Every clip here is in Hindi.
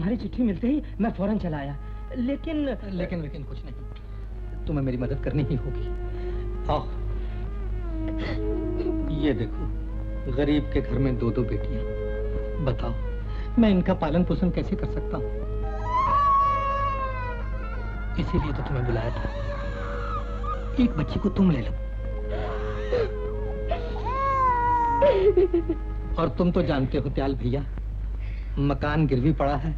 तुम्हारी चिट्ठी मिलते ही मैं फौरन चला आया, लेकिन लेकिन कुछ नहीं, तुम्हें मेरी मदद करनी ही होगी। आओ, ये देखो, गरीब के घर में 2-2 बेटियां। बताओ, मैं इनका पालन पोषण कैसे कर सकता हूँ? इसीलिए तो तुम्हें बुलाया था। एक बच्ची को तुम ले लो। और तुम तो जानते हो त्याल भैया, मकान गिरवी पड़ा है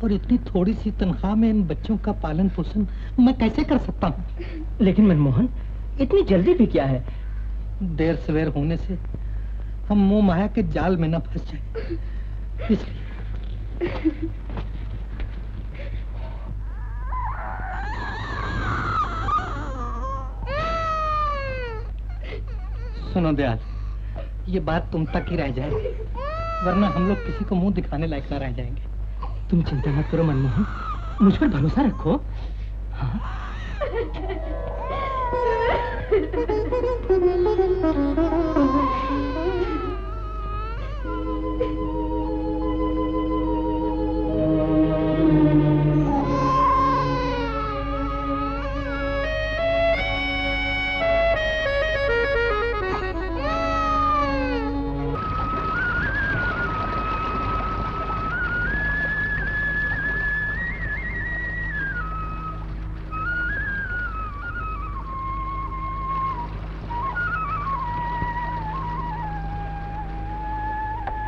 और इतनी थोड़ी सी तनख्वाह में इन बच्चों का पालन पोषण मैं कैसे कर सकता हूँ? लेकिन मनमोहन, इतनी जल्दी भी क्या है? देर सवेर होने से हम मोह माया के जाल में न फंस जाए, इसलिए। सुनो दयाल, ये बात तुम तक ही रह जाए, वरना हम लोग किसी को मुंह दिखाने लायक न रह जाएंगे। तुम चिंता मत करो मनमोहन, मुझ पर भरोसा रखो। हाँ?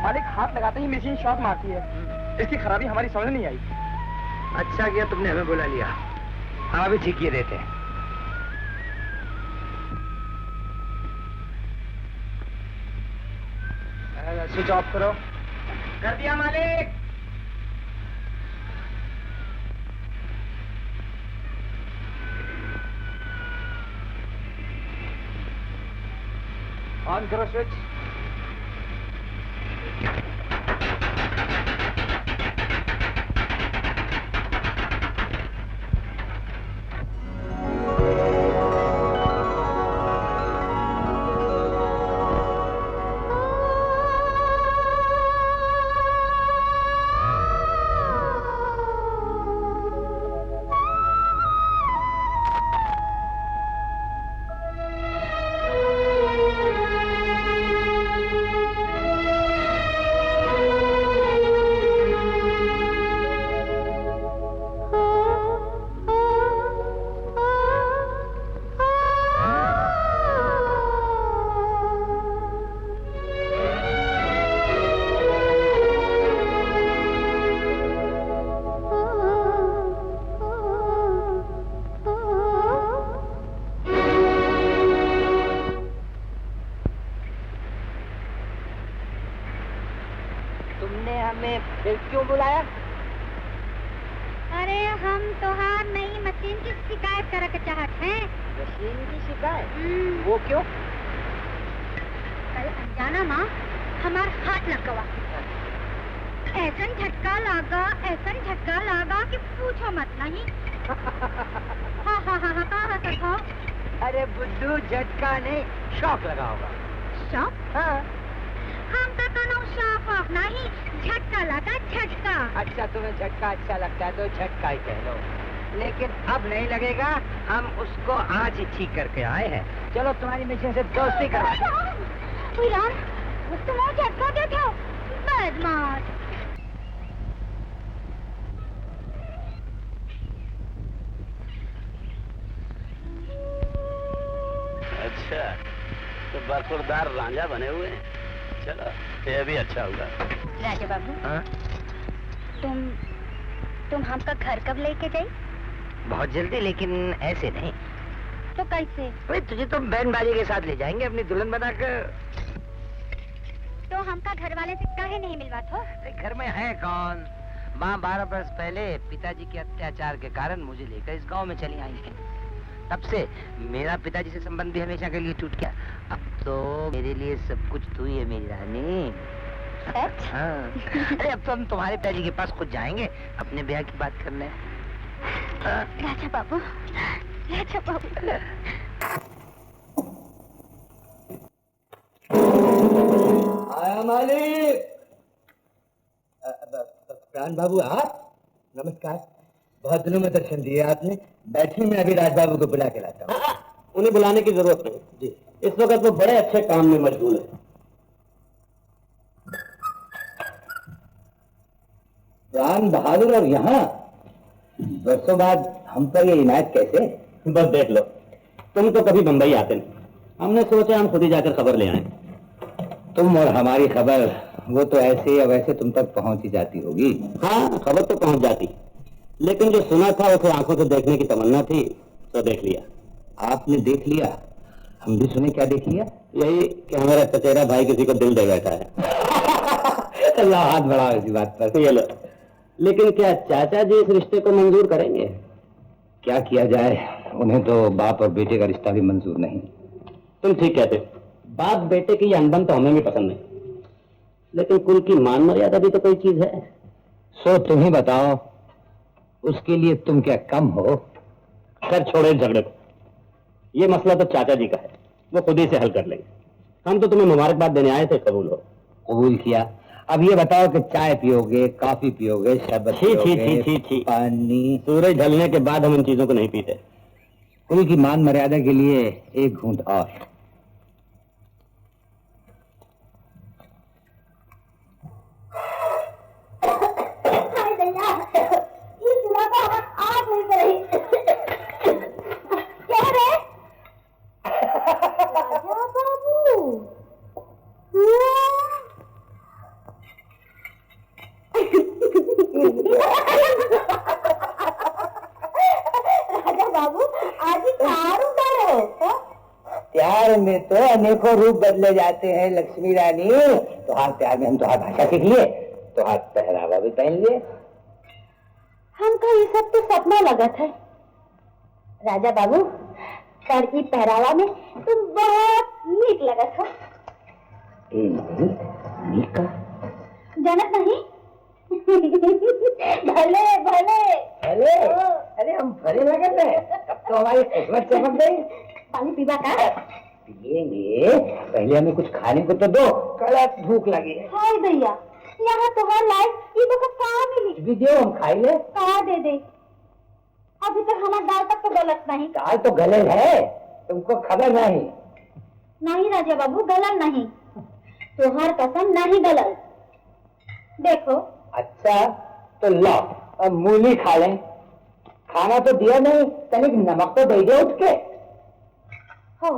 मालिक, हाथ लगाते ही मशीन शॉक मारती है। इसकी खराबी हमारी समझ नहीं आई। अच्छा किया तुमने हमें बुला लिया, हम अभी ठीक किए देते हैं। स्विच ऑफ करो। कर दिया मालिक। ऑन करो स्विच। तुमने हमें फिर क्यों बुलाया? अरे हम तोहार नई मशीन की शिकायत करके चाहत हैं। मशीन की शिकायत? वो क्यों? कल अनजाना माँ हमार हाथ लग गवा। ऐसा झटका लागा कि पूछो मत नहीं। हाँ हाँ हाँ हाँ कहाँ हंसत हो? अरे बुद्धू, झटका नहीं, शॉक लगा होगा। शॉक? हाँ। हम तो कनो शॉक ऑफ नहीं, झटका लगा, झटका। अच्छा, तुम्हें झटका अच्छा लगता है तो झटका ही कह लो, लेकिन अब नहीं लगेगा। हम उसको आज ही ठीक करके आए हैं। चलो तुम्हारी मशीन से दोस्ती करो। तुम झटका देते हो, बदमाश। अच्छा, तो बरखुरदार रांझा बने हुए हैं। चलो, ये भी अच्छा हुआ। राजा बाबू, हाँ? तुम हमका घर कब लेके गई? बहुत जल्दी, लेकिन ऐसे नहीं। तो कैसे? भाई तुझे तो बहन बाजी के साथ ले जाएंगे अपनी दुल्हन बनाकर। तो हमका घर वाले से काहे नहीं मिलवात हो? घर में है कौन? माँ 12 बरस पहले पिताजी के अत्याचार के कारण मुझे लेकर इस गांव में चली आई है। तब से मेरा पिताजी से संबंध भी हमेशा के लिए टूट गया। अब तो मेरे लिए सब कुछ तू ही है मेरी रानी। हाँ। अरे अब तो हम तुम्हारे पिताजी के पास खुद जाएंगे अपने ब्याह की बात करने। राजा बाबू, राजा बाबू। आया मालिक। प्राण बाबू आप? नमस्कार। बहुत दिनों में दर्शन दिए आपने। बैठिए, मैं अभी राजबाबू को बुला के लाता हूँ। उन्हें बुलाने की जरूरत नहीं जी, इस वक्त वो बड़े अच्छे काम में मशगूल है। प्राण बहादुर और यहाँ बरसों बाद हम पर ये इनायत कैसे? बस देख लो, तुम तो कभी बंबई आते नहीं, हमने सोचा हम खुद ही जाकर खबर ले आए। तुम और हमारी खबर वो तो ऐसे या वैसे तुम तक पहुंच ही जाती होगी। हाँ, खबर तो पहुंच जाती, लेकिन जो सुना था उसे आंखों से देखने की तमन्ना थी, तो देख लिया। आपने देख लिया, हम भी सुने। क्या देख लिया? यही कि हमारा चचेरा भाई किसी को दिल दे बैठा है। अल्लाह हाथ बढ़ाओ इसी बात पर। ये लो। लेकिन क्या चाचा जी इस रिश्ते को मंजूर करेंगे? क्या किया जाए, उन्हें तो बाप और बेटे का रिश्ता भी मंजूर नहीं। तुम ठीक कहते हो, बाप बेटे की अनबन तो हमें भी पसंद नहीं, लेकिन कुल की मान मर्यादा भी तो कोई चीज है। सो तुम ही बताओ, उसके लिए तुम क्या कम हो? खैर छोड़ो इस झगड़े को, ये मसला तो चाचा जी का है, वो खुद ही से हल कर लेंगे। हम तो तुम्हें मुबारकबाद देने आए थे, कबूल हो। कबूल किया। अब ये बताओ कि चाय पियोगे, कॉफी पियोगे, शरबत पियोगे, पानी? सूरज ढलने के बाद हम इन चीजों को नहीं पीते। कुल की मान मर्यादा के लिए एक घूंट और। प्यार में तो अनेकों रूप बदले जाते हैं लक्ष्मी रानी। तुम्हारे प्यार में हम तुम्हारी भाषा सीख लिए, तुम्हारा पहरावा भी पहन लिए। हमका ये सब तो सपना लगा था राजा बाबू, पर ई पहरावा में तुम बहुत नीक लगा था। नीक? जानत नहीं? भले भले भले? अरे हम भले लगत है, अब तो हमारी किस्मत चमक गई। पानी पीवा का? पिएंगे, पहले हमें कुछ खाने को तो दो, कड़क भूख लगी है। हाय भैया, यहाँ तुम्हारे लायक ये तो कहाँ मिली? भी दो, हम खाई ले। कहाँ दे दे? अभी तक हमारा दाल तक तो गलत नहीं। दाल तो गले है, तुमको खबर नहीं? नहीं राजा बाबू, गलत नहीं, तुहार कसम नहीं गलत। देखो। अच्छा तो लो, अब मूली खा लें। खाना तो दिया नहीं, तनिक नमक तो दे दो उठ के। हो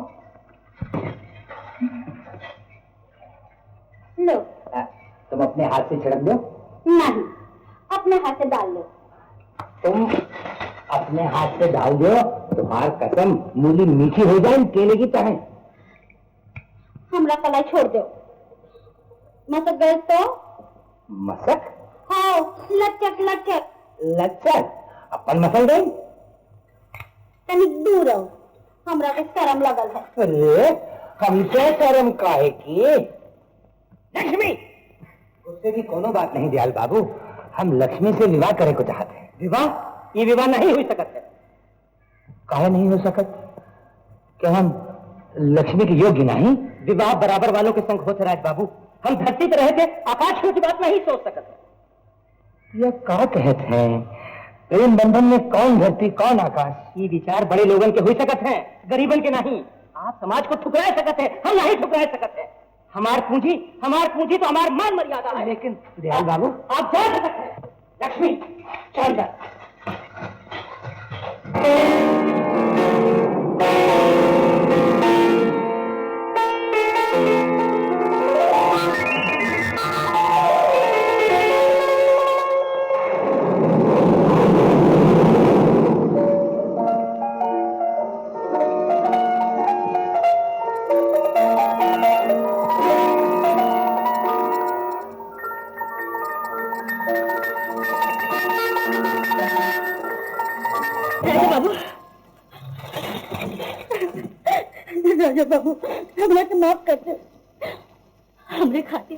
लो। तुम अपने हाथ से छिड़क दो। नहीं, अपने हाथ से डाल लो। तुम अपने हाथ से डाल दो, तुम्हार कसम मूली मीठी हो जाए केले की तरह। हमरा कलाई छोड़ दो। मसक गए तो? मसक? हाँ, लचक लचक। लचक? अपन मसल गई? तनिक दूर रहो, हमरा के शर्म लगल है। अरे हमसे शर्म काहे की? लक्ष्मी, उससे भी कोनो बात नहीं दयाल बाबू, हम लक्ष्मी से विवाह करे को चाहते हैं। विवाह? ये विवाह नहीं हो सकत है। काहे नहीं हो सकत? क्या हम लक्ष्मी के योग्य नहीं? विवाह बराबर वालों के संग होते राज बाबू, हम धरती पर रहते आकाश की बात नहीं सोच सकते। यह क्या कहते हैं? प्रेम बंधन में कौन धरती कौन आकाश? ये विचार बड़े लोगों के हो सकत हैं, गरीबन के नहीं। आप समाज को ठुकरा सकते हैं, हम नहीं ठुकरा सकते हैं। हमार पूंजी तो हमार मान मर्यादा है। लेकिन दयाल बाबू आप जा सकते हैं। लक्ष्मी चल जा। राजा बाबू, हमरा के माफ कर दे। हमरे खातिर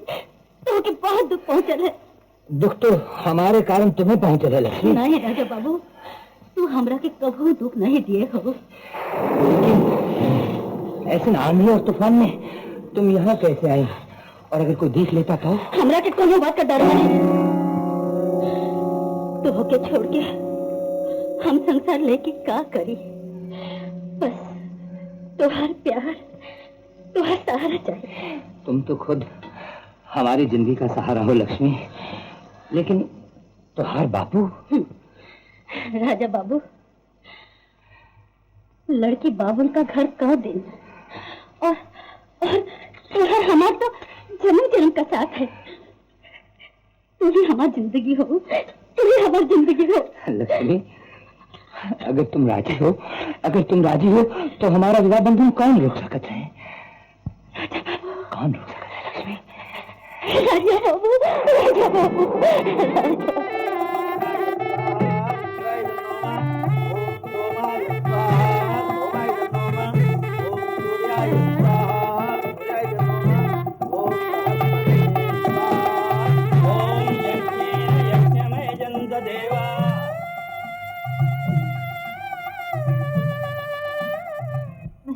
तो के बहुत दुख पहुंचल है। दुख तो हमारे कारण तुम्हें पहुंचल है लक्ष्मी। नहीं राजा बाबू, तू हमरा के कभी दुख नहीं दिए हो। ऐसे आंधी और तूफान में तुम यहाँ कैसे आई? और अगर कोई देख लेता तो? हमरा के कोनो बात का डर नहीं। तो होके छोड़ के हम संसार लेके का करी। बस तुम्हार प्यार, तुम्हारा सहारा चाहिए। तुम तो खुद हमारी जिंदगी का सहारा हो लक्ष्मी, लेकिन तुम्हार बापू। राजा बाबू, लड़की बाबुल का घर का दिन, और तुम्हार हमार तो जन्म जन्म का साथ है। तू ही हमारी जिंदगी हो, तू ही हमारी जिंदगी हो। लक्ष्मी, अगर तुम राजी हो, तो हमारा विवाह बंधन कौन रोक सकता है? कौन रोक सकता है लक्ष्मी? राजा बाबू, राजा बाबू,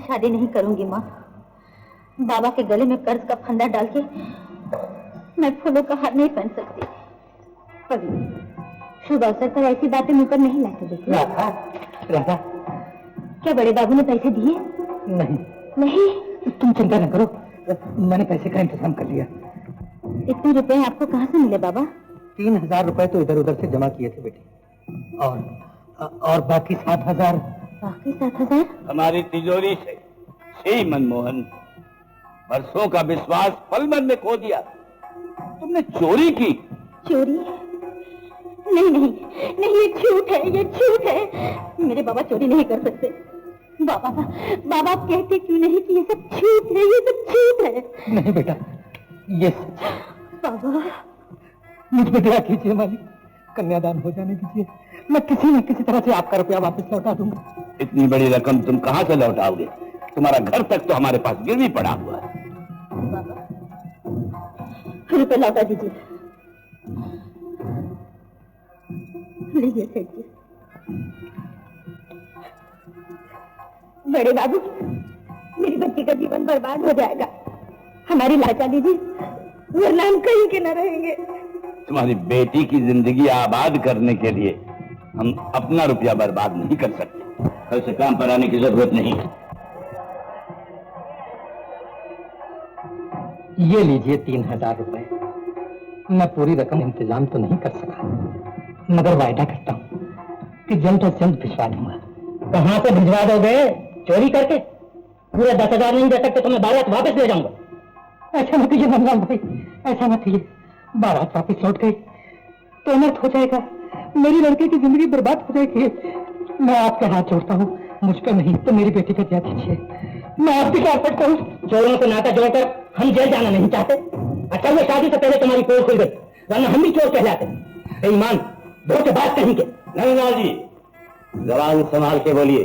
शादी नहीं करूंगी माँ। बाबा के गले में कर्ज का फंदा डाल के मैं फूलों का हार नहीं पहन सकती। कभी शुभ अवसर पर ऐसी बातें मुंह पर नहीं लाते। देखिए राधा, राधा, क्या बड़े बाबू ने पैसे दिए? नहीं नहीं, तुम चिंता न करो, मैंने पैसे का इंतजाम कर लिया। इतने रुपए आपको कहाँ से मिले बाबा? 3000 रुपए तो इधर उधर से जमा किए थे बेटी, और बाकी 7000। बाकी 7000 हमारी तिजोरी से। सी मनमोहन, बरसों का विश्वास पल भर में खो दिया। तुमने चोरी की। चोरी? नहीं नहीं नहीं, ये झूठ है, ये झूठ है। मेरे बाबा चोरी नहीं कर सकते। बाबा, बाबा आप कहते क्यों नहीं कि ये सब झूठ है, ये सब झूठ है? नहीं बेटा, ये बाबा मुझ पे दया कीजिए मालिक, कन्यादान हो जाने दीजिए। मैं किसी न किसी तरह से आपका रुपया वापस लौटा दूंगा। इतनी बड़ी रकम तुम कहां से लौटाओगे? तुम्हारा घर तक तो हमारे पास गिरवी पड़ा हुआ है। रुपए लौटा दीजिए। लीजिए सेठ जी। बड़े बाबू, मेरी बच्ची का जीवन बर्बाद हो जाएगा। हमारी लाचा दीजिए, वरना हम कहीं के न रहेंगे। तुम्हारी बेटी की जिंदगी आबाद करने के लिए हम अपना रुपया बर्बाद नहीं कर सकते। कल से काम पर आने की जरूरत नहीं। ये लीजिए 3000 रुपए। मैं पूरी रकम इंतजाम तो नहीं कर सका, मगर वायदा करता हूँ कि जल्द से जल्द भिजवा दूंगा। कहाँ से भिजवा दोगे? चोरी करके? पूरे 10,000 नहीं दे सकते तो मैं बारात वापस ले जाऊंगा। ऐसा मत कीजिए नंदलाल भाई, ऐसा मत कीजिए। बारात वापस लौट गई तो अनर्थ हो जाएगा, मेरी लड़के की जिंदगी बर्बाद हो जाएगी। मैं आपके हाथ जोड़ता हूँ, मुझ पर नहीं तो मेरी बेटी पर दया कीजिए। मैं आपकी क्या सकता हूँ? चोरों से नाता जोड़कर हम जेल जाना नहीं चाहते। अच्छा, मैं शादी से पहले तुम्हारी पोल खुल गई, वरना हम भी चोर कहलाते। बेईमान, धोखेबाज कहीं के। नंदलाल जी, जबान संभाल के बोलिए।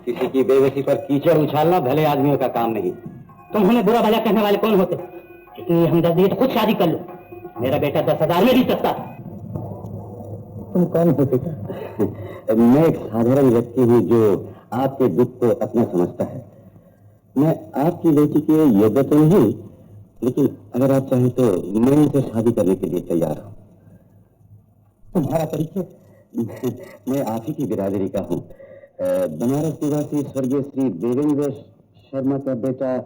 किसी की बेबसी पर कीचड़ उछालना भले आदमियों का काम नहीं। तुम हमें बुरा भला कहने वाले कौन होते? इतनी हमदर्दी है तो खुद शादी कर लो। मेरा बेटा 10,000 में भी सस्ता। तुम कौन हो बेटा? मैं एक साधारण व्यक्ति हूँ जो आपके दुख को अपना समझता है। मैं आपकी बेटी के योग्य तो नहीं, लेकिन अगर आप चाहें तो मैं उनसे शादी करने के लिए तैयार हूँ। तुम्हारा परिचय? मैं आप ही की बिरादरी का हूँ। बनारस निवासी स्वर्गीय श्री देवेंद्र शर्मा का बेटा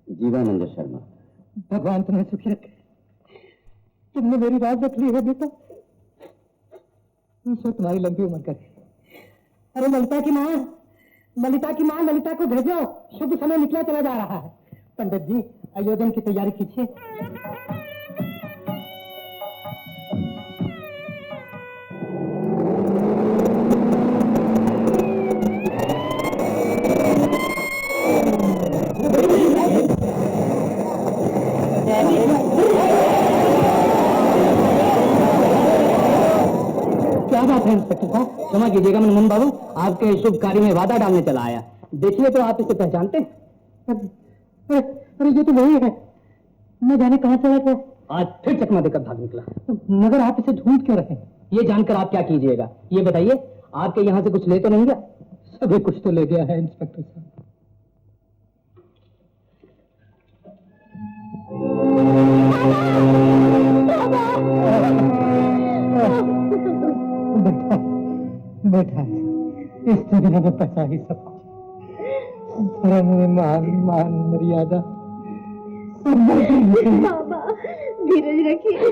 जीवानंद शर्मा। भगवान तुम्हें सुखी रखे। तुमने मेरी राज रख ली है बेटा। ईश्वर तुम्हारी लंबी उम्र करे। अरे ललिता की माँ, ललिता को भेजो, शुभ समय निकला चला जा रहा है। पंडित जी, आयोजन की तैयारी कीजिए। क्या बात है इंस्पेक्टर साहब? क्षमा कीजिएगा मनमोहन बाबू, आपके शुभ कार्य में वादा डालने चला आया। देखिए तो आप इसे पहचानते हैं? अरे ये तो वही है, न जाने कहाँ चला गया। आज फिर चकमा देकर भाग निकला। मगर आप इसे ढूंढ क्यों रहे? ये जानकर आप क्या कीजिएगा? ये बताइए, आपके यहाँ से कुछ ले तो नहीं गया? सभी कुछ तो ले गया है इंस्पेक्टर साहब। दुनिया में पैसा ही सब कुछ। धर्म में मान मान मर्यादा सब बाबा धीरज रखिए।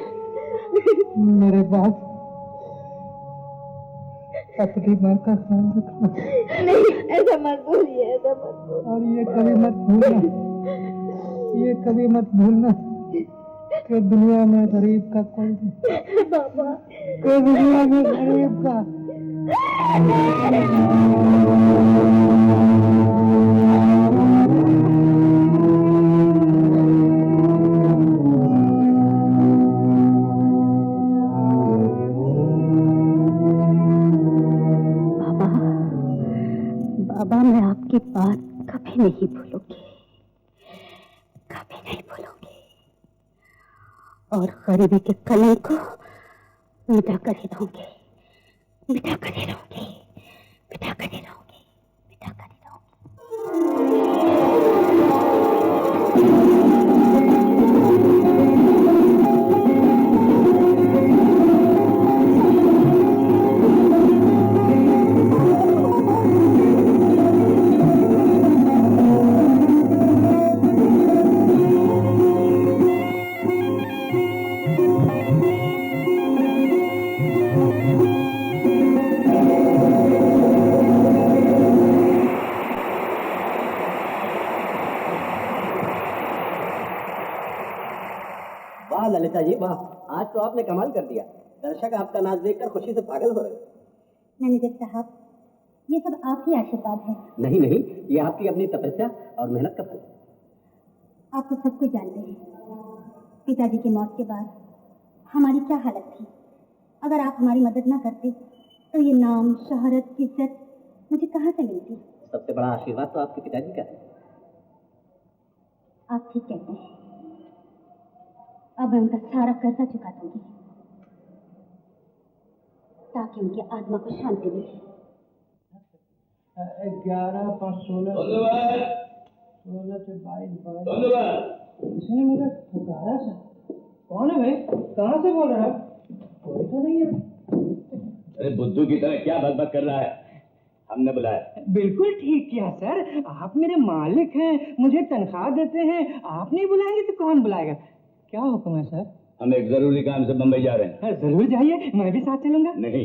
मेरे बाप अपनी माँ का ख्याल रखना। नहीं ऐसा मत बोलिए, ऐसा मत बोलिए। और ये कभी मत भूलना, ये कभी मत भूलना कि दुनिया में गरीब का कोई नहीं। बाबा कि दुनिया में गरीब का बाबा मैं आपकी बात कभी नहीं भूलूंगी, कभी नहीं भूलूंगी। और गरीबी के कलंक को मिटा कर ही रहूंगी, मिटा कर ही रहूंगी, मिटा कर ही रहूंगी, मिटा कर ही रहूंगी। वाह ललिता जी वाह, आज तो आपने कमाल कर दिया। दर्शक आपका नाच देखकर खुशी से पागल हो रहे हैं। मैनेजर साहब ये सब आपकी आशीर्वाद है। नहीं नहीं, ये आपकी अपनी तपस्या और मेहनत का फल है। आप तो सब कुछ जानते हैं, पिताजी की मौत के बाद हमारी क्या हालत थी। अगर आप हमारी मदद ना करते तो ये नाम शोहरत इज्जत मुझे कहाँ से मिलती। सबसे बड़ा आशीर्वाद तो आपके पिताजी का है। आप ठीक कहते हैं, अब मैं उनका सारा कर्जा चुका दूंगी ताकि उनकी आत्मा को शांति मिले। 11 5 16 16 से 22 इसने मुझे पुकारा सा। कौन है भाई, कहाँ से बोल रहा है? कोई तो नहीं है। अरे बुद्धू की तरह क्या बकबक कर रहा है? हमने बुलाया। बिल्कुल ठीक किया सर, आप मेरे मालिक हैं, मुझे तनख्वाह देते हैं, आप नहीं बुलाएंगे तो कौन बुलाएगा? क्या हुक्म है सर? हम एक जरूरी काम से बम्बई जा रहे हैं। जरूर जाइए, मैं भी साथ चलूंगा। नहीं,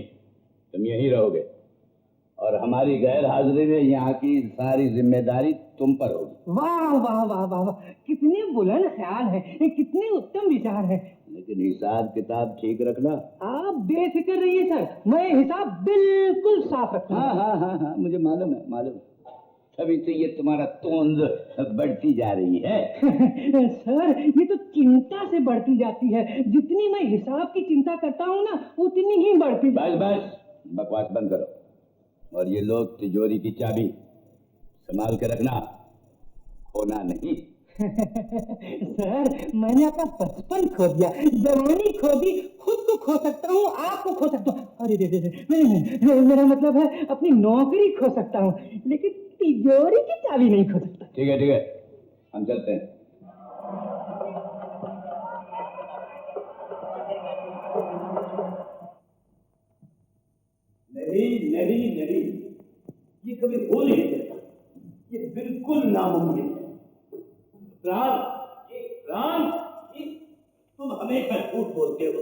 तुम यहीं रहोगे और हमारी गैर हाजिरी में यहाँ की सारी जिम्मेदारी तुम पर होगी। वाह वाह वाह वाह वाह, कितने बुलंद ख्याल है, कितने उत्तम विचार है। लेकिन हिसाब किताब ठीक रखना। आप बेफिक्र रहिए सर, मैं हिसाब बिल्कुल साफ रखूंगा। हाँ हाँ हाँ हाँ, मुझे मालूम है मालूम। तभी तो ये तुम्हारा तोंद बढ़ती जा रही है। सर ये तो चिंता से बढ़ती जाती है, जितनी मैं हिसाब की चिंता करता हूँ ना उतनी ही बढ़ती। बस बस बकवास बंद करो और ये लो तिजोरी की चाबी, संभाल के रखना, खोना नहीं। सर मैंने आपका बचपन खो दिया, जवानी खो दी, खुद को खो सकता हूँ, आपको खो सकता हूँ। अरे नहीं, मेरा मतलब है अपनी नौकरी खो सकता हूँ, लेकिन तिजोरी की चाबी नहीं खो सकता। ठीक है, हम चलते हैं। नहीं, ये कभी हो नहीं सकता, ये बिल्कुल नामुमकिन है। प्राण, तुम हमेशा झूठ बोलते हो,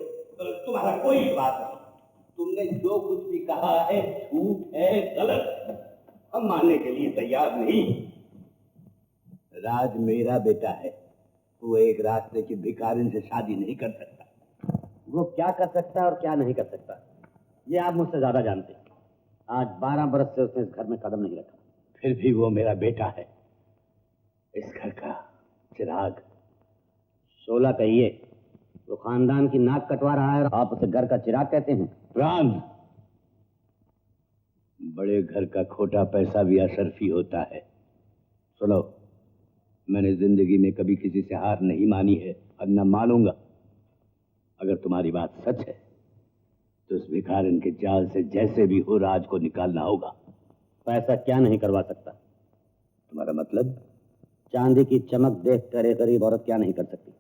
तुम्हारा कोई बात नहीं। तुमने जो कुछ भी कहा है झूठ है, गलत, हम मानने के लिए तैयार नहीं। राज मेरा बेटा है, वो एक रास्ते की भिखारिन से शादी नहीं कर सकता। वो क्या कर सकता है और क्या नहीं कर सकता, ये आप मुझसे ज्यादा जानते हैं। आज 12 बरस से उसने इस घर में कदम नहीं रखा। फिर भी वो मेरा बेटा है, इस घर का चिराग। 16 कहिए, वो खानदान की नाक कटवा रहा है और आप उसे घर का चिराग कहते हैं। प्राण, बड़े घर का खोटा पैसा भी असरफी होता है। सुनो, मैंने जिंदगी में कभी किसी से हार नहीं मानी है और न मानूंगा। अगर तुम्हारी बात सच है तो उस भिखारिन के जाल से जैसे भी हो राज को निकालना होगा। पैसा क्या नहीं करवा सकता? तुम्हारा मतलब? चांदी की चमक देख कर एक गरीब औरत क्या नहीं कर सकती।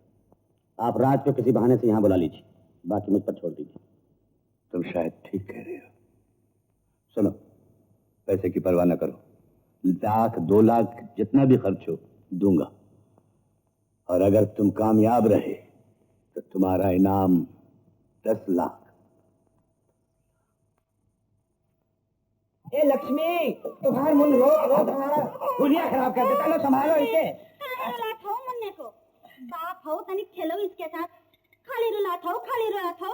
आप राज को किसी बहाने से यहाँ बुला लीजिए, बाकी मुझ पर छोड़ दीजिए। तुम शायद ठीक कह रहे हो। सुनो, पैसे की परवाह न करो, 1,00,000 2,00,000 जितना भी खर्च हो दूंगा। और अगर तुम कामयाब रहे तो तुम्हारा इनाम 10 लाख। ए लक्ष्मी, तुम्हारा मुंह रो तुम्हारा हुलिया खराब कर देता। लो संभालो इसे। रुलात हो मुन्ने को, बाप हो तनिक खेलो इसके साथ। खाली रुलात हो, खाली रुलात हो।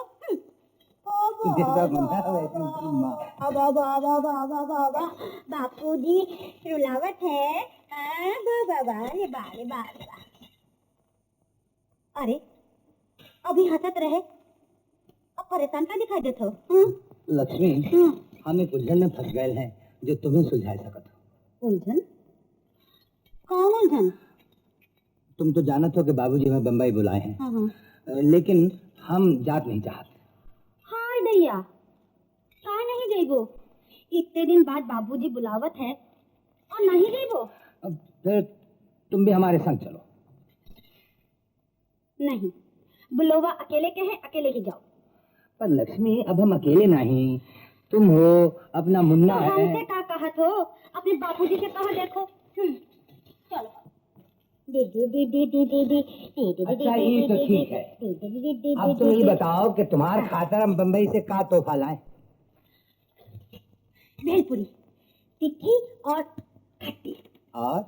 बापूजी रुलावत है। अरे अभी हंसत रहे, अब परेशान का दिखाई देते हो? लक्ष्मी, हम एक उलझन में फंस गए हैं जो तुम्हें सुलझा सकत हो। उलझन? कौन उलझन? तुम तो जानत हो कि बाबूजी हमें बम्बई बुलाए हैं। हाँ। लेकिन हम जात नहीं चाहते। हाय दैया, कहा नहीं जाइबो? इतने दिन बाद बाबूजी बुलावत है और नहीं जाइबो? अब फिर तुम भी हमारे संग चलो। नहीं, बुलोवा अकेले के हैं, अकेले ही जाओ। पर लक्ष्मी, अब हम अकेले नहीं, तुम हो, अपना मुन्ना तो है। हमसे का कहत हो? अपने बाबूजी से कहा देखो। चलो। अच्छा, ये तो ठीक है। अब तुम ये बताओ कि तुम्हारे खातर हम बम्बई से का तोहफा लाएं? भेलपुरी, टिक्की और खट्टी और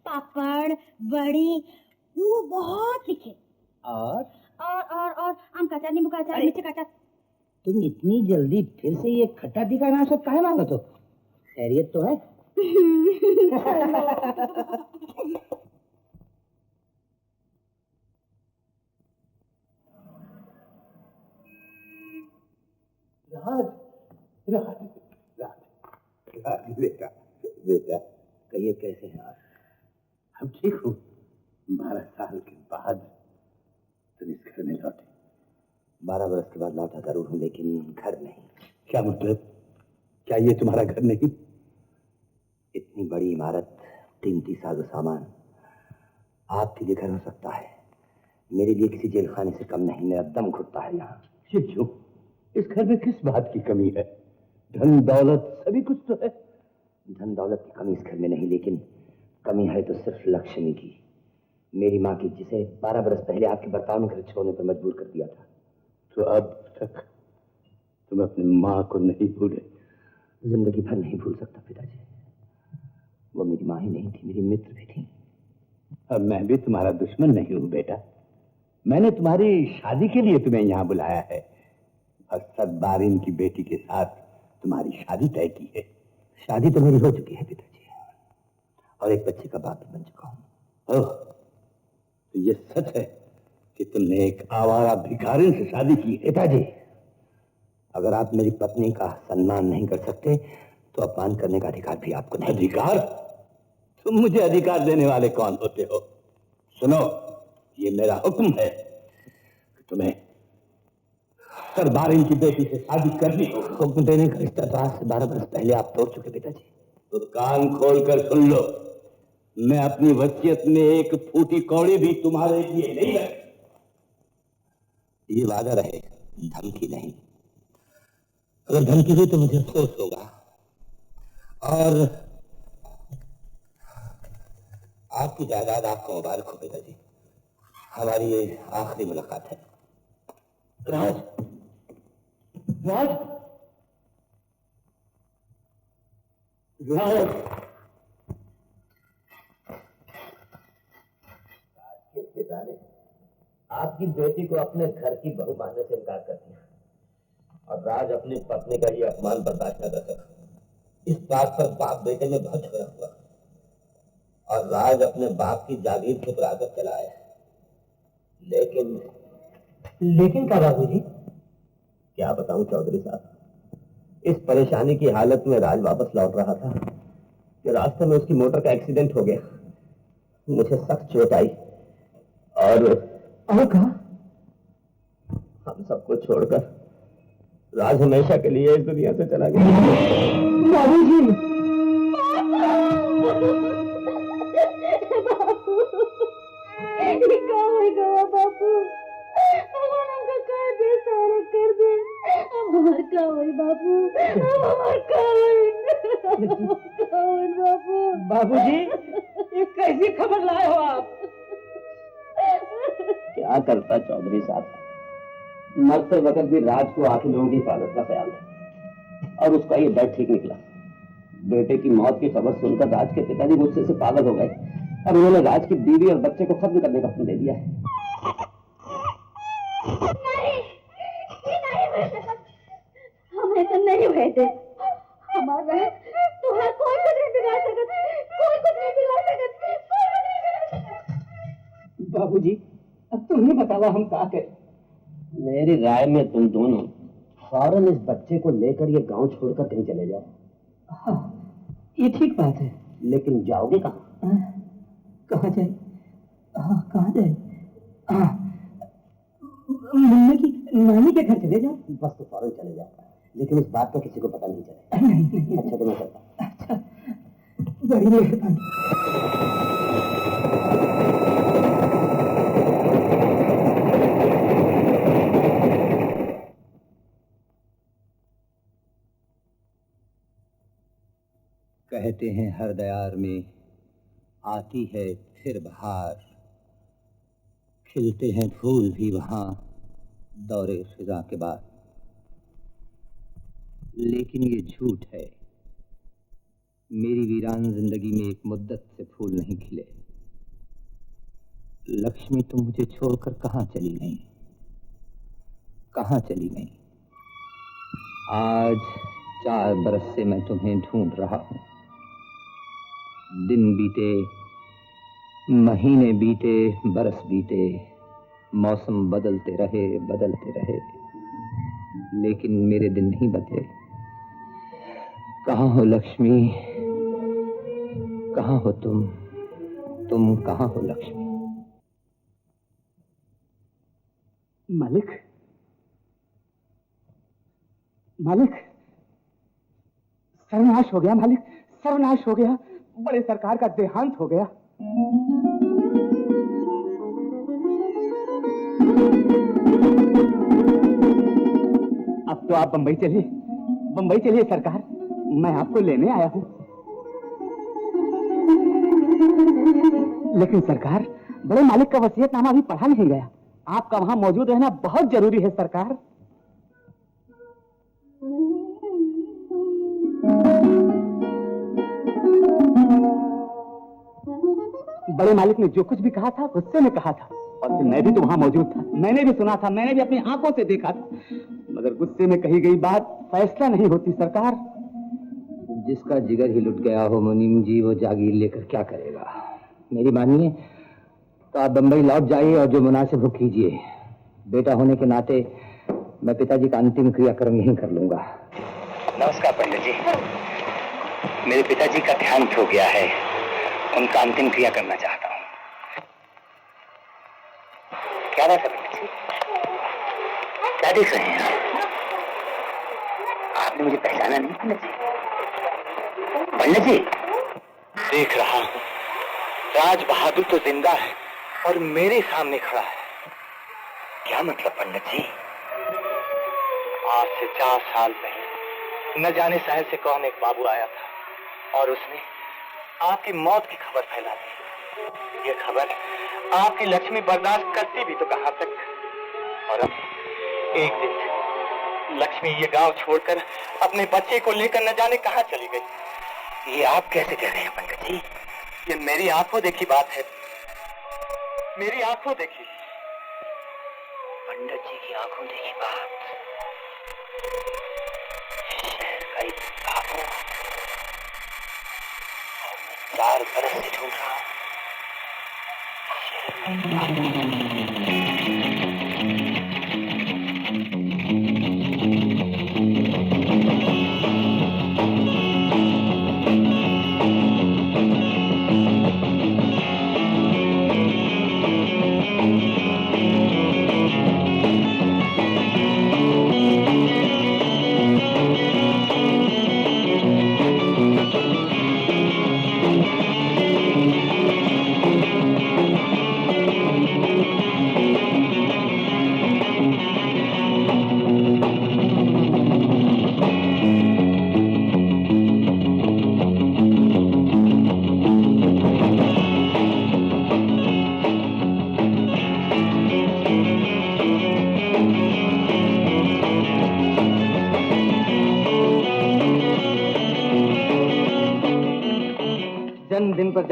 पापड़, बड़ी, वो बहुत लिखे। और आम का अचार, नींबू का अचार, मिर्ची का अचार। तुम इतनी जल्दी फिर से ये खट्टा तीखा नाम सब काहे मांगत हो? खैरियत तो है? राज बेटा, बेटा कहिए कैसे हैं आप? हम ठीक हूँ। 12 साल के बाद तुम इस घर में लौटे। 12 बरस के बाद लौटा जरूर हूँ, लेकिन घर नहीं। क्या मतलब? क्या ये तुम्हारा घर नहीं? इतनी बड़ी इमारत, कीमती साजो सामान आपके लिए घर हो सकता है, मेरे लिए किसी जेल खाने से कम नहीं। मेरा दम घुटता है यहाँ। ये क्यों? इस घर में किस बात की कमी है? धन दौलत सभी कुछ तो है। धन दौलत की कमी इस घर में नहीं, लेकिन कमी है तो सिर्फ लक्ष्मी की, मेरी माँ की, जिसे 12 बरस पहले आपके बर्ताव में घर छोड़ने पर मजबूर कर दिया था। तो अब तक तुम अपनी माँ को नहीं भूले? जिंदगी भर नहीं भूल सकता पिताजी। वो मेरी माँ ही नहीं थी, मेरी मित्र भी थी। अब मैं भी तुम्हारा दुश्मन नहीं हूँ बेटा। मैंने तुम्हारी शादी के लिए तुम्हें यहाँ बुलाया है और सद्बारिन की बेटी के साथ तुम्हारी शादी तय की है। शादी तो मेरी हो चुकी है पिताजी, और एक बच्चे का बाप भी बन चुका हूँ। ओह, तो ये सच है कि तुमने एक आवारा भिखारिन से शादी की है? पिताजी, अगर आप मेरी पत्नी का सम्मान नहीं कर सकते तो अपमान करने का अधिकार भी आपको नहीं। अधिकार? तुम मुझे अधिकार देने वाले कौन होते हो? सुनो, ये मेरा हुक्म है कि तुम्हें सरदारिन की बेटी से शादी करनी हो। हुक्म देने का रिश्ता तो आज से 12 बरस पहले आप तोड़ चुके पिताजी। तो कान खोल कर सुन लो, मैं अपनी वसीयत में एक फूटी कौड़ी भी तुम्हारे लिए नहीं रख। ये वादा रहे, धमकी नहीं। अगर धमकी हुई तो मुझे अफसोस होगा। और आपकी जायदाद आपको मुबारक हो पिताजी। हमारी ये आखिरी मुलाकात है। राज, राज, राज। पिता ने आपकी बेटी को अपने घर की बहू मानने से इनकार कर दिया, और राज अपनी पत्नी का ये अपमान बर्दाश्त न कर सका। इस बात पर बाप बेटे में बहुत झगड़ा हुआ, और राज अपने बाप की जागीर ठुकरा कर चला आया। लेकिन क्या बाबूजी? क्या बताऊं चौधरी साहब, इस परेशानी की हालत में राज वापस लौट रहा था कि रास्ते में उसकी मोटर का एक्सीडेंट हो गया। मुझे सख्त चोट आई और कहा हम सबको छोड़कर राज हमेशा के लिए इस दुनिया से चला गया। बाबूजी। बापू, हमका कर दे, सारा कर दे। हमार का होई बापू, हमार का होई। बाबूजी, ये कैसी खबर लाए हो आप? क्या करता चौधरी साहब, मरते वक्त भी राज को आखिर लोगों की हिफाजत का ख्याल था और उसका ये डर ठीक निकला। बेटे की मौत की खबर सुनकर राज के पिताजी गुस्से से पागल हो गए और उन्होंने राज की बीवी और बच्चे को खत्म करने का हुक्म दे दिया है। हमें तो नहीं हुए थे, हमारा तुम्हारा कोई कुछ नहीं बिगाड़ सकता, कोई कुछ नहीं बिगाड़ सकता। बाबूजी, अब तुम ही बताओ हम क्या करें। मेरी राय में तुम दोनों फौरन इस बच्चे को लेकर ये गांव छोड़कर कहीं चले जाओ। हाँ, ये ठीक बात है। लेकिन जाओगे कहाँ? कहाँ जाए? हाँ, कहाँ जाए? मुन्ना की नानी के घर चले जाओ। बस तो फौरन चले जाओ, लेकिन इस बात का किसी को पता नहीं चले। नहीं। अच्छा तो मैं करता। अच्छा, बड़ी मेहरबानी। कहते हैं हर दयार में आती है फिर बहार, खिलते हैं फूल भी वहां दौरे फिजा के बाद। लेकिन ये झूठ है, मेरी वीरान जिंदगी में एक मुद्दत से फूल नहीं खिले। लक्ष्मी तुम मुझे छोड़कर कहाँ चली गई, कहाँ चली गई? आज 4 बरस से मैं तुम्हें ढूंढ रहा हूं। दिन बीते, महीने बीते, बरस बीते, मौसम बदलते रहे, लेकिन मेरे दिन नहीं बदले। कहाँ हो लक्ष्मी, कहाँ हो तुम कहाँ हो लक्ष्मी? मालिक, सर्वनाश हो गया मालिक, सर्वनाश हो गया। बड़े सरकार का देहांत हो गया। अब तो आप बंबई चलिए सरकार, मैं आपको लेने आया हूं। लेकिन सरकार, बड़े मालिक का वसीयतनामा अभी पढ़ा नहीं गया। आपका वहां मौजूद रहना बहुत जरूरी है सरकार। बड़े मालिक ने जो कुछ भी कहा था गुस्से में कहा था, और फिर मैं भी तो वहां मौजूद था। मैंने भी सुना था, मैंने भी अपनी आंखों से देखा था। मगर गुस्से में कही गई बात फैसला नहीं होती सरकार। जिसका जिगर ही लुट गया हो मुनीम जी, वो जागीर लेकर क्या करेगा? मेरी मानिए तो आप बंबई लौट जाइए और जो मुनासिब हो कीजिए। बेटा होने के नाते मैं पिताजी का अंतिम क्रियाक्रम यहीं कर लूंगा। नमस्कार पंडित जी, मेरे पिताजी का देहांत हो गया है, उनका अंतिम क्रिया करना चाहता हूँ। क्या बात है पंडित जी, क्या देख रहे हैं आप? आपने मुझे पहचाना नहीं पंडित जी? पंडित जी, देख रहा हूँ राज बहादुर तो जिंदा है और मेरे सामने खड़ा है। क्या मतलब पंडित जी? आज से 4 साल पहले न जाने शहर से कौन एक बाबू आया था और उसने आपकी मौत की खबर फैला दी। ये खबर आपकी लक्ष्मी बर्दाश्त करती भी तो कहां तक। और अब एक दिन लक्ष्मी ये गांव छोड़कर अपने बच्चे को लेकर न जाने कहां चली गई। ये आप कैसे कह रहे हैं पंडित जी? ये मेरी आंखों देखी बात है, मेरी आंखों देखी। पंडित जी की आंखों देखी बात, शहर का एक बाबू, और मैं 4 बरस से ढूंढ रहा हूं।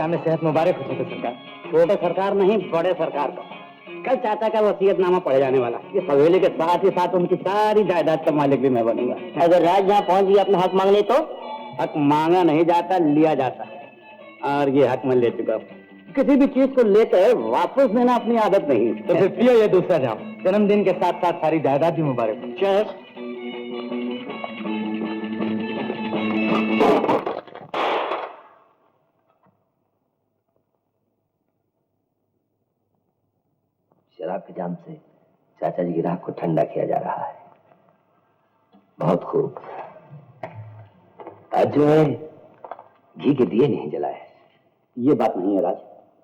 जामे सेहत मुबारक हो छोटे सरकार। छोटे सरकार नहीं, बड़े सरकार का। कल चाचा का वसीयतनामा पढ़े जाने वाला। इस हवेली के साथ ही साथ उनकी सारी जायदाद का मालिक भी मैं बनूंगा। अगर राज यहाँ पहुंच गया अपना हक मांगने तो? हक मांगा नहीं जाता, लिया जाता है, और ये हक मैं ले चुका हूँ। किसी भी चीज को लेकर वापस देना अपनी आदत नहीं। तो फिर पियो ये दूसरा जाम। जन्मदिन के साथ साथ सारी जायदाद भी मुबारक हो। चल। शराब के जाम से चाचा जी की राख को ठंडा किया जा रहा है। बहुत खूब। आज जो है घी के दिए नहीं जलाए। ये बात नहीं है राज,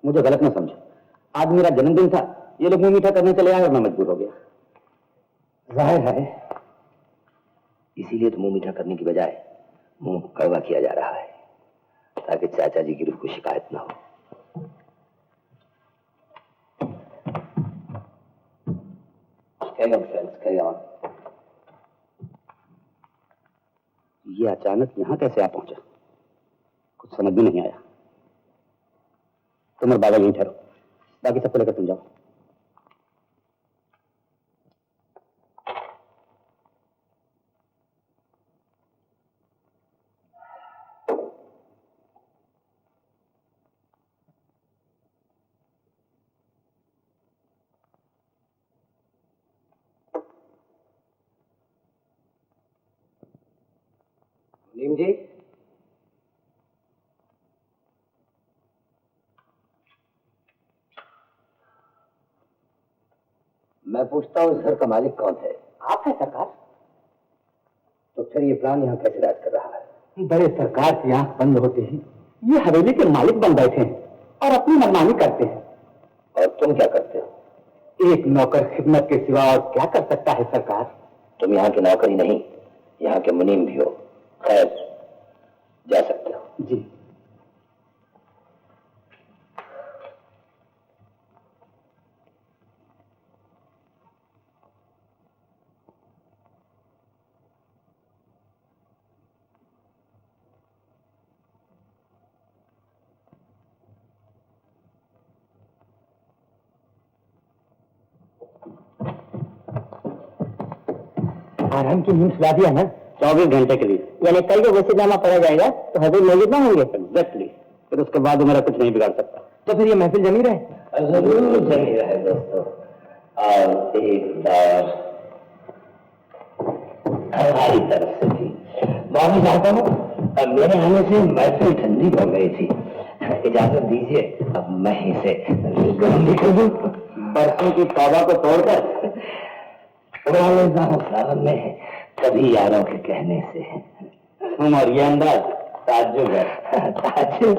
मुझे गलत न समझो। आज मेरा जन्मदिन था, ये लोग मुंह मीठा करने चले आए और मैं मजबूर हो गया। जाहिर है इसीलिए तो मुंह मीठा करने की बजाय मुंह कड़वा किया जा रहा है, ताकि चाचा जी की रूह को शिकायत न हो। ये अचानक यहाँ कैसे आ पहुंचा, कुछ समझ में नहीं आया। तुम और बाबा यहीं ठहरो, बाकी सबको लेकर तुम जाओ। नीम जी, मैं पूछता हूँ इस घर का मालिक कौन है? आप है सरकार। तो फिर ये प्लान यहाँ कैसे राज कर रहा है? बड़े सरकार की आंख बंद होते ही ये हवेली के मालिक बन बैठे हैं और अपनी मनमानी करते हैं। और तुम क्या करते हो? एक नौकर खिदमत के सिवा और क्या कर सकता है सरकार? तुम यहाँ के नौकर ही नहीं, यहाँ के मुनीम भी हो। खैर, जा सकते हो। जी। आराम की नींद सुला दिया ना 24 घंटे के लिए। यानी कल जो वसीयतनामा पढ़ा जाएगा तो हजूर मौजूद ना होंगे? एग्जैक्टली। फिर उसके बाद मेरा कुछ नहीं बिगाड़ सकता। तो फिर ये महफिल जमी रहे? जरूर जमी रहे दोस्तों। और एक बार हमारी तरफ से भी माफी चाहता हूँ, अब मेरे आने से महफिल ठंडी हो गई थी। इजाजत दीजिए, अब मैं इसे गर्म भी कर दूं। बरसों की तौबा को तोड़कर सावन में कभी यारों के कहने से तुम और ये अंदाज ताज्जुब है। ताज्जुब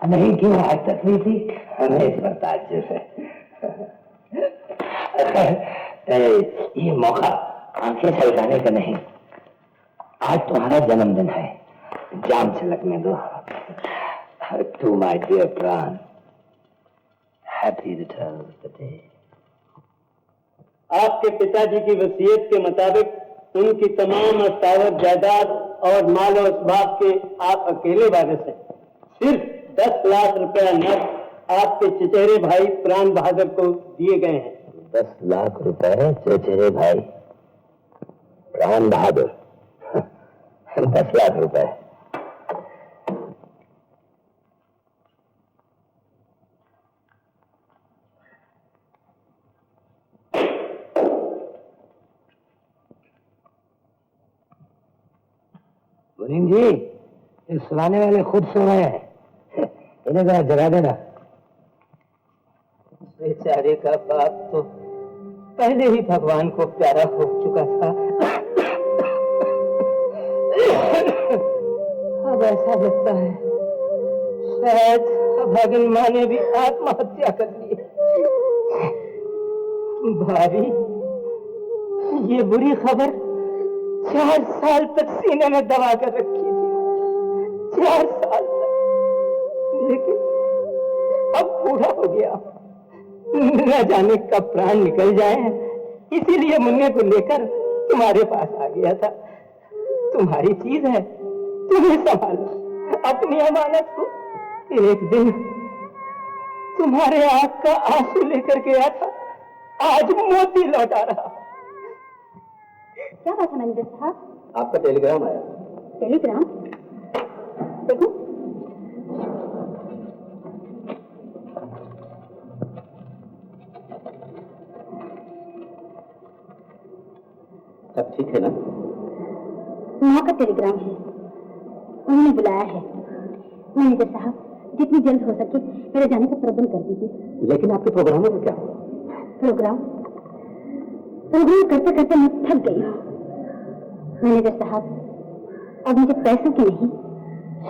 नहीं, क्यों आज तक भी थी, हमें इस पर ताज्जुब है। ये मौका आंखें छलकाने का नहीं, आज तुम्हारा जन्मदिन है, जाम छलकने दो। टू माय डियर प्राण, happy return of the day. आपके पिताजी की वसीयत के मुताबिक उनकी तमाम अस्तावत जायदाद और माल और इसबाब के आप अकेले वारिस हैं। सिर्फ 10 लाख रुपया नकद आपके चचेरे भाई प्राण बहादुर को दिए गए हैं। 10 लाख रुपए चचेरे भाई प्राण बहादुर? 10 लाख रुपए? मुनीम जी, ये सुनाने वाले खुद सो रहे हैं, इन्हें जरा जगा देना। बेचारे का बाप तो पहले ही भगवान को प्यारा हो चुका था। अब ऐसा लगता है शायद भागिन माँ ने भी आत्महत्या कर ली। भाभी, ये बुरी खबर 4 साल तक सीने में दबा कर रखी थी। 4 साल तक, लेकिन अब बूढ़ा हो गया, न जाने कब प्राण निकल जाए, इसीलिए मुन्ने को लेकर तुम्हारे पास आ गया था। तुम्हारी चीज है, तुम्हें संभालो, अपनी अमानत को एक दिन तुम्हारे आंख का आंसू लेकर गया था, आज मोती लौटा रहा। क्या बात है मैनेजर साहब? आपका टेलीग्राम आया। टेलीग्राम? देखो। सब ठीक है ना? माँ का टेलीग्राम है, उन्होंने बुलाया है। मैनेजर साहब, जितनी जल्द हो सके मेरे जाने का प्रबंध कर दीजिए। लेकिन आपके प्रोग्रामों का क्या? प्रोग्राम प्रोग्राम करते करते मैं थक गई हूँ। मैनेजर साहब, अब मुझे पैसों की नहीं,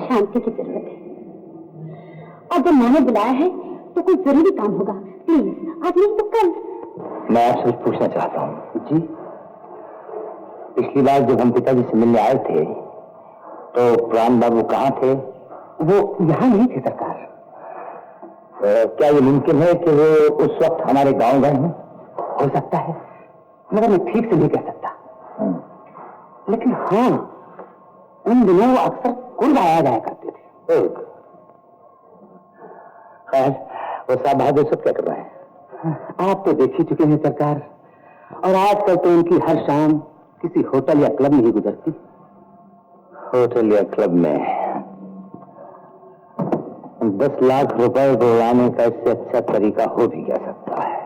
शांति की जरूरत है। और जब माँ ने बुलाया है तो कोई जरूरी काम होगा। प्लीज आज नहीं तो कल। मैं आपसे पूछना चाहता हूँ। जी? पिछली बार जब हम पिताजी से मिलने आए थे तो प्राण बाबू कहाँ थे? वो यहाँ नहीं थे सरकार। क्या ये मुमकिन है कि वो उस वक्त हमारे गांव गए हैं? हो सकता है, मगर मैं ठीक से नहीं कह सकता। लेकिन हाँ, उन दिनों वो अक्सर कुर्ब आया जाया करते थे। खैर, वो साहब बहादुर सब क्या कर रहे हैं? आप तो देख ही चुके हैं सरकार। और आजकल तो उनकी हर शाम किसी होटल या क्लब में ही गुजरती। होटल या क्लब में 10 लाख रुपए को उड़ाने का इससे अच्छा तरीका हो भी क्या सकता है?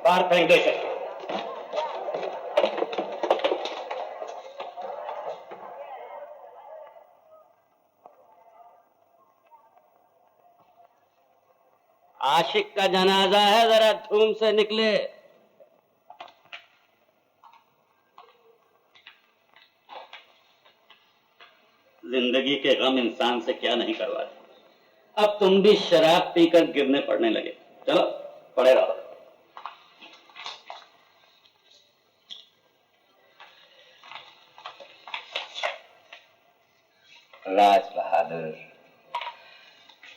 बाहर फेंक दो इसे। आशिक का जनाजा है, जरा धूम से निकले। जिंदगी के गम इंसान से क्या नहीं करवाते। अब तुम भी शराब पीकर गिरने पड़ने लगे। चलो पड़े रहो।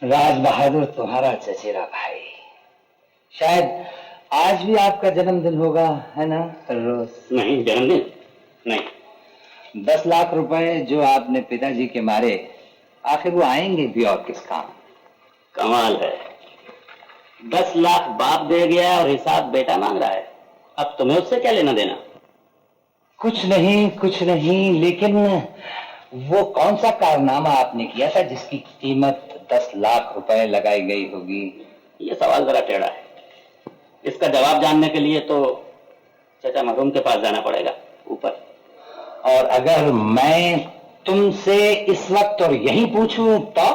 राज बहादुर तुम्हारा चचेरा भाई। शायद आज भी आपका जन्मदिन होगा, है ना? रोज नहीं, जन्मदिन नहीं। 10 लाख रुपए जो आपने पिताजी के मारे, आखिर वो आएंगे भी और किस काम? कमाल है, 10 लाख बाप दे गया और हिसाब बेटा मांग रहा है। अब तुम्हें उससे क्या लेना देना? कुछ नहीं, लेकिन वो कौन सा कारनामा आपने किया था जिसकी कीमत 10 लाख रुपए लगाई गई होगी? ये सवाल जरा टेढ़ा है। इसका जवाब जानने के लिए तो चाचा मरहूम के पास जाना पड़ेगा ऊपर। और अगर मैं तुमसे इस वक्त और यही पूछूं तो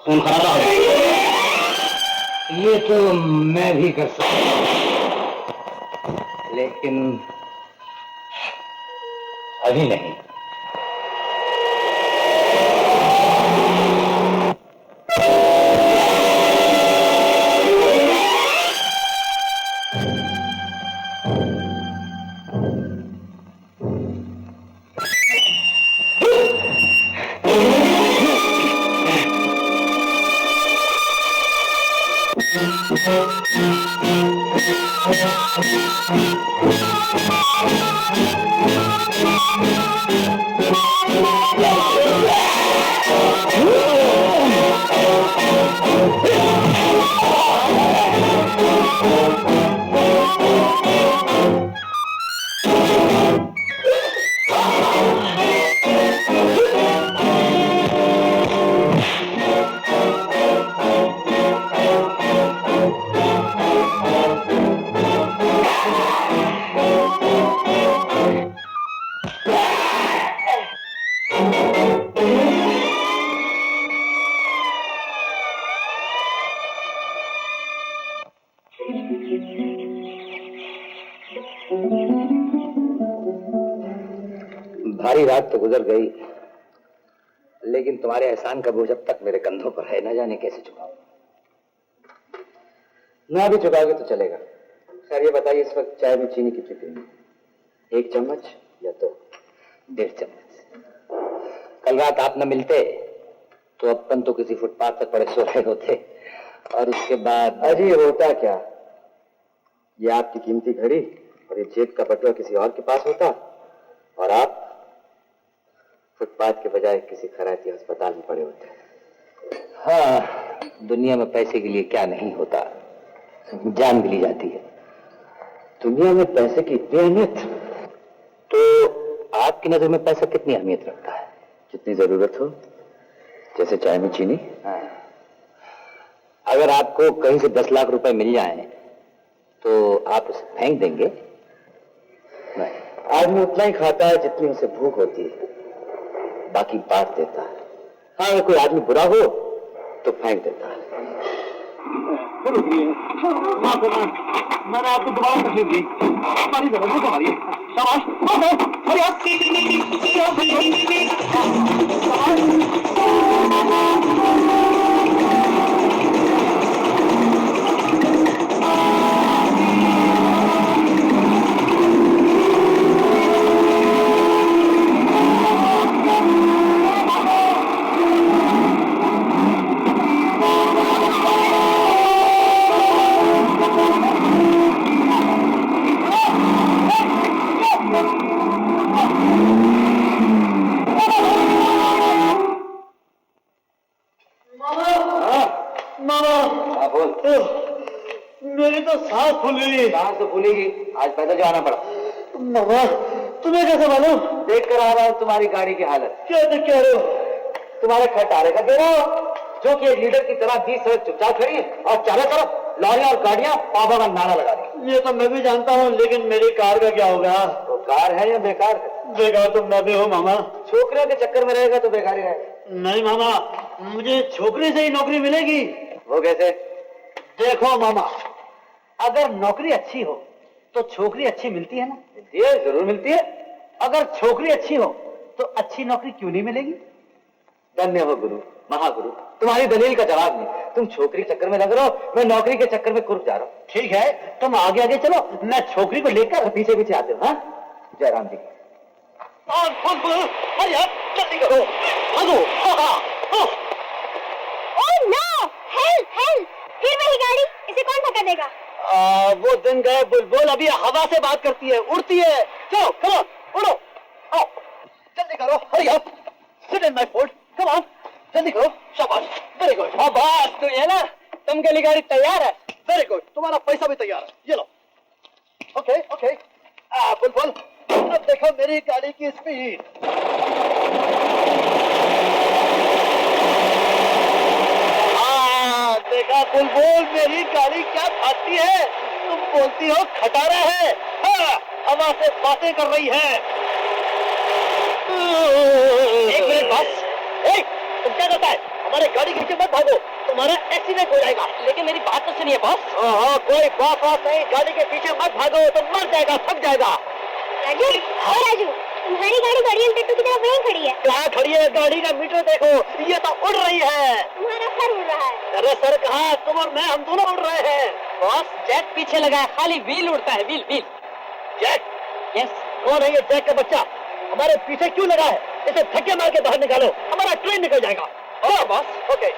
खून खराबा हो जाएगा। ये तो मैं भी कर सकता हूं, लेकिन अभी नहीं। भारी रात तो गुजर गई, लेकिन तुम्हारे एहसान का बोझ अब तक मेरे कंधों पर है, न जाने कैसे चुकाऊं। ना भी चुकाओगे तो चलेगा। खैर ये बताइए, इस वक्त चाय में चीनी कितनी पीनी? 1 चम्मच या तो 1.5 चम्मच? कल रात आप न मिलते तो अपन तो किसी फुटपाथ पर पड़े सो रहे होते। और उसके बाद अजी होता क्या, ये आपकी कीमती घड़ी और ये जेब का बटुआ किसी और के पास होता और आप फुटपाथ के बजाय किसी खराती अस्पताल में पड़े होते। हाँ, दुनिया में पैसे के लिए क्या नहीं होता, जान भी ली जाती है। दुनिया में पैसे की इतनी अहमियत, तो आपकी नजर में पैसा कितनी अहमियत रखता है? जितनी जरूरत हो, जैसे चाय में चीनी। हाँ। अगर आपको कहीं से 10 लाख रुपए मिल जाएं, तो आप उसे फेंक देंगे? नहीं, आदमी उतना ही खाता है जितनी उसे भूख होती है, बाकी बांट देता है। हाँ, अगर कोई आदमी बुरा हो तो फेंक देता है। मैंने आपको दोबारा तकलीफ दी, हमारी जरूरत हमारी शाबाश। मेरी तो सांस फूल गई। सांस तो फूलेगी, आज पैदल जाना पड़ा। मामा, तुम्हें कैसे मालूम? देख कर आ रहा हूँ तुम्हारी गाड़ी की हालत। क्या देख कह रहे हो? तुम्हारे खटारे का गिरा, जो कि एक लीडर की तरह 20 सड़क चुपचाप खड़ी है और चारों तरफ लॉरियां और गाड़ियां पापा का नारा लगा दी। ये तो मैं भी जानता हूँ, लेकिन मेरी कार का क्या होगा? तो कार है या बेकार है? बेकार तो मैं भी हूँ मामा। छोकरियों के चक्कर में रहेगा तो बेकार ही रहेगा। नहीं मामा, मुझे छोकरी से ही नौकरी मिलेगी। वो कैसे? देखो मामा, अगर नौकरी अच्छी हो तो छोकरी अच्छी मिलती है ना? ये जरूर मिलती है। अगर छोकरी अच्छी हो तो अच्छी नौकरी क्यों नहीं मिलेगी? धन्य हो गुरु, महागुरु, तुम्हारी दलील का जवाब नहीं। तुम छोकरी के चक्कर में लग रहे हो, मैं नौकरी के चक्कर में कुर्ब जा रहा हूँ। ठीक है, तुम आगे आगे चलो, मैं छोकरी को लेकर पीछे पीछे आते हूँ। जय राम जी। अरे यार, जल्दी करो, भागो। ओह नो, हेल्प हेल्प, फिर वही गाड़ी, इसे कौन धक्का देगा? वो दिन गए बुलबुल अभी हवा से बात करती है, उड़ती है। चलो कम ऑन, उड़ो, आओ, जल्दी करो, hurry up, sit in my Ford, come on, जल्दी करो, शाबाश, वेरी गुड। शाबाश, तो ये ना, तुम के लिए गाड़ी तैयार है। वेरी गुड, तुम्हारा पैसा भी तैयार है, ये लो। ओके ओके, बुलबुल, अब देखो मेरी गाड़ी की स्पीड। देखा बुलबुल, मेरी गाड़ी क्या भागती है? तुम बोलती हो खटारा है। हाँ, हवा से बातें कर रही है। एक मिनट बस, तुम क्या करता है? हमारे गाड़ी के पीछे मत भागो, तुम्हारा एक्सीडेंट हो जाएगा। लेकिन मेरी बात तो सुनिए बॉस। हाँ, कोई बात नहीं, गाड़ी के पीछे मत भागो, तो मर जाएगा, थक जाएगा। राजू, राजू, तुम्हारी गाड़ी बड़ियल टट्टू की तरह वहीं खड़ी है। कहाँ खड़ी है? गाड़ी का मीटर देखो, ये तो उड़ रही है। तुम्हारा सर उड़ रहा है। अरे सर कहाँ, तुम और मैं, हम दोनों उड़ रहे हैं। बॉस, जैक पीछे लगा है, खाली व्हील उड़ता है, व्हील व्हील। जैक? यस। कौन है ये जैक का बच्चा? हमारे पीछे क्यों लगा है? इसे धक्के मार के बाहर निकालो, हमारा ट्रेन निकल जाएगा। हाँ बॉस, ओके।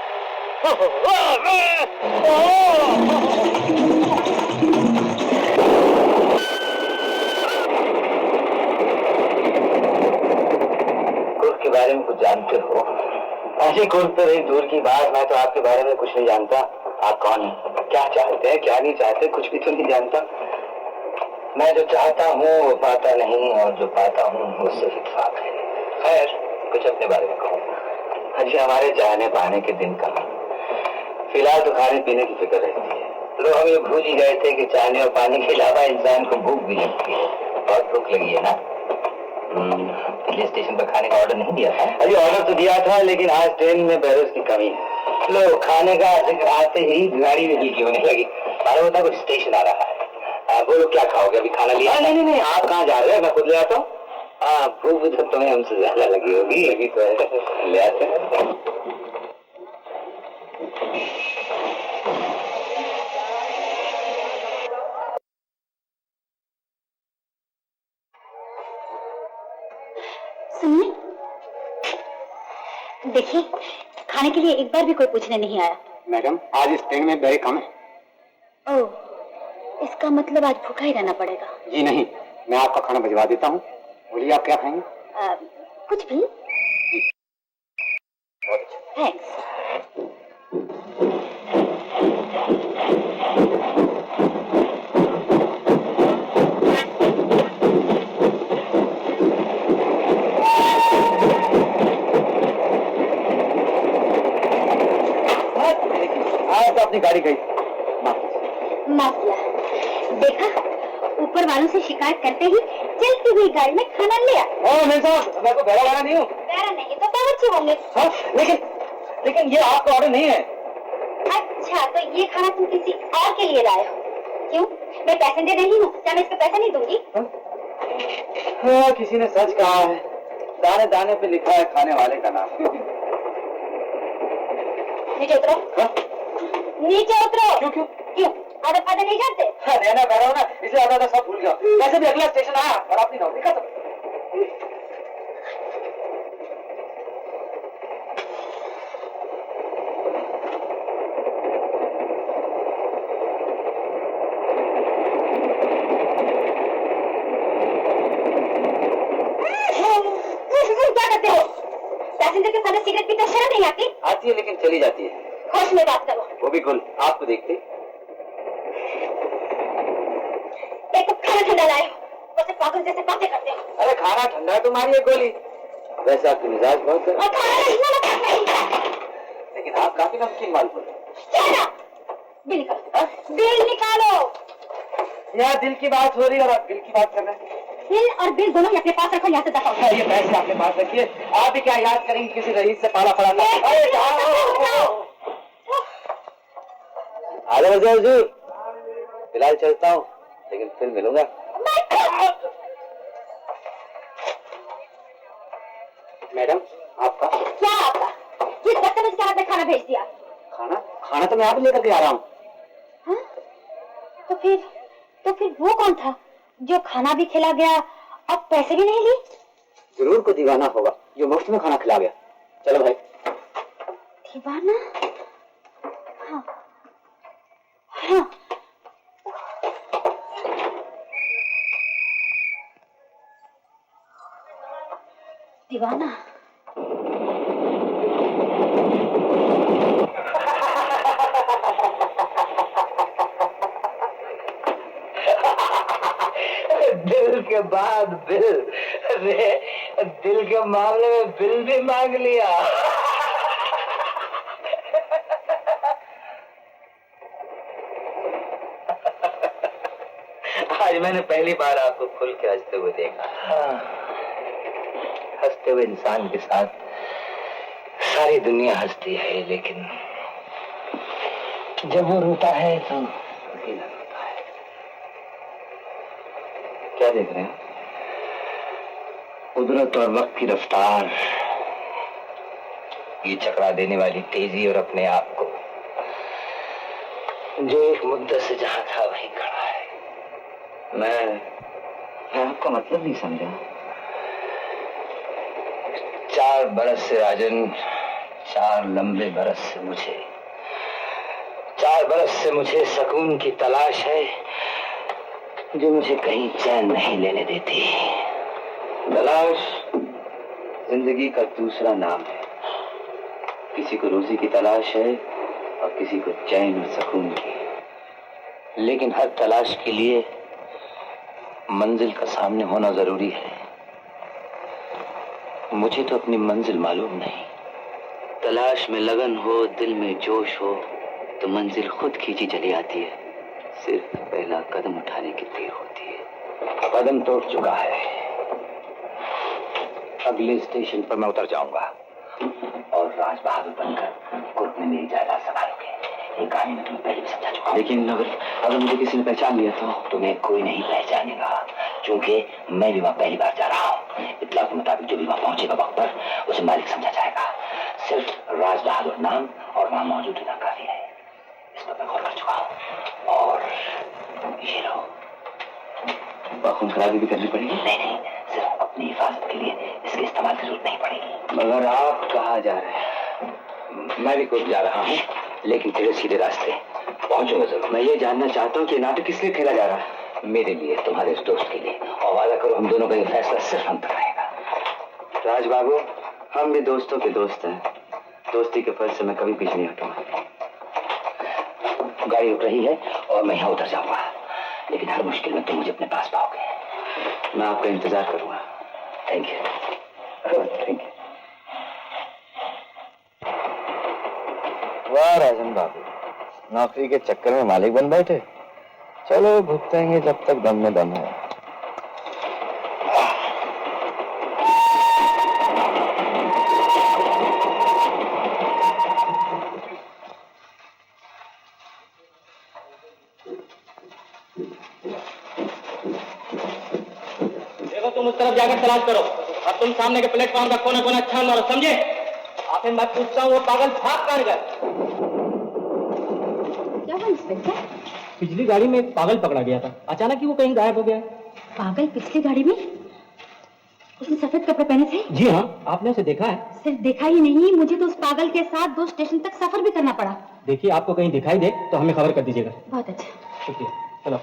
कुर्क के बारे में कुछ जानते हो? ऐसी कुर्क तो रही दूर की बात, मैं तो आपके बारे में कुछ नहीं जानता। आप कौन हैं? क्या चाहते हैं, क्या नहीं चाहते, कुछ भी तो नहीं जानता। मैं जो चाहता हूँ वो पाता नहीं, और जो पाता हूँ वो सिर्फ इत्तेफाक है। खैर, कुछ अपने बारे में कहूँ। अजी, हमारे चाहने पाने के दिन कहाँ, फिलहाल तो खाने पीने की फिक्र रहती है। लोग हम ये भूल ही गए थे कि चाहने और पानी के अलावा इंसान को भूख भी लगती है। बहुत भूख लगी है ना? दिल्ली स्टेशन पर खाने का ऑर्डर नहीं दिया था? अरे ऑर्डर तो दिया था, लेकिन आज ट्रेन में बैरोज की कमी है। लो, खाने का जिक्र आते ही गाड़ी में हल्की होने लगी। मालूम होता कुछ स्टेशन आ रहा है। बोलो क्या खाओगे? अभी खाना लिया? नहीं नहीं, आप कहाँ जा रहे हो? मैं खुद ले आता हूँ। भूख तो तुम्हें हमसे ज्यादा लगी होगी। लगी तो है, ले आते हैं। सुनिए, देखिए, खाने के लिए एक बार भी कोई पूछने नहीं आया। मैडम, आज इस ट्रेन में बैग कम है। ओह, इसका मतलब आज भूखा ही रहना पड़ेगा। जी नहीं, मैं आपका खाना भिजवा देता हूँ। बोलिए आप क्या खाएंगे? कुछ भी। बहुत अच्छा। थैंक्स। आज तो अपनी गाड़ी गई। माफ किया। देखा, ऊपर वालों से शिकायत करते ही चलती हुई गाड़ी में खाना लिया। नहीं साहब, मैं तो बहरा वाला नहीं हूँ। बहरा नहीं तो बावर्ची होंगे। हाँ, लेकिन ये आपका ऑर्डर नहीं है। अच्छा, तो ये खाना तुम किसी और के लिए लाए हो? क्यों? मैं पैसेंजर नहीं हूँ, क्या मैं इसके पैसे नहीं दूंगी? हाँ, किसी ने सच कहा है, दाने दाने पे लिखा है खाने वाले का नाम। नीचे उतरो। नीचे उतरो। क्यों क्यों? क्यों? आधा फायदा नहीं जानते? नैना बह रहा हूँ ना, इसलिए आधा सब भूल गया। वैसे भी अगला स्टेशन आया और अपनी नौकरी खत्म। क्या करते हो? पैसेंजर के सामने सिगरेट पीते शर्म नहीं आती? आती है लेकिन चली जाती है। होश में बात करो। वो भी गुल आपको देखते। एक तो खाना ठंडा लाए हो, वैसे पागल जैसे बातें करते हो। अरे खाना ठंडा है तो मारिए गोली। वैसे आपकी मिजाज बहुत और खाना नहीं, लेकिन आप काफी नमकीन माल बोले। बिल निकालो। बिल निकालो। यहाँ दिल की बात हो रही है और आप बिल की बात कर रहे हैं। बिल और बिल दोनों ही अपने पास रखो, यहाँ से दफा हो। ये पैसे अपने पास रखिए। आप भी क्या याद करेंगे किसी रईस से पाला पड़ा था? आजा वज़ीर हुजूर, फिलहाल चलता हूँ लेकिन फिर मिलूंगा। मैडम आपका क्या आपका? किस बदतमीज के हाथ में खाना भेज दिया? खाना तो मैं आप लेकर के आ रहा हूँ। हाँ? तो फिर वो कौन था जो खाना भी खिला गया और पैसे भी नहीं ली? जरूर कोई दीवाना होगा जो मुफ्त में खाना खिला गया। चलो भाई। दीवाना? हाँ हाँ। दीवाना। दिल के बाद बिल, अरे दिल के मामले में बिल भी मांग लिया। आज मैंने पहली बार आपको खुल के हंसते हुए देखा। हंसते हुए इंसान के साथ सारी दुनिया हंसती है, लेकिन जब वो रोता है तो अकेला रोता है। क्या देख रहे हैं? कुदरत और वक्त की रफ्तार, ये चकरा देने वाली तेजी और अपने आप को, जो एक मुद्दत से जहां था वहीं खड़ा है। मैं आपका मतलब नहीं समझा। 4 बरस से राजन, 4 लंबे बरस से मुझे, 4 बरस से मुझे सुकून की तलाश है जो मुझे कहीं चैन नहीं लेने देती। तलाश जिंदगी का दूसरा नाम है। किसी को रोजी की तलाश है और किसी को चैन और सुकून की, लेकिन हर तलाश के लिए मंजिल का सामने होना जरूरी है। मुझे तो अपनी मंजिल मालूम नहीं। तलाश में लगन हो, दिल में जोश हो तो मंजिल खुद खींची चली आती है। सिर्फ पहला कदम उठाने की देर होती है। कदम तो उठ चुका है। अगले स्टेशन पर मैं उतर जाऊंगा और राज बहादुर बनकर कोर्ट में मेरी जायदाद संभालोगे। ये कहानी मैं तुम्हें पहले भी समझा चुका हूं। लेकिन अगर मुझे किसी ने पहचान लिया तो तुम्हें कोई नहीं पहचानेगा, क्योंकि मैं भी वहां पहली बार जा रहा हूँ। इत्तला के मुताबिक जो भी वहां पहुंचेगा वक्त पर उसे मालिक समझा जाएगा। सिर्फ राज बहादुर नाम और वहां मौजूद होना काफी है। इस पर मैं गौर कर चुका हूँ। और ये लो, खून खराबी भी करनी पड़ेगी? नहीं, सिर्फ अपनी हिफाजत के लिए इसके इस्तेमाल की जरूरत नहीं पड़ेगी। मगर आप कहाँ जा रहे हैं? मैं भी कोर्ट जा रहा हूँ, लेकिन तेरे सीधे रास्ते। पहुंचूंगा जरूर। मैं ये जानना चाहता हूँ कि नाटक किस लिए खेला जा रहा है? मेरे लिए, तुम्हारे इस दोस्त के लिए। और वादा करो हम दोनों का ये फैसला सिर्फ हम तक रहेगा। राज बाबू, हम भी दोस्तों के दोस्त हैं। दोस्ती के फर्ज से मैं कभी पीछे नहीं हटूंगा। गाड़ी रुक रही है और मैं यहाँ उतर जाऊंगा, लेकिन हर मुश्किल में तुम मुझे अपने पास पाओगे। मैं आपका इंतजार करूंगा। Thank you. Thank you. वाह राजन बाबू, नौकरी के चक्कर में मालिक बन बैठे। चलो भुगतेंगे जब तक दम में दम है। देखो, तुम उस तरफ जाकर तलाश करो और तुम सामने के प्लेटफॉर्म का कोना कोना छान मारो, समझे? आपसे मैं पूछता हूँ, वो पागल भाग कहाँ गया? क्या हुआ इंस्पेक्टर? पिछली गाड़ी में एक पागल पकड़ा गया था, अचानक ही वो कहीं गायब हो गया है। पागल पिछली गाड़ी में? उसने सफेद कपड़े पहने थे? जी हाँ, आपने उसे देखा है? सिर्फ देखा ही नहीं, मुझे तो उस पागल के साथ 2 स्टेशन तक सफर भी करना पड़ा। देखिए, आपको कहीं दिखाई दे तो हमें खबर कर दीजिएगा। बहुत अच्छा। शुक्रिया, चलो।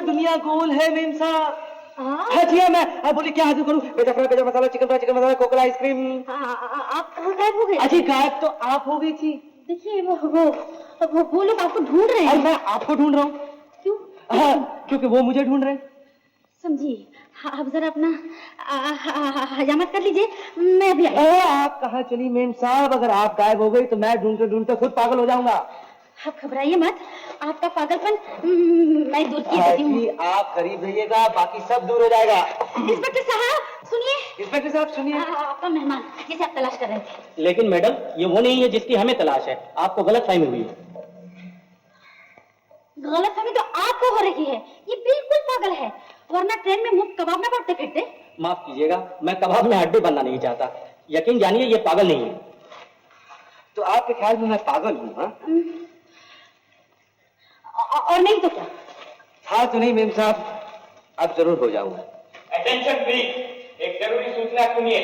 दुनिया गोल है मेम साहब। हाँ जी, मैं बोलिए क्या हाजिर करूं? वेजा फ्राई, वेजा मसाला, चिकन फ्राई, चिकन मसाला, कोकोला आइसक्रीम। आप कहाँ गायब हो गए? अजी, गायब तो आप हो गई थी। देखिए, वो लोग आपको ढूंढ रहे हैं। मैं आपको ढूंढ रहा हूँ। क्यों? क्योंकि वो मुझे ढूंढ रहे हैं। समझी। आप जरा अपना हजामत कर लीजिए, मैं भी आप कहाँ चली मेम साहब? अगर आप गायब हो गई तो मैं ढूंढते ढूंढते खुद पागल हो जाऊंगा। आप घबराइए मत, आपका पागलपन मैं दूर किए देती हूँ। आप करीब रहिएगा, बाकी सब दूर हो जाएगा। इंस्पेक्टर साहब सुनिए। इंस्पेक्टर साहब सुनिए। आपका मेहमान जिसे आप तलाश कर रहे थे। लेकिन मैडम, ये वो नहीं है जिसकी हमें तलाश है। आपको गलतफहमी हुई है। गलतफहमी तो आपको हो रही है, ये बिल्कुल पागल है, वरना ट्रेन में मुफ्त कबाब में बढ़ते फिरते। माफ कीजिएगा, मैं कबाब में हड्डी बनना नहीं चाहता। यकीन जानिए, ये पागल नहीं है। तो आपके ख्याल में मैं पागल हूँ? हाँ, और नहीं तो क्या? था तो नहीं मेम साहब, अब जरूर हो जाऊंगा। अटेंशन प्लीज, एक जरूरी सूचना सुनिए।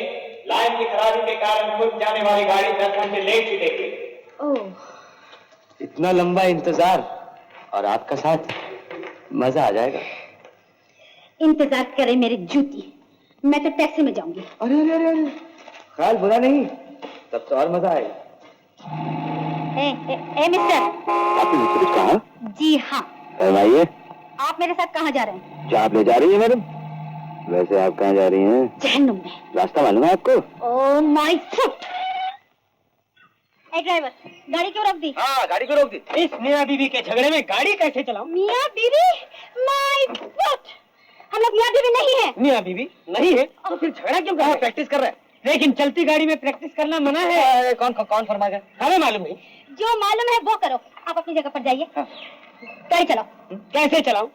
लाइन की खराबी के कारण खुद जाने वाली गाड़ी 10 घंटे लेट छूटेगी। ओह, इतना लंबा इंतजार और आपका साथ, मजा आ जाएगा। इंतजार करे मेरी जूती, मैं तो टैक्सी में जाऊंगी। अरे अरे अरे अरे, ख्याल बुरा नहीं, तब तो और मजा आएगा। ए मिस्टर। आपने मुझसे कुछ कहा? जी हाँ। फरमाइए। आप मेरे साथ कहाँ जा रहे हैं? जहाँ आप ले जा रही है मैडम। वैसे आप कहाँ जा रही हैं? जहन्नुम में। रास्ता मालूम है आपको? Oh my foot. ड्राइवर, गाड़ी क्यों रोक दी? हाँ, गाड़ी को रोक दी। इस मियाँ बीवी के झगड़े में गाड़ी कैसे चलाऊं? मियाँ बीवी? My foot. हम लोग मियाँ बीवी नहीं है। मियाँ बीवी नहीं है तो फिर झगड़ा क्यों कर रहे हैं? प्रैक्टिस कर रहे हैं। लेकिन चलती गाड़ी में प्रैक्टिस करना मना है। कौन फरमा गया? हमें मालूम नहीं। जो मालूम है वो करो, आप अपनी जगह पर जाइए। गाड़ी चलाओ। कैसे चलाऊं?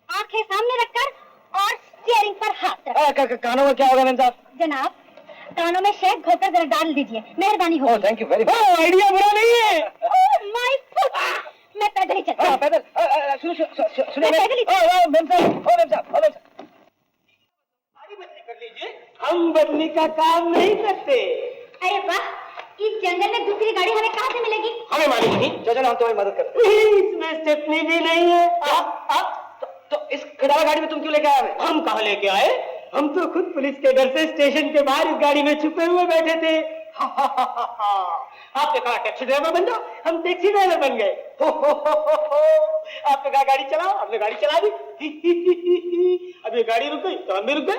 आंखें सामने रखकर और स्टीयरिंग पर हाथ रख। कानों का क्या होगा मैम साहब? जनाब, कानों में शहद घोलकर जरा डाल दीजिए, मेहरबानी होगी। Thank you very much. Idea बुरा नहीं है। Oh my foot. मैं पैदल ही चलता हूँ। पैदल। सुनिए मैं पैदल ही- मैम साहब। गाड़ी बदली कर लीजिए, हम बदली का काम नहीं करते। अरे वाह, इस जंगल में दूसरी गाड़ी हमें कहाँ से मिलेगी? हमें मालूम नहीं। चलो हम तुम्हारी मदद करते हैं। इसमें स्टेपनी भी नहीं है। तो इस खटारा गाड़ी में तुम क्यों लेके आए? हम कहाँ लेके आए? हम तो खुद पुलिस के डर से स्टेशन के बाहर इस गाड़ी में छुपे हुए बैठे थे। आपने कहा टैक्सी ड्राइवर बन जाओ, हम टैक्सी ड्राइवर बन गए। आपने कहा गाड़ी चलाओ, हमने गाड़ी चला दी। अब ये गाड़ी रुक गई तो हम भी रुक गए।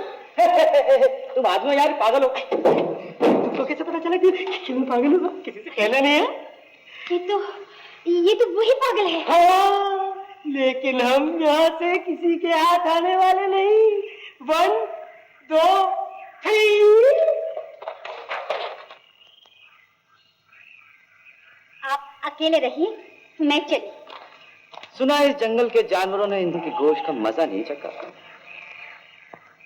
तुम आदमी यार पागल हो। तुमको कैसे पता चला कि मैं पागल हूँ? किसी से कहना नहीं है। ये तो वही पागल है। हाँ, लेकिन हम यहाँ से किसी के हाथ आने वाले नहीं। 1 2 3। आप अकेले रहिए, मैं चली। सुना इस जंगल के जानवरों ने इनके गोश्त का मजा नहीं चखा।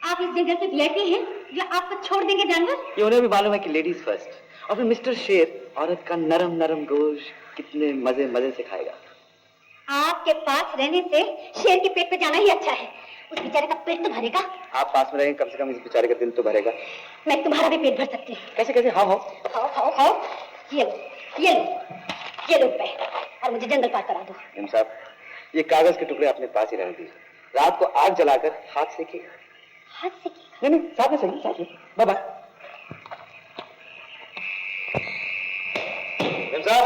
आप इस जंगल के वीआईपी हैं जो आपको छोड़ देंगे जानवर? ये उन्हें भी मालूम है कि लेडीज फर्स्ट। और फिर मिस्टर शेर औरत का नरम नरम गोश्त कितने मजे मजे से खाएगा। आपके पास रहने से शेर के पेट पे जाना ही अच्छा है। उस बेचारे का पेट तो भरेगा। आप पास में रहेंगे, कम से कम इस बेचारे का दिल तो भरेगा। मैं तुम्हारा भी पेट भर सकती हूँ। कैसे कैसे? हाँ हाँ खाओ खाओ खाओ। ये लो ये लो ये लो रुपए, और मुझे जंगल पार करा दो। इमाम साहब, ये कागज के टुकड़े अपने पास ही रहने दीजिए। रात को आग जलाकर हाथ सेकिएगा। हाथ से की नहीं नहीं, साथ में सही, साथ में। Bye bye. इमाम साहब,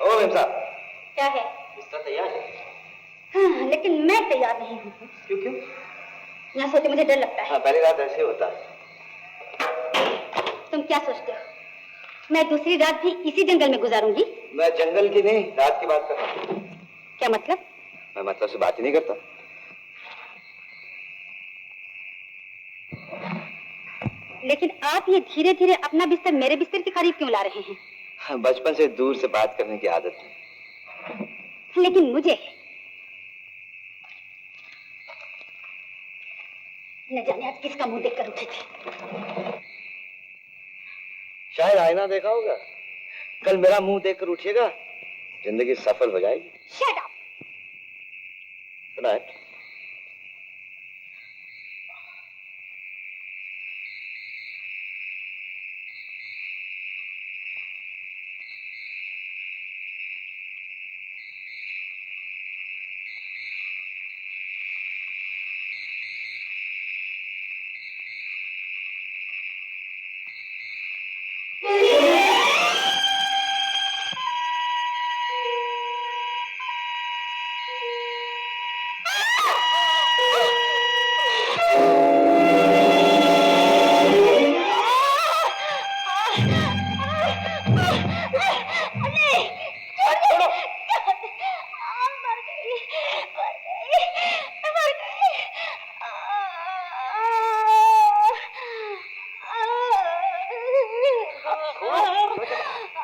ओ इमाम साहब, क्या है? बिस्तर तैयार है? हाँ, लेकिन मैं तैयार नहीं हूँ। क्यों क्यों? यहाँ सोते मुझे डर लगता है। हाँ, पहली रात ऐसे होता है। तुम क्या सोचते हो, मैं दूसरी रात भी इसी जंगल में गुजारूंगी? मैं जंगल की नहीं, रात की बात कर रहा हूँ। क्या मतलब? मैं मतलब से बात ही नहीं करता। लेकिन आप ये धीरे धीरे अपना बिस्तर मेरे बिस्तर के करीब क्यों ला रहे हैं? हाँ, बचपन से दूर से बात करने की आदत है। लेकिन मुझे न जाने आज किसका मुंह देखकर उठे थे। शायद आईना देखा होगा। कल मेरा मुंह देखकर उठिएगा, जिंदगी सफल हो जाएगी। Shut up! Good night.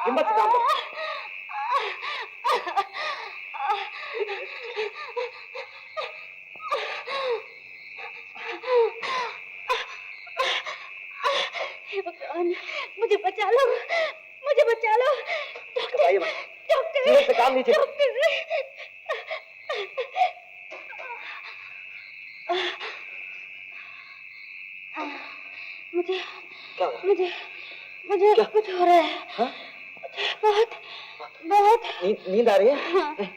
हिम्मत से काम करो। हे भगवान, मुझे बचा लो, मुझे बचा लो। घबराइए मत। डॉक्टर, सीरियस से काम लीजिए। डॉक्टर, मुझे क्या हुआ? मुझे क्या? कुछ हो रहा है। हाँ? बहुत बहुत नींद आ रही है? हाँ। नहीं,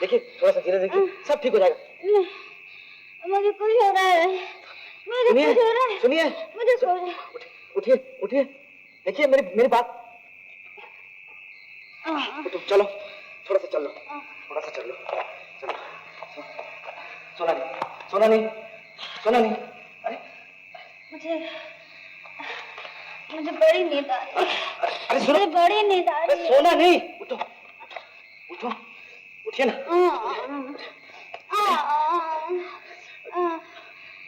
देखिए थोड़ा सा धीरे देखिए, सब ठीक हो जाएगा। नहीं, मुझे कुछ हो रहा है, मुझे सुनिए, कुछ हो रहा है। सुनिए, मुझे कुछ उठिए उठिए, देखिए मेरी बात। उठो, चलो, थोड़ा सा चल लो, थोड़ा सा चल लो, चलो। सोना नहीं। अरे मुझे बड़ी नींद आ रही है। अरे सुनो, मुझे बड़ी नींद आ रही है। सोना नहीं, उठो, उठिए ना,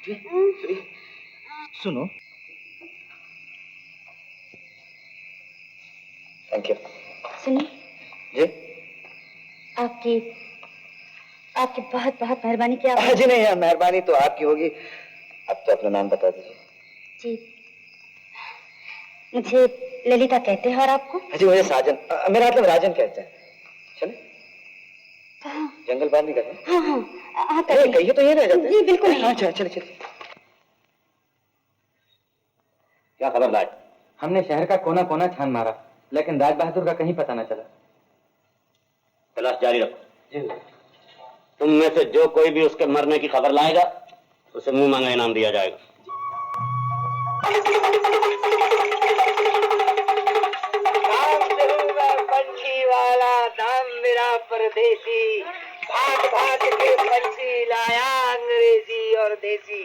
उठिए, सुनो। Thank you. सुनिए, जी आपकी बहुत बहुत मेहरबानी। क्या जी नहीं, मेहरबानी तो आपकी होगी। अब तो अपना नाम बता दीजिए। जी, मुझे ललिता कहते हैं। और आपको? जी मुझे साजन, मेरा मतलब राजन कहते हैं। चले जंगल पार नहीं करना। हाँ, कहिए तो ये रह जाते। जी बिल्कुल। हाँ चले। क्या खबर लाए? हमने शहर का कोना कोना छान मारा, लेकिन राज बहादुर का कहीं पता न चला। तलाश जारी रखो। जी। तुम में से जो कोई भी उसके मरने की खबर लाएगा, उसे मुंह मांगा इनाम दिया जाएगा। पंछी वाला नाम मेरा परदेसी, भाग भाग के पंछी लाया अंग्रेजी और देसी।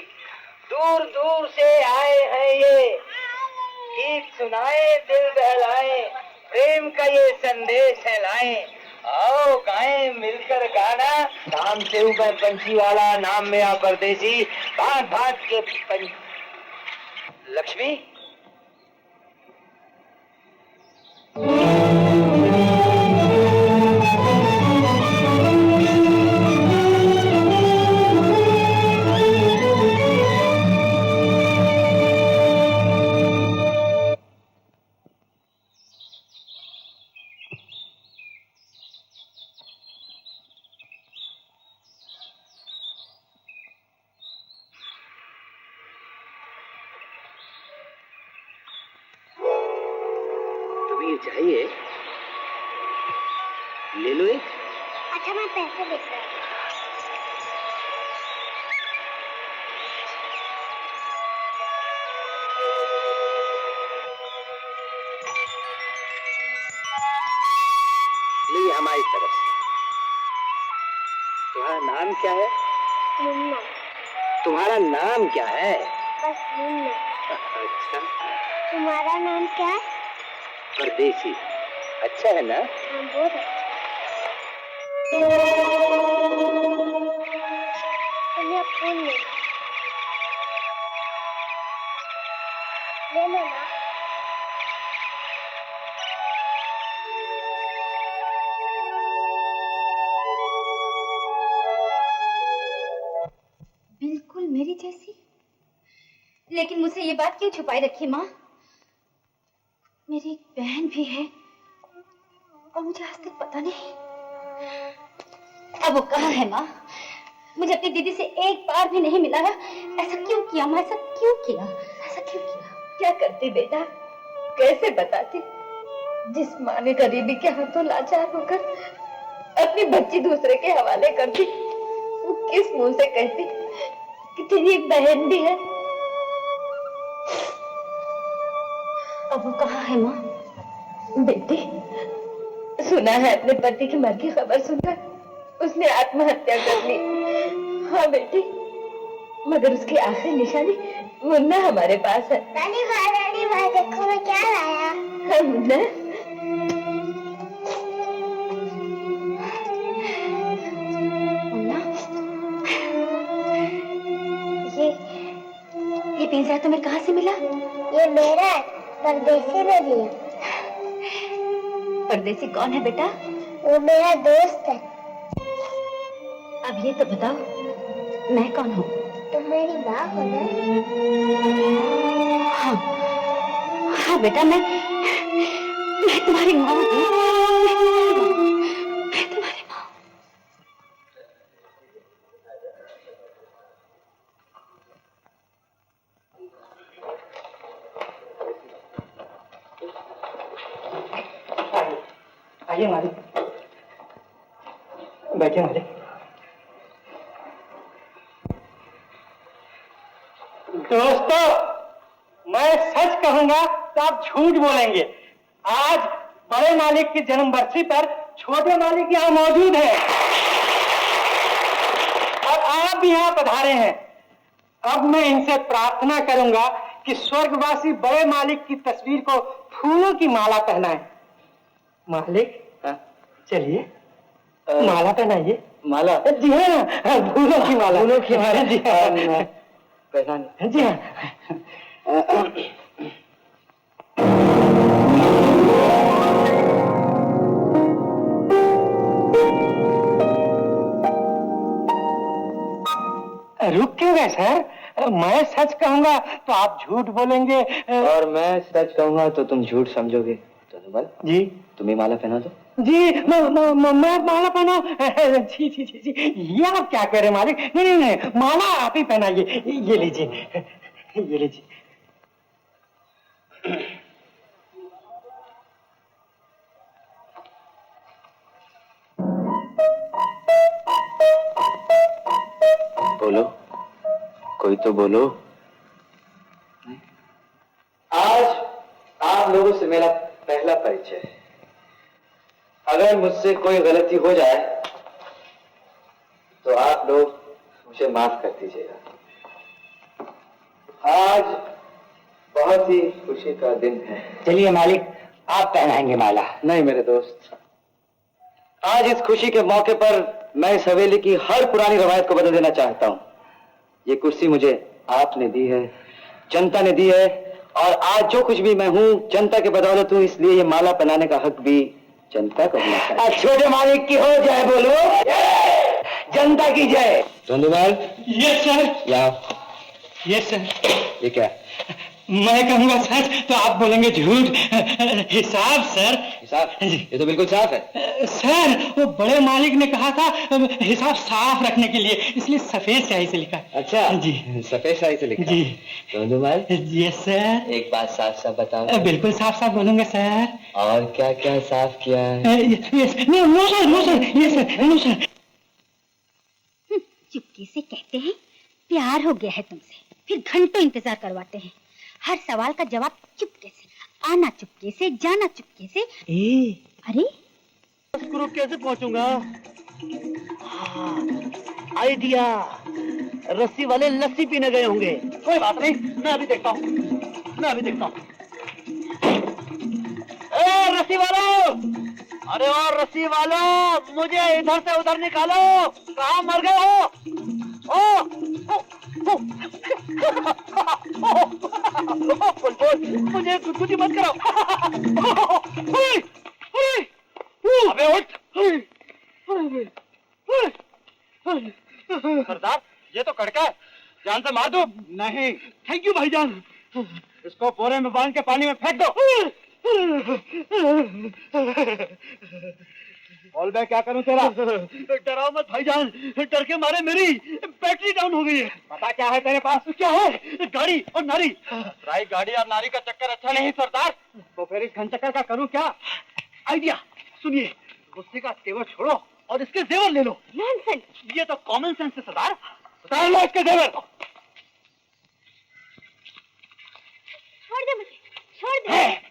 दूर दूर से आए हैं ये, गीत सुनाए दिल बहलाए, प्रेम का ये संदेश है लाए। आओ गाएं मिलकर गाना, नाम से हूँ मैं पंछी वाला, नाम मेरा परदेसी, भाग भाग के लक्ष्मी। चाहिए ले लो एक। अच्छा मैं पैसे देता हूँ। ये हमारी तरफ से। तुम्हारा नाम क्या है? मुन्ना। तुम्हारा नाम क्या है? बस मुन्ना। अच्छा। तुम्हारा नाम क्या है? परदेसी। अच्छा है ना? हाँ बहुत अच्छा। तुम्हें फूल ले लो ना। बिल्कुल मेरी जैसी। लेकिन मुझसे ये बात क्यों छुपाई रखी माँ? मेरी एक बहन भी है और मुझे आज तक पता नहीं। अब वो कहाँ है माँ? मुझे अपनी दीदी से एक बार भी नहीं मिला है। ऐसा क्यों किया माँ? ऐसा क्यों किया? ऐसा क्यों किया? क्या करती बेटा, कैसे बताती? जिस माँ ने गरीबी के हाथों लाचार होकर अपनी बच्ची दूसरे के हवाले कर दी, वो किस मुंह से कहती कि तेरी एक बहन भी है? अब वो कहाँ है माँ? बेटी, सुना है अपने पति की मर की खबर सुनकर उसने आत्महत्या कर ली। हाँ बेटी, मगर उसकी आखिरी निशानी मुन्ना हमारे पास है। रानी माँ देखो मैं क्या लाया। हाँ मुन्ना, मुन्ना, ये पिंजरा तुम्हें कहाँ से मिला? ये मेरा है, परदेसी ने दिया। परदेसी कौन है बेटा? वो मेरा दोस्त है। अब ये तो बताओ, मैं कौन हूँ? तुम मेरी माँ हो ना? हाँ, हाँ बेटा, मैं तुम्हारी माँ हूँ। मैं तुम्हारी माँ। आइए मालिक, बैठे मालिक। दोस्तों, मैं सच कहूंगा तो आप झूठ बोलेंगे। आज बड़े मालिक की जन्म बरसी पर छोटे मालिक यहाँ मौजूद हैं और आप भी यहाँ पधारे हैं। अब मैं इनसे प्रार्थना करूंगा कि स्वर्गवासी बड़े मालिक की तस्वीर को फूलों की माला पहनाएं। मालिक, चलिए माला पहनाइए। माला? जी हाँ, फूलों की माला। फूलों की माला? जी हाँ, पहनाने। जी हाँ। रुक क्यों गए सर? मैं सच कहूंगा तो आप झूठ बोलेंगे और मैं सच कहूंगा तो तुम झूठ समझोगे। तो जी, तुम्हें माला पहना दो। जी मैं माला पहना। जी जी जी जी, ये आप क्या कह रहे हैं मालिक? नहीं नहीं नहीं, माला आप ही पहनाइए। ये लीजिए, ये लीजिए। बोलो, कोई तो बोलो। आज आप लोगों से मेरा पहला परिचय है। अगर मुझसे कोई गलती हो जाए तो आप लोग मुझे माफ कर दीजिएगा। आज बहुत ही खुशी का दिन है। चलिए मालिक, आप पहनाएंगे माला। नहीं मेरे दोस्त, आज इस खुशी के मौके पर मैं इस हवेली की हर पुरानी रवायत को बदल देना चाहता हूँ। ये कुर्सी मुझे आपने दी है, जनता ने दी है, और आज जो कुछ भी मैं हूँ जनता के बदौलत हूँ, इसलिए ये माला पहनाने का हक भी जनता को होना चाहिए। छोटे मालिक की हो जाए बोलो, जनता की जय। धन्यवाद। Yes sir. या यस सर। ये क्या? मैं कहूँगा सच तो आप बोलेंगे झूठ। हिसाब सर। हिसाब? ये तो बिल्कुल साफ है। सर वो बड़े मालिक ने कहा था हिसाब साफ रखने के लिए, इसलिए सफेद स्याही से लिखा। अच्छा जी, सफेद स्याही से लिखा। जी तोंदुमल, यस सर। एक बात साफ साफ बताओ। बिल्कुल साफ साफ बोलूंगा सर। और क्या क्या साफ किया है? Yes, no sir, no sir, yes sir, no sir. चुपके से कहते हैं प्यार हो गया है तुमसे, फिर घंटों इंतजार करवाते हैं। हर सवाल का जवाब चुपके से, आना चुपके से, जाना चुपके से। अरे ग्रुप कैसे पहुंचूंगा? आइडिया, रस्सी वाले लस्सी पीने गए होंगे। कोई बात नहीं, मैं अभी देखता हूँ, मैं अभी देखता हूँ। रस्सी वालों, अरे और रस्सी वालों, मुझे इधर से उधर निकालो। कहाँ मर गए हो? मुझे गुदगुदी मत करो। अबे उठ। सरदार, ये तो कड़का है, जान से मार दो। नहीं। थैंक यू भाईजान। इसको बोरे में बांध के पानी में फेंक दो। बोल बे, क्या करूं तेरा? डराओ मत भाईजान, डर के मारे मेरी बैटरी डाउन हो गई है। पता क्या है तेरे पास? क्या है? गाड़ी और नारी। भाई गाड़ी और नारी का चक्कर अच्छा नहीं सरदार। तो फिर इस घन चक्कर का करूं क्या? आइडिया सुनिए, गुस्से का तेवर छोड़ो और इसके जेवर ले लो। नॉनसेंस। ये तो कॉमन सेंस है सरदार। बता लो इसके जेवर। छोड़ दे मुझे, छोड़ दे।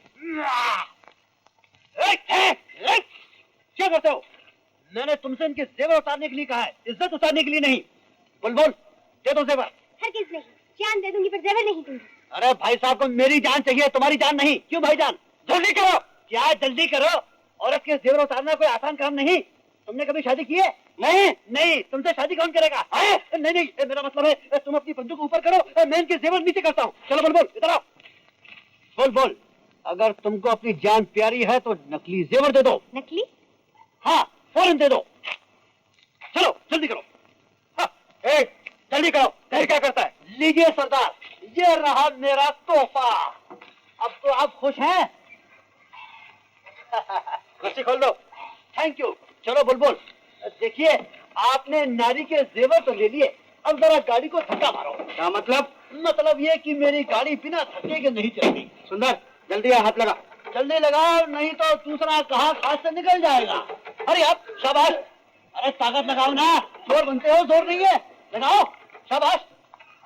क्या करते हो? मैंने तुमसे इनके जेवर उतारने के लिए कहा है, इज्जत उतारने के लिए नहीं। बोल बोल, दे दो जेवर। हरगिज़ नहीं, जान दे दूंगी पर जेवर नहीं दूंगी। अरे भाई साहब को मेरी जान चाहिए, तुम्हारी जान नहीं। क्यों भाईजान? जल्दी करो। क्या जल्दी करो? औरत के जेवर उतारना कोई आसान काम नहीं। तुमने कभी शादी की है? नहीं। नहीं, तुमसे शादी कौन करेगा? नहीं नहीं, मेरा मतलब है तुम अपनी बंदूक ऊपर करो, मैं इनके जेवर नीचे करता हूँ। चलो बोल बोल, इधर आओ। बोल बोल, अगर तुमको अपनी जान प्यारी है तो नकली जेवर दे दो। नकली? हाँ, फौरन दे दो। चलो जल्दी करो। हाँ, जल्दी करो। कहीं क्या करता है? लीजिए सरदार, ये रहा मेरा तोहफा। अब तो आप खुश हैं? रस्सी खोल दो। Thank you. चलो बुलबुल, देखिए आपने नारी के जेवर तो ले लिए, अब जरा गाड़ी को धक्का मारो। क्या मतलब? मतलब ये कि मेरी गाड़ी बिना धक्के के नहीं चलती। सुंदर, जल्दी हाथ लगा। जल्दी लगाओ, नहीं तो दूसरा कहाँ खास से निकल जाएगा। अरे आप, शाबाश। अरे ताकत लगाओ ना, जोर बनते हो, जोर नहीं है। लगाओ, शाबाश।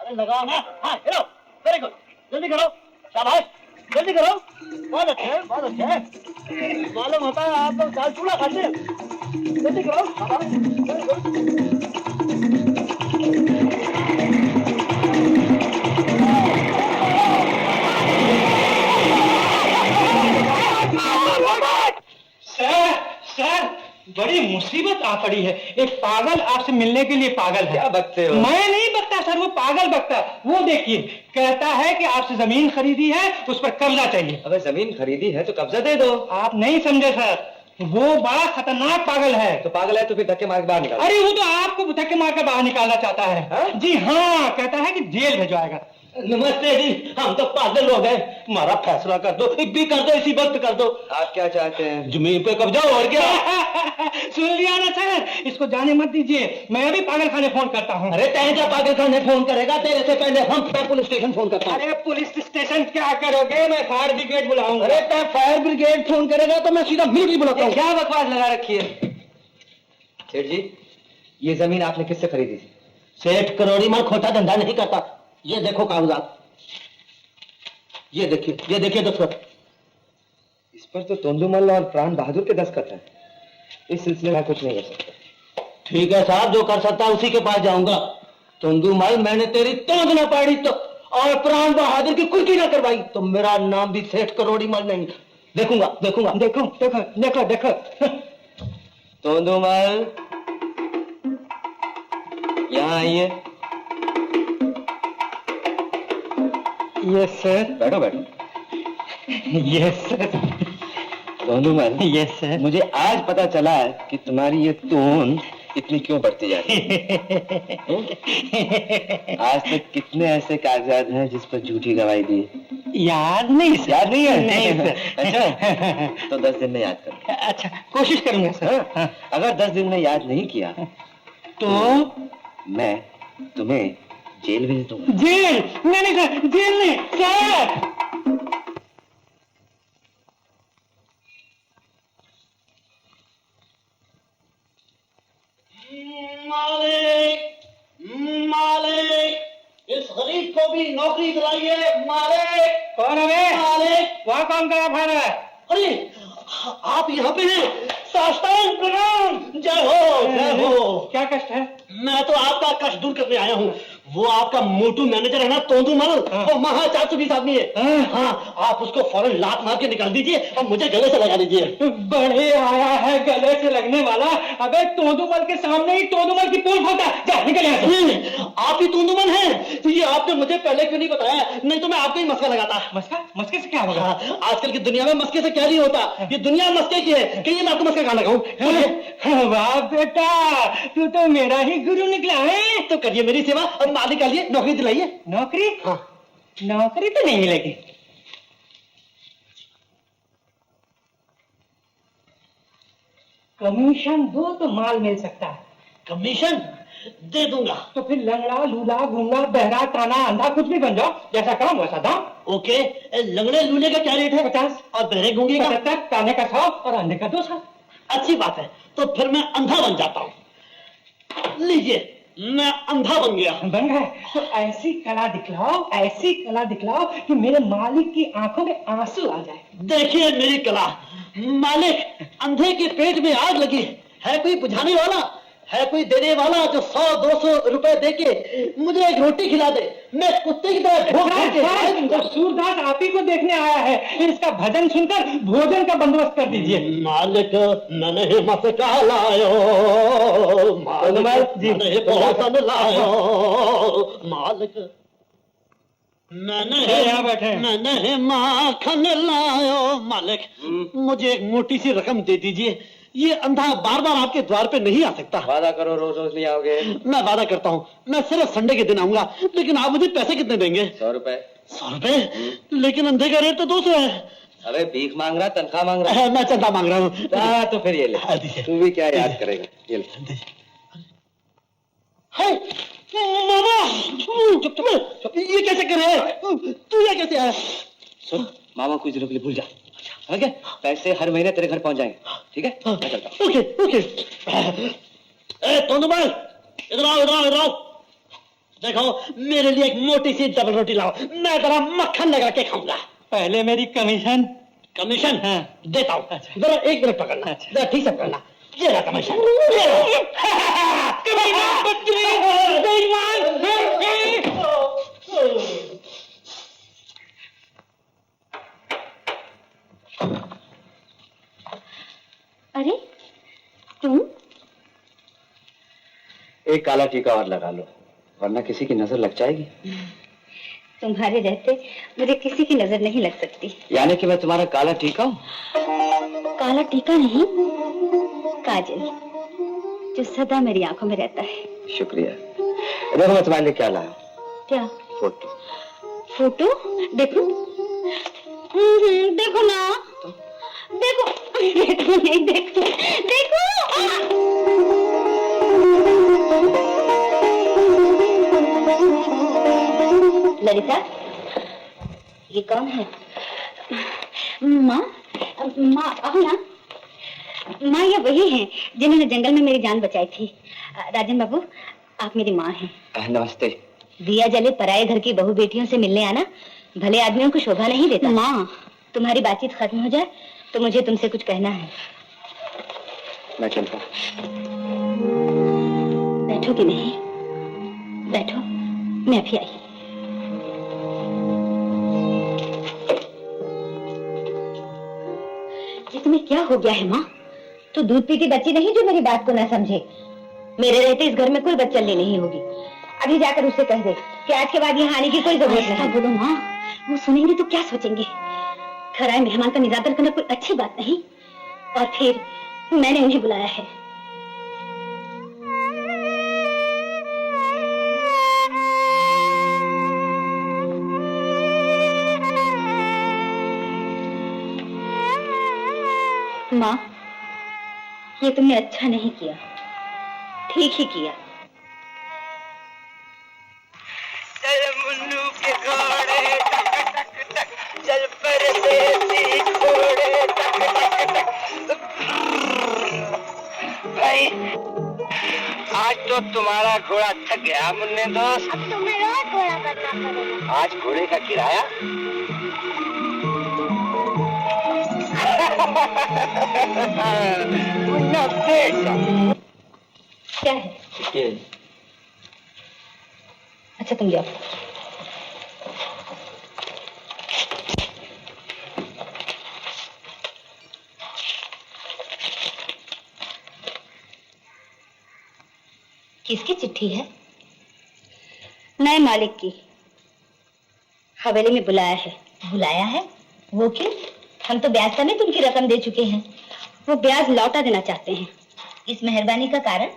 अरे लगाओ ना। हाँ, हेलो, वेरी गुड। जल्दी करो, शाबाश, जल्दी करो। बहुत अच्छे, बहुत अच्छे। मालूम होता है आप लोग दाल चूड़ा खाते हैं। जल्दी करो, शाबाश, वेरी गुड। सर, बड़ी मुसीबत आ पड़ी है। एक पागल आपसे मिलने के लिए पागल है। क्या बकते हो? मैं नहीं बकता सर, वो पागल बकता। वो देखिए, कहता है कि आपसे जमीन खरीदी है, उस पर कब्जा चाहिए। अबे जमीन खरीदी है तो कब्जा दे दो। आप नहीं समझे सर, वो बड़ा खतरनाक पागल है। तो पागल है तो फिर धक्के मार के बाहर निकाल। अरे वो तो आपको धक्के मार कर बाहर निकालना चाहता है। हा? जी हाँ, कहता है कि जेल भिजवाएगा। नमस्ते जी, हम तो पागल हो गए। हमारा फैसला कर दो, एक भी कर दो, इसी वक्त कर दो। आप क्या चाहते हैं? जमीन पे कब्जा और क्या? सुन लिया ना सर, इसको जाने मत दीजिए। मैं अभी पागल खाने फोन करता हूँ। अरे तेजा पागल खाने फोन करेगा, तेरे से पहले हम पुलिस स्टेशन फोन करता हूँ। अरे पुलिस स्टेशन क्या करोगे? मैं फायर ब्रिगेड बुलाऊंगा। अरे तय फायर ब्रिगेड फोन करेगा तो मैं सीधा मिलिट्री बुलाता हूँ। क्या बकवास लगा रखी है? सेठ जी, ये जमीन आपने किससे खरीदी थी? सेठ करोड़ी मार खोटा धंधा नहीं करता। ये देखो कागजात, ये देखिए दस्तखत। इस पर तो तोंदुमल और प्राण बहादुर के दस्तखत हैं। इस सिलसिले में कुछ नहीं कर सकता। ठीक है साहब, जो कर सकता है उसी के पास जाऊंगा। तोंदुमल, मैंने तेरी तोंद ना पाड़ी तो और प्राण बहादुर की कुर्की ना करवाई तो मेरा नाम भी सेठ करोड़ी मल नहीं। देखूंगा। देखो। तोंदुमल, यहाँ आइए। Yes sir. बैठो बैठो। Yes sir. Tondumal, yes sir. मुझे आज पता चला है कि तुम्हारी ये तोन इतनी क्यों बढ़ती जा रही है? आज तक कितने ऐसे कागजात हैं जिस पर झूठी गवाही दी? याद नहीं सर। याद नहीं है? नहीं सर। अच्छा, तो 10 दिन में याद कर। अच्छा, कोशिश करूंगा सर। हाँ। अगर 10 दिन में याद नहीं किया तो मैं तुम्हें जेल भेज दूंगा। जेल? नहीं सर, जेल नहीं सर। मालिक, मालिक, इस गरीब को भी नौकरी दिलाइए। मालिक। कौन है? मालिक। वहाँ कौन करा खा रहा है? अरे आप यहाँ पे हैं? साष्टांग प्रणाम। जय हो, जय हो। क्या कष्ट है? मैं तो आपका कष्ट दूर करने आया हूँ। वो आपका मोटू मैनेजर है ना, तोंदूमल, वो महा 420 आदमी है। हाँ, आप उसको फौरन लात मार के निकाल दीजिए और मुझे गले से लगा दीजिए। बड़े आया है गले से लगने वाला। अबे तोंदूमल के सामने ही तोंदूमल की पूंछ होता। जा निकल यहाँ से। आप ही तोंदूमल हैं? तो ये आपने मुझे पहले क्यों नहीं बताया? नहीं तो मैं आपको ही मस्का लगाता। मस्का? मस्के से क्या होगा? आजकल की दुनिया में मस्के से क्या नहीं होता। ये दुनिया मस्के की है। कहिए मैं आपको मस्का कहाँ लगाऊं? वाह बेटा, तू तो मेरा ही गुरु निकला है। तो करिए मेरी सेवा और मालिक का लिए नौकरी दिलाइए। नौकरी? हाँ। नौकरी तो नहीं मिलेगी। कमीशन दो तो माल मिल सकता है। कमीशन दे दूंगा। तो फिर लंगड़ा, लूला, गूंगा, बहरा, काना, अंधा कुछ भी बन जाओ। जैसा काम वैसा दाम। ओके, लंगड़े लूले का क्या रेट है? 50। और बहरे गूंगे का? 75। काने का 100 और अंधे का 200। अच्छी बात है, तो फिर मैं अंधा बन जाता हूँ। लीजिए, मैं अंधा बन गया। बन गए? तो ऐसी कला दिखलाओ, ऐसी कला दिखलाओ कि मेरे मालिक की आंखों में आंसू आ जाए। देखिए मेरी कला। मालिक, अंधे के पेट में आग लगी है, कोई बुझाने वाला है, कोई देने वाला जो 100-200 रुपए देके मुझे एक रोटी खिला दे। मैं कुत्ते की तरह भूख के। तो सूरदास आप ही को देखने आया है। इसका भजन सुनकर भोजन का बंदोबस्त कर दीजिए। मालिक, मैंने मस्का लायो, मालिक मैंने भोजन लायो, मालिक मैंने माखन लायो। मालिक, मुझे एक मोटी सी रकम दे दीजिए। ये अंधा बार बार आपके द्वार पे नहीं आ सकता। वादा करो रोज रोज नहीं आओगे। मैं वादा करता हूँ, मैं सिर्फ संडे के दिन आऊंगा। लेकिन आप मुझे पैसे कितने देंगे? 100 रुपए। 100 रुपए? लेकिन अंधे का रेट तो 200 है। अबे भीख मांग रहा, तनख्वाह मांग रहा है? मैं चंदा मांग रहा हूँ। तो फिर ये ले। तू भी क्या याद करेगा? ये ले। मामा, ये कैसे करे? तू ये कैसे आया? सुन, मामा कुछ दिनों के लिए भूल जा। ठीक है? पैसे हर महीने तेरे घर पहुंच जाएंगे। ठीक है? मैं चलता हूँ। Okay, okay. तोंदूमल, इधर आओ, इधर आओ, इधर आओ। देखो, मेरे लिए एक मोटी सी डबल रोटी लाओ। मैं जरा मक्खन लगा के खाऊंगा। पहले मेरी कमीशन। कमीशन? हाँ, देता हूँ। जरा 1 मिनट पकड़ना। जरा ठीक से पकड़ना। ये रहा कमीशन। अरे तुम? एक काला टीका और लगा लो, वरना किसी की नजर लग जाएगी। तुम्हारे रहते मुझे किसी की नजर नहीं लग सकती। यानी कि मैं तुम्हारा काला टीका हूँ? काला टीका नहीं, काजल, जो सदा मेरी आंखों में रहता है। शुक्रिया। देखो मैं तुम्हारे लिए क्या लाया। क्या? फोटो। फोटो? देखो। देखो ना। देखो, देखो नहीं, देखो, देखो। ललिता, ये कौन है? माँ, माँ आओ ना। माँ ये वही हैं जिन्होंने जंगल में मेरी जान बचाई थी। राजन बाबू, आप मेरी माँ हैं। नमस्ते। दिया जले पराये घर की बहू बेटियों से मिलने आना भले आदमियों को शोभा नहीं देता। माँ, तुम्हारी बातचीत खत्म हो जाए तो मुझे तुमसे कुछ कहना है। मैं चलता। बैठो कि नहीं? बैठो, मैं अभी आई। ये तुम्हें क्या हो गया है माँ? तो दूध पीती बच्ची नहीं जो मेरी बात को ना समझे। मेरे रहते इस घर में कोई बच्चल्ली नहीं होगी। अभी जाकर उससे कह दे कि आज के बाद यहाँ आने की कोई जरूरत नहीं। बोलो माँ, वो सुनेंगे तो क्या सोचेंगे? घर आए मेहमान का निजादर करना कोई अच्छी बात नहीं। और फिर मैंने उन्हें बुलाया है। माँ, ये तुमने अच्छा नहीं किया, ठीक ही किया। चल मुन्नू के घोड़े टक टक टक, चल परदेसी घोड़े टक टक टक। भाई आज तो तुम्हारा घोड़ा थक गया मुन्ने दोस्त। अब तुम्हें रोज घोड़ा करना पड़ेगा। आज घोड़े का किराया मुन्ना बेटा। क्या है? अच्छा तुम जाओ। किसकी चिट्ठी है? नए मालिक की। हवेली में बुलाया है। बुलाया है? वो क्यों? हम तो ब्याज समेत उनकी रकम दे चुके हैं। वो ब्याज लौटा देना चाहते हैं। इस मेहरबानी का कारण?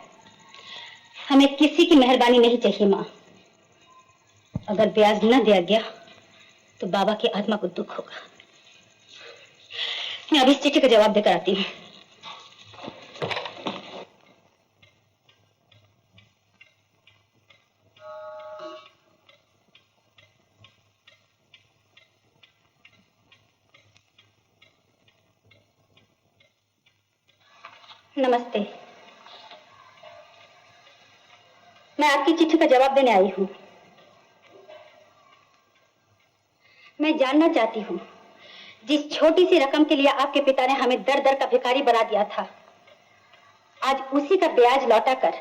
हमें किसी की मेहरबानी नहीं चाहिए माँ। अगर ब्याज न दिया गया तो बाबा की आत्मा को दुख होगा। मैं अभी इस चिट्ठी का जवाब देकर आती हूँ। नमस्ते, मैं आपकी चिट्ठी का जवाब देने आई हूँ। मैं जानना चाहती हूँ, जिस छोटी सी रकम के लिए आपके पिता ने हमें दर दर का भिखारी बना दिया था, आज उसी का ब्याज लौटाकर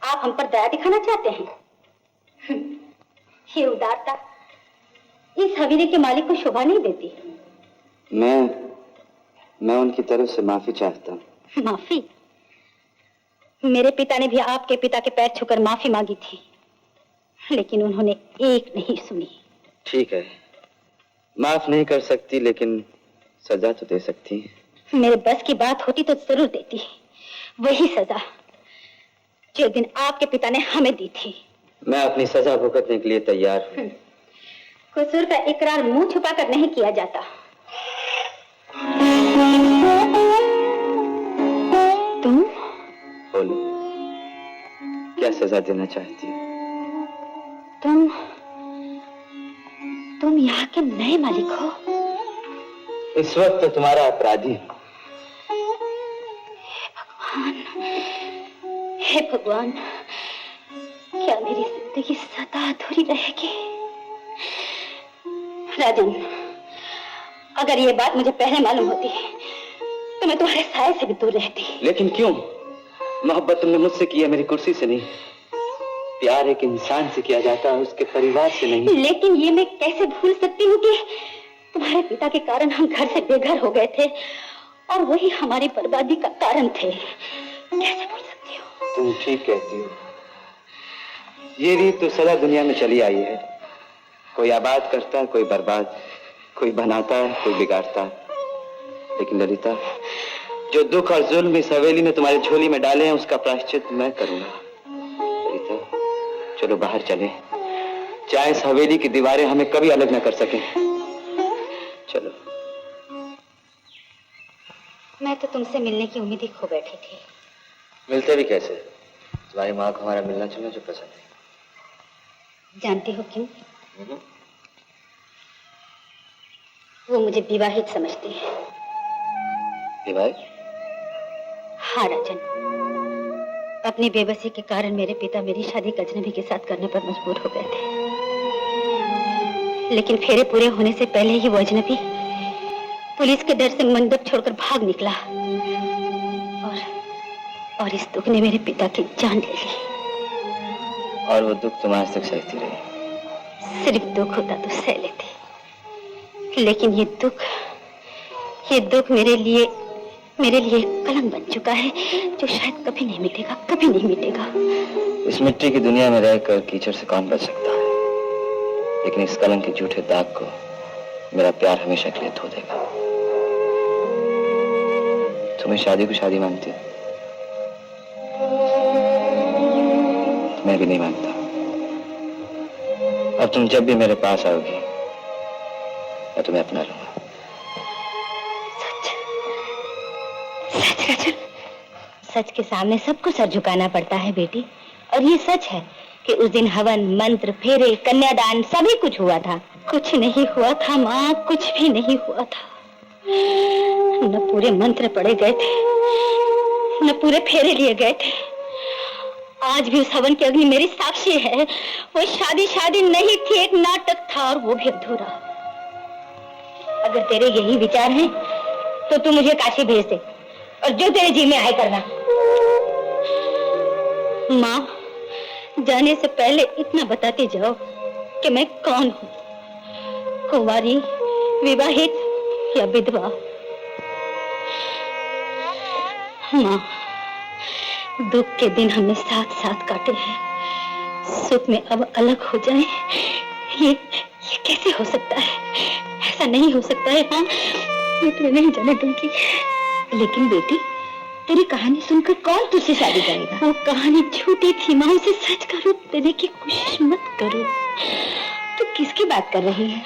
आप हम पर दया दिखाना चाहते हैं। ये उदारता इस हवेली के मालिक को शोभा नहीं देती। मैं उनकी तरफ से माफी चाहता हूँ। माफी? मेरे पिता ने भी आपके पिता के पैर छूकर माफी मांगी थी, लेकिन उन्होंने एक नहीं सुनी। ठीक है, माफ नहीं कर सकती, लेकिन सजा तो दे सकती है। मेरे बस की बात होती तो जरूर देती, वही सजा जो दिन आपके पिता ने हमें दी थी। मैं अपनी सजा भुगतने के लिए तैयार हूँ। कसूर का इकरार मुंह छुपाकर नहीं किया जाता। तुम बोलो, क्या सजा देना चाहती हो? तुम यहाँ के नए मालिक हो? इस वक्त तो तुम्हारा अपराधी हूँ। हे भगवान, क्या मेरी जिंदगी सदा अधूरी रहेगी? राजन, अगर ये बात मुझे पहले मालूम होती तो मैं तुम्हारे साए से भी दूर रहती। लेकिन क्यों? मोहब्बत तुमने मुझसे की है, मेरी कुर्सी से नहीं। प्यार एक इंसान से किया जाता है, उसके परिवार से नहीं। लेकिन ये मैं कैसे भूल सकती हूँ कि तुम्हारे पिता के कारण हम घर से बेघर हो गए थे और वही हमारी बर्बादी का कारण थे। कैसे भूल सकती हो? तुम ठीक कहती हो। ये रीत तो सदा दुनिया में चली आई है। कोई आबाद करता है, कोई बर्बाद, कोई बनाता है, कोई बिगाड़ता है। लेकिन ललिता, जो दुख और जुल्म इस हवेली ने तुम्हारी झोली में डाले हैं, उसका प्रायश्चित मैं करूंगा। ललिता, चलो बाहर चले, चाहे इस हवेली की दीवारें हमें कभी अलग न कर सकें। चलो। मैं तो तुमसे मिलने की उम्मीद ही खो बैठी थी। मिलते भी कैसे? तुम्हारी माँ को हमारा मिलना जुलना जो पसंद है। जानती हो क्यों? वो मुझे विवाहित समझती है। विवाहित? हाँ राजन, अपनी बेबसी के कारण मेरे पिता मेरी शादी एक अजनबी के साथ करने पर मजबूर हो गए थे। लेकिन फेरे पूरे होने से पहले ही वो अजनबी पुलिस के डर से मंडप छोड़कर भाग निकला और इस दुख ने मेरे पिता की जान ले ली। और वो दुख तुम आज तक सहती रही? सिर्फ दुख होता तो सह लेते, लेकिन ये दुख मेरे लिए कलंक बन चुका है, जो शायद कभी नहीं मिटेगा, कभी नहीं मिटेगा। इस मिट्टी की दुनिया में रहकर कीचड़ से कौन बच सकता है? लेकिन इस कलंक के झूठे दाग को मेरा प्यार हमेशा के लिए धो देगा। तुम्हें शादी को शादी मानती हो? मैं भी नहीं मानता। और तुम जब भी मेरे पास आओगी, मैं तुम्हें अपना लूंगा। सच के सामने सबको सर झुकाना पड़ता है बेटी, और ये सच है कि उस दिन हवन, मंत्र, फेरे, कन्यादान सभी कुछ हुआ था। कुछ नहीं हुआ था माँ, कुछ भी नहीं हुआ था। न पूरे मंत्र पढ़े गए थे, न पूरे फेरे लिए गए थे। आज भी उस हवन की अग्नि मेरी साक्षी है। वो शादी नहीं थी, एक नाटक था, और वो भी अधूरा। अगर तेरे यही विचार हैं, तो तू मुझे काशी भेज दे और जो तेरे जी में आए करना। माँ, जाने से पहले इतना बताते जाओ कि मैं कौन हूँ, कुंवारी, विवाहित या विधवा। माँ, दुख के दिन हमने साथ साथ काटे हैं, सुख में अब अलग हो जाएं, ये कैसे हो सकता है? ऐसा नहीं हो सकता है माँ, मैं तुम्हें नहीं जाने दूंगी। लेकिन बेटी, तेरी कहानी सुनकर कौन तुझसे शादी करेगा? वो कहानी झूठी थी माँ, उसे सच का रूप देने की कोशिश मत करो। तू किसकी बात कर रही है?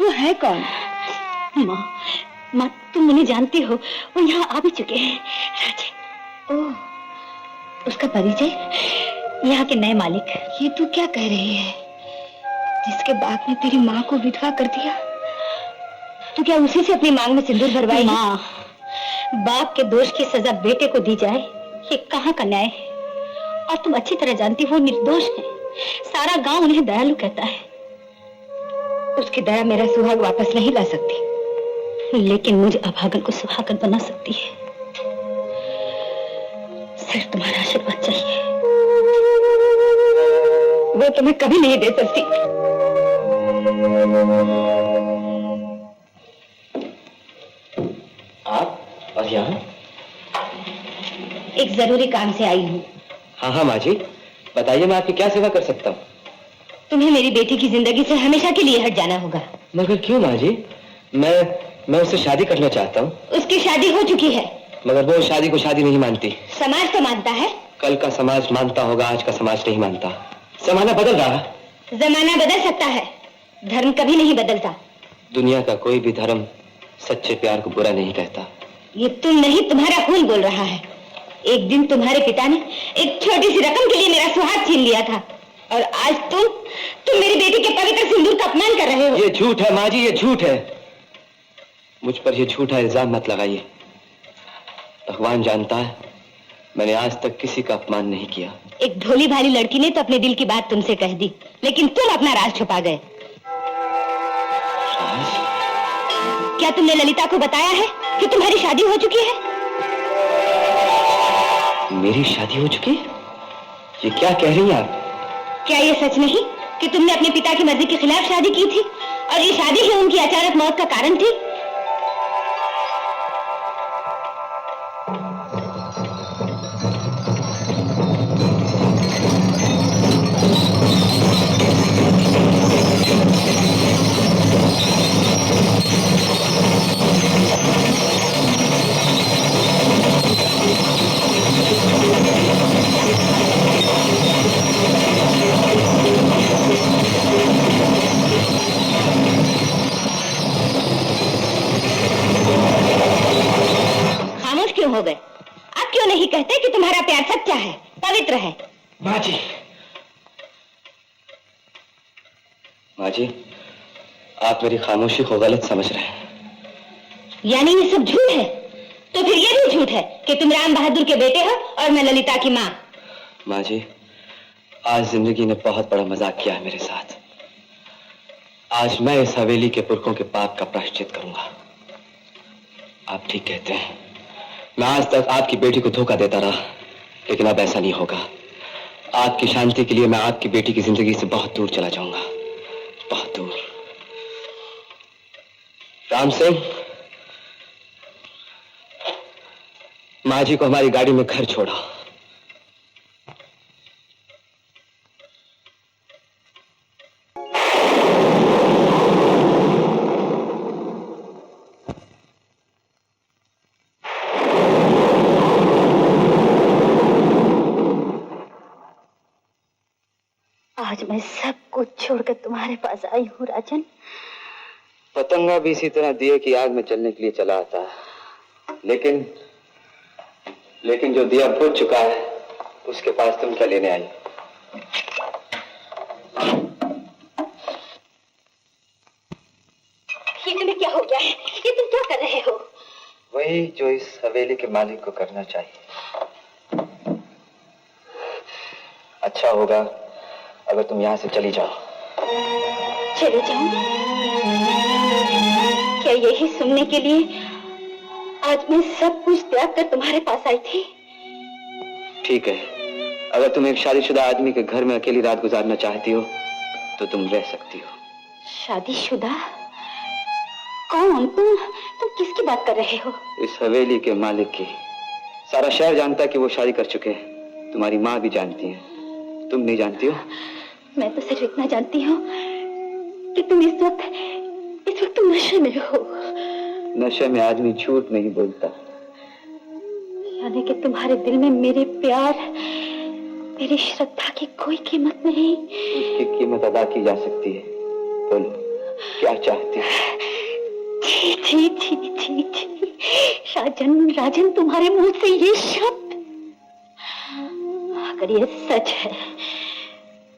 वो है कौन? माँ, तुम उन्हें जानती हो, वो यहाँ आ भी चुके हैं, राजन। ओह, उसका परिचय? यहाँ के नए मालिक। ये तू क्या कह रही है? जिसके बाप ने तेरी माँ को विधवा कर दिया, तो क्या उसी से अपनी मांग में सिंदूर भरवाई? माँ, बाप के दोष की सजा बेटे को दी जाए, ये कहाँ का न्याय है? और तुम अच्छी तरह जानती हो निर्दोष है। सारा गांव उन्हें दयालु कहता है। उसकी दया मेरा सुहाग वापस नहीं ला सकती, लेकिन मुझे अभागन को सुहागन बना सकती है। सिर्फ तुम्हारा आशीर्वाद चाहिए, वो तुम्हें कभी नहीं दे सकती। आप और यहाँ? एक जरूरी काम से आई हूँ। हाँ माँ जी, बताइए, मैं आपकी क्या सेवा कर सकता हूँ? तुम्हें मेरी बेटी की जिंदगी से हमेशा के लिए हट जाना होगा। मगर क्यों माँ जी? मैं उससे शादी करना चाहता हूँ। उसकी शादी हो चुकी है। मगर वो शादी को शादी नहीं मानती। समाज तो मानता है। कल का समाज मानता होगा, आज का समाज नहीं मानता। जमाना बदल रहा है। जमाना बदल सकता है, धर्म कभी नहीं बदलता। दुनिया का कोई भी धर्म सच्चे प्यार को बुरा नहीं कहता। ये तुम नहीं, तुम्हारा खून बोल रहा है। एक दिन तुम्हारे पिता ने एक छोटी सी रकम के लिए मेरा सुहाग छीन लिया था, और आज तुम मेरी बेटी के पवित्र सिंदूर का अपमान कर रहे हो। ये झूठ है माँ जी, ये झूठ है। मुझ पर ये झूठा इल्जाम मत लगाइए। भगवान जानता है, मैंने आज तक किसी का अपमान नहीं किया। एक भोली भाली लड़की ने तो अपने दिल की बात तुमसे कह दी, लेकिन तुम अपना राज छुपा गए। क्या तुमने ललिता को बताया है कि तुम्हारी शादी हो चुकी है? मेरी शादी हो चुकी? ये क्या कह रही हैं आप? क्या ये सच नहीं कि तुमने अपने पिता की मर्जी के खिलाफ शादी की थी, और ये शादी ही उनकी अचानक मौत का कारण थी? हो गए? आप क्यों नहीं कहते कि तुम्हारा प्यार सच्चा है, पवित्र है? माँ जी, आप मेरी खामोशी को गलत समझ रहे हैं। यानी ये सब झूठ है? तो फिर ये भी झूठ है कि तुम राम बहादुर के बेटे हो और मैं ललिता की माँ। माँ जी, आज जिंदगी ने बहुत बड़ा मजाक किया है मेरे साथ। आज मैं इस हवेली के पुरखों के पाप का प्रायश्चित करूंगा। आप ठीक कहते हैं, मैं आज तक आपकी बेटी को धोखा देता रहा, लेकिन अब ऐसा नहीं होगा। आपकी शांति के लिए मैं आपकी बेटी की जिंदगी से बहुत दूर चला जाऊंगा, बहुत दूर। राम सिंह, माँ जी को हमारी गाड़ी में घर छोड़ा। आज मैं सब कुछ छोड़कर तुम्हारे पास आई हूँ राजन। पतंगा भी इसी तरह दिए की आग में चलने के लिए चला आता है, लेकिन लेकिन जो दिया बुझ चुका है उसके पास तुम क्या लेने आई? ये तुम्हें क्या हो गया है? ये तुम क्या कर रहे हो? वही जो इस हवेली के मालिक को करना चाहिए। अच्छा होगा अगर तुम यहाँ से चली जाओ। चले जाऊं? क्या यही सुनने के लिए आज मैं सब कुछ त्याग कर तुम्हारे पास आई थी? ठीक है, अगर तुम एक शादीशुदा आदमी के घर में अकेली रात गुजारना चाहती हो तो तुम रह सकती हो। शादीशुदा? कौन? तुम किसकी बात कर रहे हो? इस हवेली के मालिक की। सारा शहर जानता है कि वो शादी कर चुके हैं। तुम्हारी माँ भी जानती है, तुम नहीं जानती हो? मैं तो सिर्फ इतना जानती हूँ कि तुम इस वक्त तुम नशे में हो। नशे में आदमी झूठ नहीं बोलता। यानी कि तुम्हारे दिल में मेरे प्यार, मेरी श्रद्धा की कोई कीमत नहीं? उसकी कीमत अदा की जा सकती है। बोलो क्या चाहती हो? छी छी छी छी छी, राजन तुम्हारे मुंह से ये शब्द, अगर ये सच है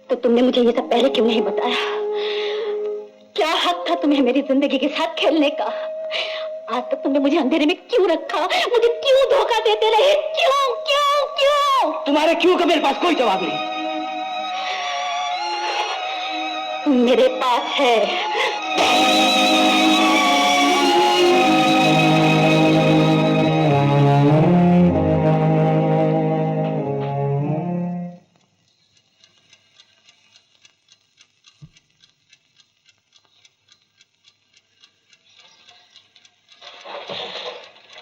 तो तुमने मुझे ये सब पहले क्यों नहीं बताया? क्या हक था तुम्हें मेरी जिंदगी के साथ खेलने का? आज तक तुमने मुझे अंधेरे में क्यों रखा? मुझे क्यों धोखा देते रहे? क्यों क्यों क्यों? तुम्हारे क्यों का मेरे पास कोई जवाब नहीं। मेरे पास है।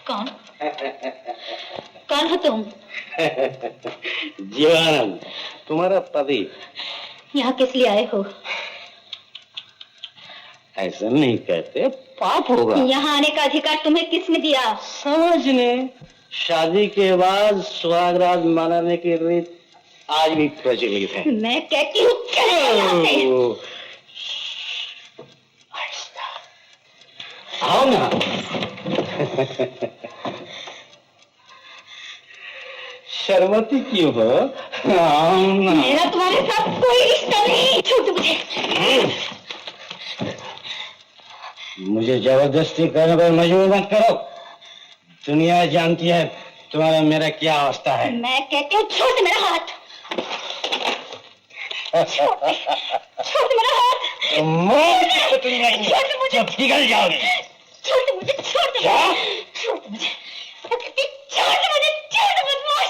कौन? कौन हो तुम? जीवानंद, तुम्हारा पति। यहाँ किस लिए आए हो? ऐसा नहीं कहते, पाप होगा। यहाँ आने का अधिकार तुम्हें किसने दिया? समझ ने, शादी के बाद सुहागरात मनाने की रीत आज भी प्रचलित है। मैं कहती हूँ चले जाओ यहाँ से। आओ ना। शर्मती क्यों हो? आओ ना। मेरा तुम्हारे साथ कोई रिश्ता नहीं। छोड़ मुझे। मुझे जबरदस्ती करने पर मजबूर मत करो। दुनिया जानती है तुम्हारा मेरा क्या अवस्था है। मैं कहती हूँ छोड़ दे मेरा हाथ। छोड़ दे मेरा हाथ। छोड़ दे मुझे। जब पिघल जाओगे। छोड़ दे मुझे। छोड़ दे। छोड़ दे मुझे। छोड़ दे मुझे। छोड़ दे बदमाश।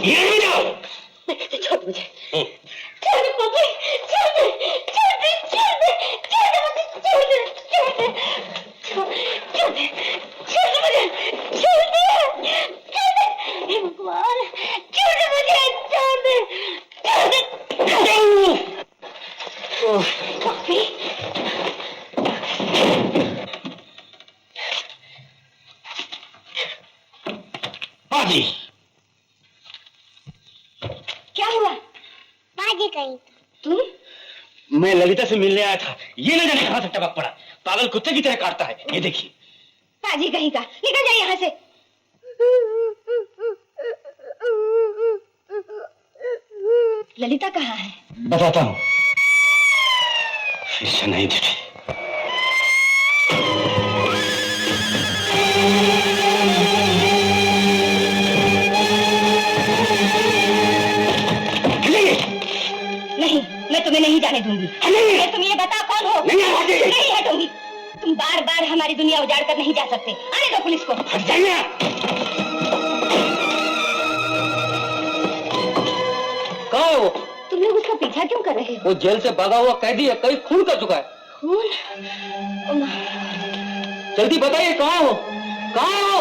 ये जाओ। छोड़ दे मुझे। छोड़ दे पपी। छोड़ दे। छोड़ दे। छोड़ दे। छोड़ दे मुझे। छोड़ दे। छोड़ दे। छोड़ दे। छोड़ दे मुझे। छोड़ दे। छोड़ दे। हे भगवान। छोड़ दे मुझे। छोड़ दे। छोड़ दे। पपी। बाजी। क्या हुआ? बाजी कहीं तुम? मैं ललिता से मिलने आया था, ये न जाने कहां से टपक पड़ा। पागल कुत्ते की तरह काटता है, ये देखिए। बाजी कहीं का, निकल जाए यहाँ से। ललिता कहाँ है? बताता हूँ, फिर से नहीं दिखी। नहीं, मैं तुम्हें नहीं जाने दूंगी। नहीं, तुम ये बता कौन हो? नहीं हटूंगी। तुम बार बार हमारी दुनिया उजाड़ कर नहीं जा सकते। आने दो पुलिस को। हट जाइए। कहाँ है वो? तुम लोग उसका पीछा क्यों कर रहे हो? वो जेल से भागा हुआ कैदी है, कई खून कर चुका है। खून? जल्दी बताइए कहाँ हो? कहाँ हो?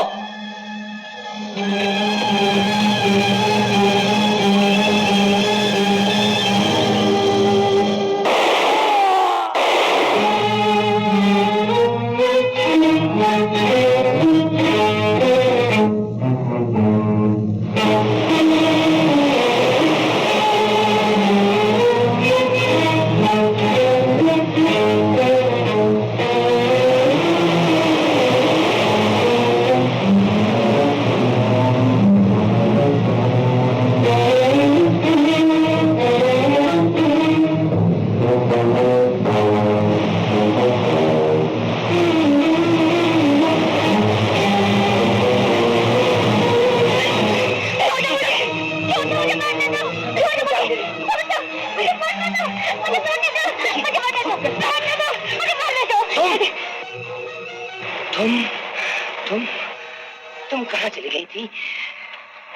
चली गई थी?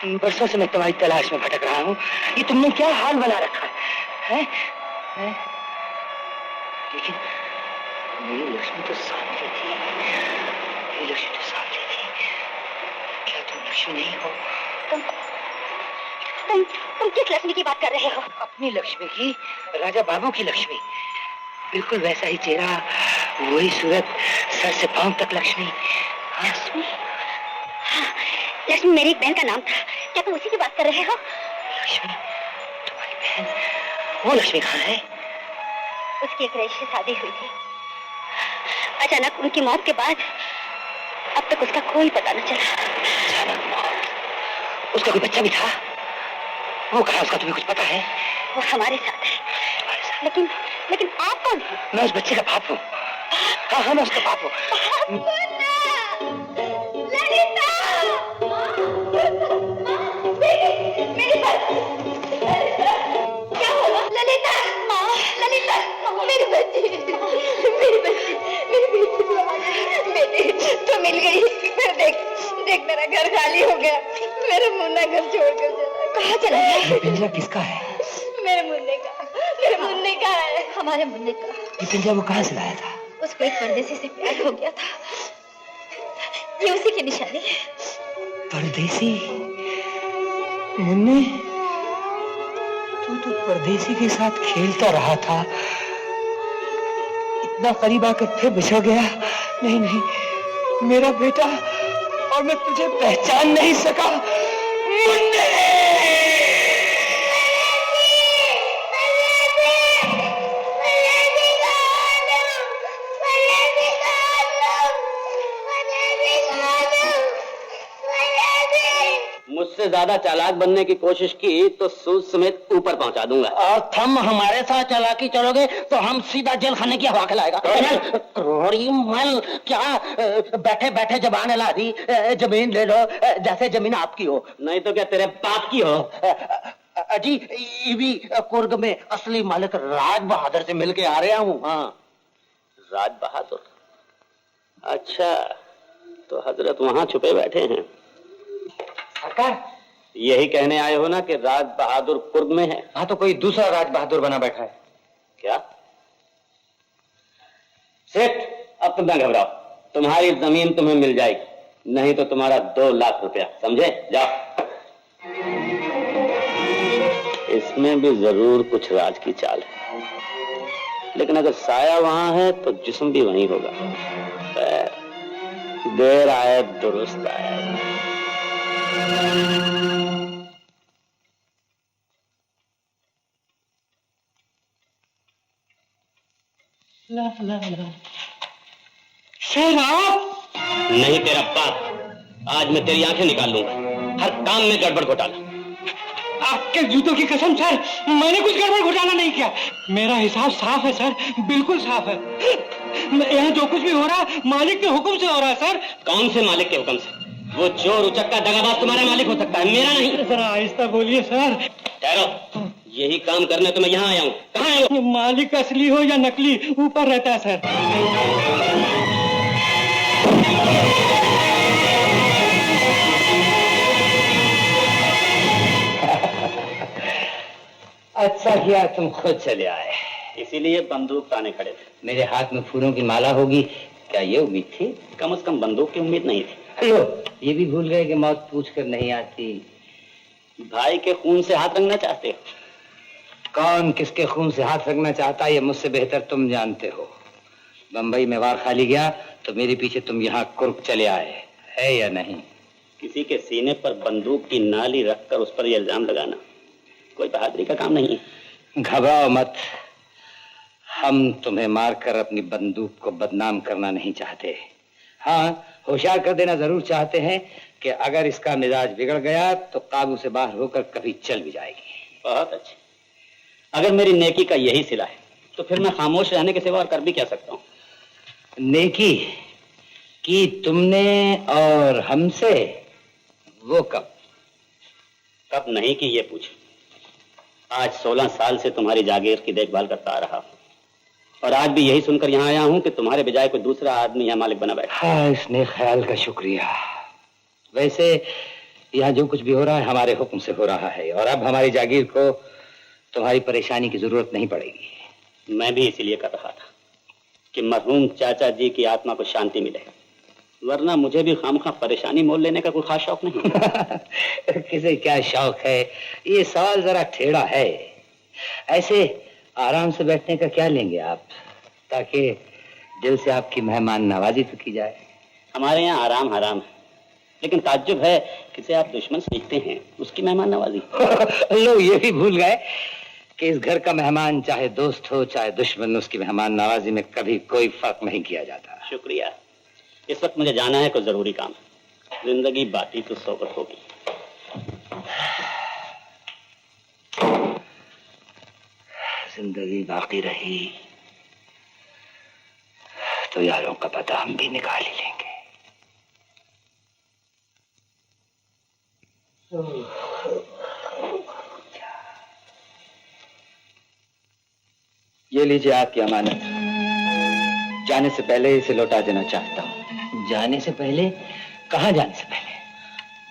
बरसों से मैं तुम्हारी तलाश में भटक रहा हूँ। ये तुमने क्या हाल बना रखा है? लेकिन मेरी लक्ष्मी तो सामने थी। मेरी लक्ष्मी तो सामने थी। क्या तुम लक्ष्मी नहीं हो? तुम किस लक्ष्मी की बात कर रहे हो? अपनी लक्ष्मी की, राजा बाबू की लक्ष्मी। बिल्कुल वैसा ही चेहरा, वही सूरत, सर से पांव तक लक्ष्मी। लक्ष्मी? हाँ, लक्ष्मी मेरी एक बहन का नाम था। क्या तुम उसी की बात कर रहे हो? लक्ष्मी तुम्हारी बहन? वो लक्ष्मी कहाँ है? उसकी एक रईस से शादी हुई थी। अचानक उनकी मौत के बाद अब तक उसका कोई पता न चला। अचानक मौत? उसका कोई बच्चा भी था? वो कहाँ? उसका तुम्हें कुछ पता है? वो हमारे साथ है। लेकिन आप कौन हैं? मैं उस बच्चे का बाप हूँ। हाँ, मैं उसका बाप हूँ। क्या हुआ? ललिता, माँ, ललिता, मेरी बच्ची, बेटी तो मिल गई। देख मेरा घर खाली हो गया। मेरा मुन्ना घर छोड़कर चला। कहाँ चला गया? ये पिंजरा किसका है? मेरे मुन्ने का है। हमारे मुन्ने का। ये पिंजरा वो कहाँ से लाया था? उसको एक परदेसी से प्यार हो गया था। ये उसी की निशानी है। परदेसी? मुन्ने, तू तो परदेसी के साथ खेलता रहा था, इतना करीब आकर फिर बिछड़ गया। नहीं, मेरा बेटा, और मैं तुझे पहचान नहीं सका। मुन्ने! मुझसे ज्यादा चालाक बनने की कोशिश की तो सूद समेत ऊपर पहुंचा दूंगा। और तुम हमारे साथ चालाकी चलोगे तो हम सीधा जेल खाने की हवा खिलाएगा। क्रोरी मल, क्या बैठे बैठे जबान हिला दी। जमीन ले लो, जैसे जमीन आपकी हो। नहीं तो क्या तेरे बाप की हो? अजी, ये भी कुर्ग में असली मालिक राज बहादुर से मिल के आ रहा हूँ। हाँ, राज बहादुर? अच्छा, तो हजरत वहां छुपे बैठे हैं। सरकार, यही कहने आए हो ना कि राज बहादुर कुर्ग में है? हाँ, तो कोई दूसरा राज बहादुर बना बैठा है क्या? सेठ, अब तुम न घबराओ, तुम्हारी जमीन तुम्हें मिल जाएगी, नहीं तो तुम्हारा 2 लाख रुपया, समझे? जाओ। इसमें भी जरूर कुछ राज की चाल है, लेकिन अगर साया वहां है तो जिस्म भी वहीं होगा। देर आए दुरुस्त आए। नहीं तेरा बाप, आज मैं तेरी आंखें निकाल लूंगा। हर काम में गड़बड़ घोटाला। आपके जूतों की कसम सर, मैंने कुछ गड़बड़ घोटाला नहीं किया। मेरा हिसाब साफ है सर, बिल्कुल साफ है। यहाँ जो कुछ भी हो रहा है मालिक के हुक्म से हो रहा है सर। कौन से मालिक के हुक्म से? वो चोर उचक्का दगाबाज तुम्हारा मालिक हो सकता है, मेरा नहीं। जरा आहिस्ता बोलिए सर। ठहरो, यही काम करने तो मैं यहाँ आया हूँ। कहाँ है वो? मालिक असली हो या नकली, ऊपर रहता है सर। अच्छा किया तुम खुद चले आए, इसीलिए बंदूक ताने खड़े थे। मेरे हाथ में फूलों की माला होगी, क्या ये उम्मीद थी? कम से कम बंदूक की उम्मीद नहीं थी। लो, ये भी भूल गए कि मौत पूछ कर नहीं आती। भाई के खून से हाथ रंगना चाहते हो? कौन किसके खून से हाथ रखना चाहता है ये मुझसे बेहतर तुम जानते हो। बंबई में वार खाली गया तो मेरे पीछे तुम यहाँ कुर्क चले आए, है या नहीं? किसी के सीने पर बंदूक की नाली रखकर उस पर यह इल्जाम लगाना कोई बहादुरी का काम नहीं है। घबराओ मत, हम तुम्हें मारकर अपनी बंदूक को बदनाम करना नहीं चाहते। हाँ, होशियार कर देना जरूर चाहते हैं कि अगर इसका मिजाज बिगड़ गया तो काबू से बाहर होकर कभी चल भी जाएगी। बहुत अच्छे। अगर मेरी नेकी का यही सिला है तो फिर मैं खामोश रहने के सिवा और कर भी क्या सकता हूँ? नेकी की तुमने और हमसे? वो कब? कब नहीं की ये पूछ। आज 16 साल से तुम्हारी जागीर की देखभाल करता आ रहा हूँ और आज भी यही सुनकर यहाँ आया हूँ कि तुम्हारे बजाय कोई दूसरा आदमी यहाँ मालिक बना बैठा। हाँ, इस नेक ख्याल का शुक्रिया। वैसे यहाँ जो कुछ भी हो रहा है हमारे हुक्म से हो रहा है, और अब हमारी जागीर को तुम्हारी परेशानी की जरूरत नहीं पड़ेगी। मैं भी इसीलिए कर रहा था कि मरहूम चाचा जी की आत्मा को शांति मिले, वरना मुझे भी खामखा परेशानी मोल लेने का कोई खास शौक नहीं। किसे क्या शौक है, ये सवाल जरा टेढ़ा है। ऐसे आराम से बैठने का क्या लेंगे आप, ताकि दिल से आपकी मेहमान नवाजी तो की जाए। हमारे यहाँ आराम हराम है, लेकिन ताज्जुब है किसे आप दुश्मन समझते हैं उसकी मेहमान नवाजी। लोग ये भी भूल गए कि इस घर का मेहमान चाहे दोस्त हो चाहे दुश्मन, उसकी मेहमान नवाजी में कभी कोई फर्क नहीं किया जाता। शुक्रिया। इस वक्त मुझे जाना है, कोई जरूरी काम है। जिंदगी बाकी तो सोबत होगी। जिंदगी बाकी रही तो यारों का पता हम भी निकाल ही लेंगे। ये लीजिए आपकी अमानत, जाने से पहले इसे लौटा देना चाहता हूँ। जाने से पहले? कहाँ जाने से पहले?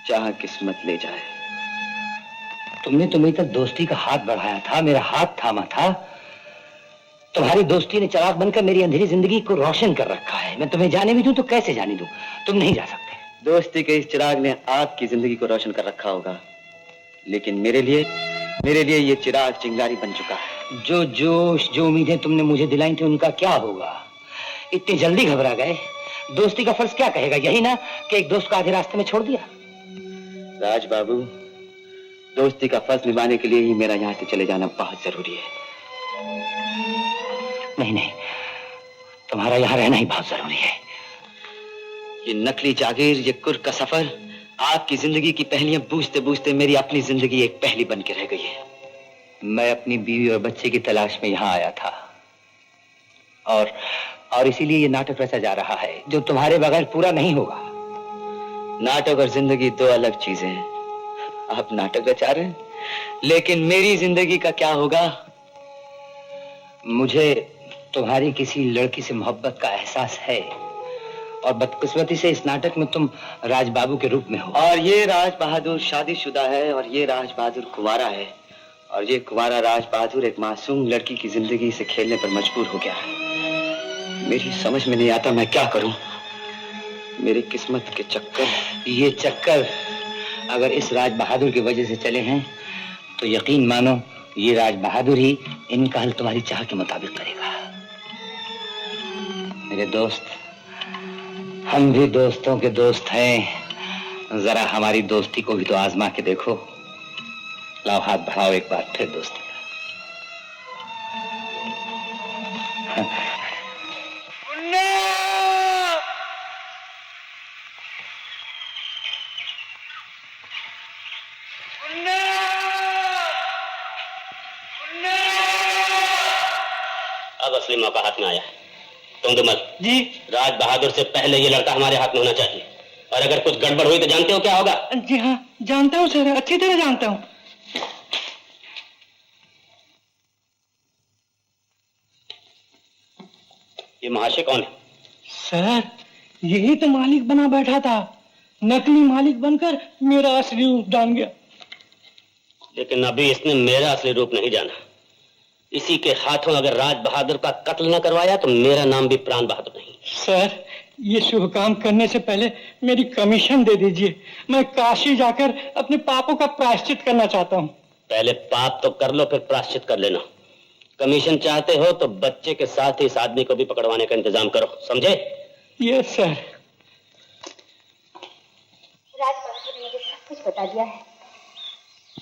जहाँ किस्मत ले जाए। तुमने तो मेरी तक दोस्ती का हाथ बढ़ाया था, मेरा हाथ थामा था। तुम्हारी दोस्ती ने चिराग बनकर मेरी अंधेरी जिंदगी को रोशन कर रखा है। मैं तुम्हें जाने भी दूं तो कैसे जाने दूं? तुम नहीं जा सकते। दोस्ती के इस चिराग ने आपकी जिंदगी को रोशन कर रखा होगा, लेकिन मेरे लिए ये चिराग चिंगारी बन चुका है। जो जोश जो उम्मीदें तुमने मुझे दिलाई थी उनका क्या होगा? इतनी जल्दी घबरा गए? दोस्ती का फर्ज क्या कहेगा? यही ना कि एक दोस्त को आधे रास्ते में छोड़ दिया। राज बाबू, दोस्ती का फर्ज निभाने के लिए ही मेरा यहाँ से चले जाना बहुत जरूरी है। नहीं, तुम्हारा यहाँ रहना ही बहुत जरूरी है। ये नकली जागीर, ये कुर का सफर, आपकी जिंदगी की पहलियां बूझते बूझते मेरी अपनी जिंदगी एक पहली बन के रह गई है। मैं अपनी बीवी और बच्चे की तलाश में यहाँ आया था, और इसीलिए ये नाटक रचा जा रहा है जो तुम्हारे बगैर पूरा नहीं होगा। नाटक और जिंदगी दो अलग चीजें हैं। आप नाटक रचा रहे हैं, लेकिन मेरी जिंदगी का क्या होगा? मुझे तुम्हारी किसी लड़की से मोहब्बत का एहसास है, और बदकिस्मती से इस नाटक में तुम राज बाबू के रूप में हो। और ये राज बहादुर शादीशुदा है, और ये राज बहादुर कुंवारा है, और ये कुंवारा राज बहादुर एक मासूम लड़की की जिंदगी से खेलने पर मजबूर हो गया है। मेरी समझ में नहीं आता मैं क्या करूं। मेरी किस्मत के चक्कर, ये चक्कर अगर इस राज बहादुर की वजह से चले हैं तो यकीन मानो ये राज बहादुर ही इनका हल तुम्हारी चाह के मुताबिक करेगा। मेरे दोस्त, हम भी दोस्तों के दोस्त हैं, जरा हमारी दोस्ती को भी तो आजमा के देखो। लाओ हाथ बढ़ाओ एक बार फिर दोस्ती का। अब असली मौका हाथ में आया है। तुंदुमल जी, राज बहादुर से पहले ये लड़का हमारे हाथ में होना चाहिए, और अगर कुछ गड़बड़ हुई तो जानते हो क्या होगा? जी हाँ, जानता हूँ सर, अच्छी तरह जानता हूँ। ये महाशय कौन है? सर, यही तो मालिक बना बैठा था, नकली मालिक बनकर मेरा असली रूप जान गया। लेकिन अभी इसने मेरा असली रूप नहीं जाना। इसी के हाथों अगर राज बहादुर का कत्ल न करवाया तो मेरा नाम भी प्राण बहादुर नहीं। सर, ये शुभ काम करने से पहले मेरी कमीशन दे दीजिए। मैं काशी जाकर अपने पापों का प्रायश्चित करना चाहता हूँ। पहले पाप तो कर लो, फिर प्रायश्चित कर लेना। कमीशन चाहते हो तो बच्चे के साथ ही इस आदमी को भी पकड़वाने का इंतजाम करो, समझे? Yes sir. राज बहादुर ने मुझे सब कुछ बता दिया है,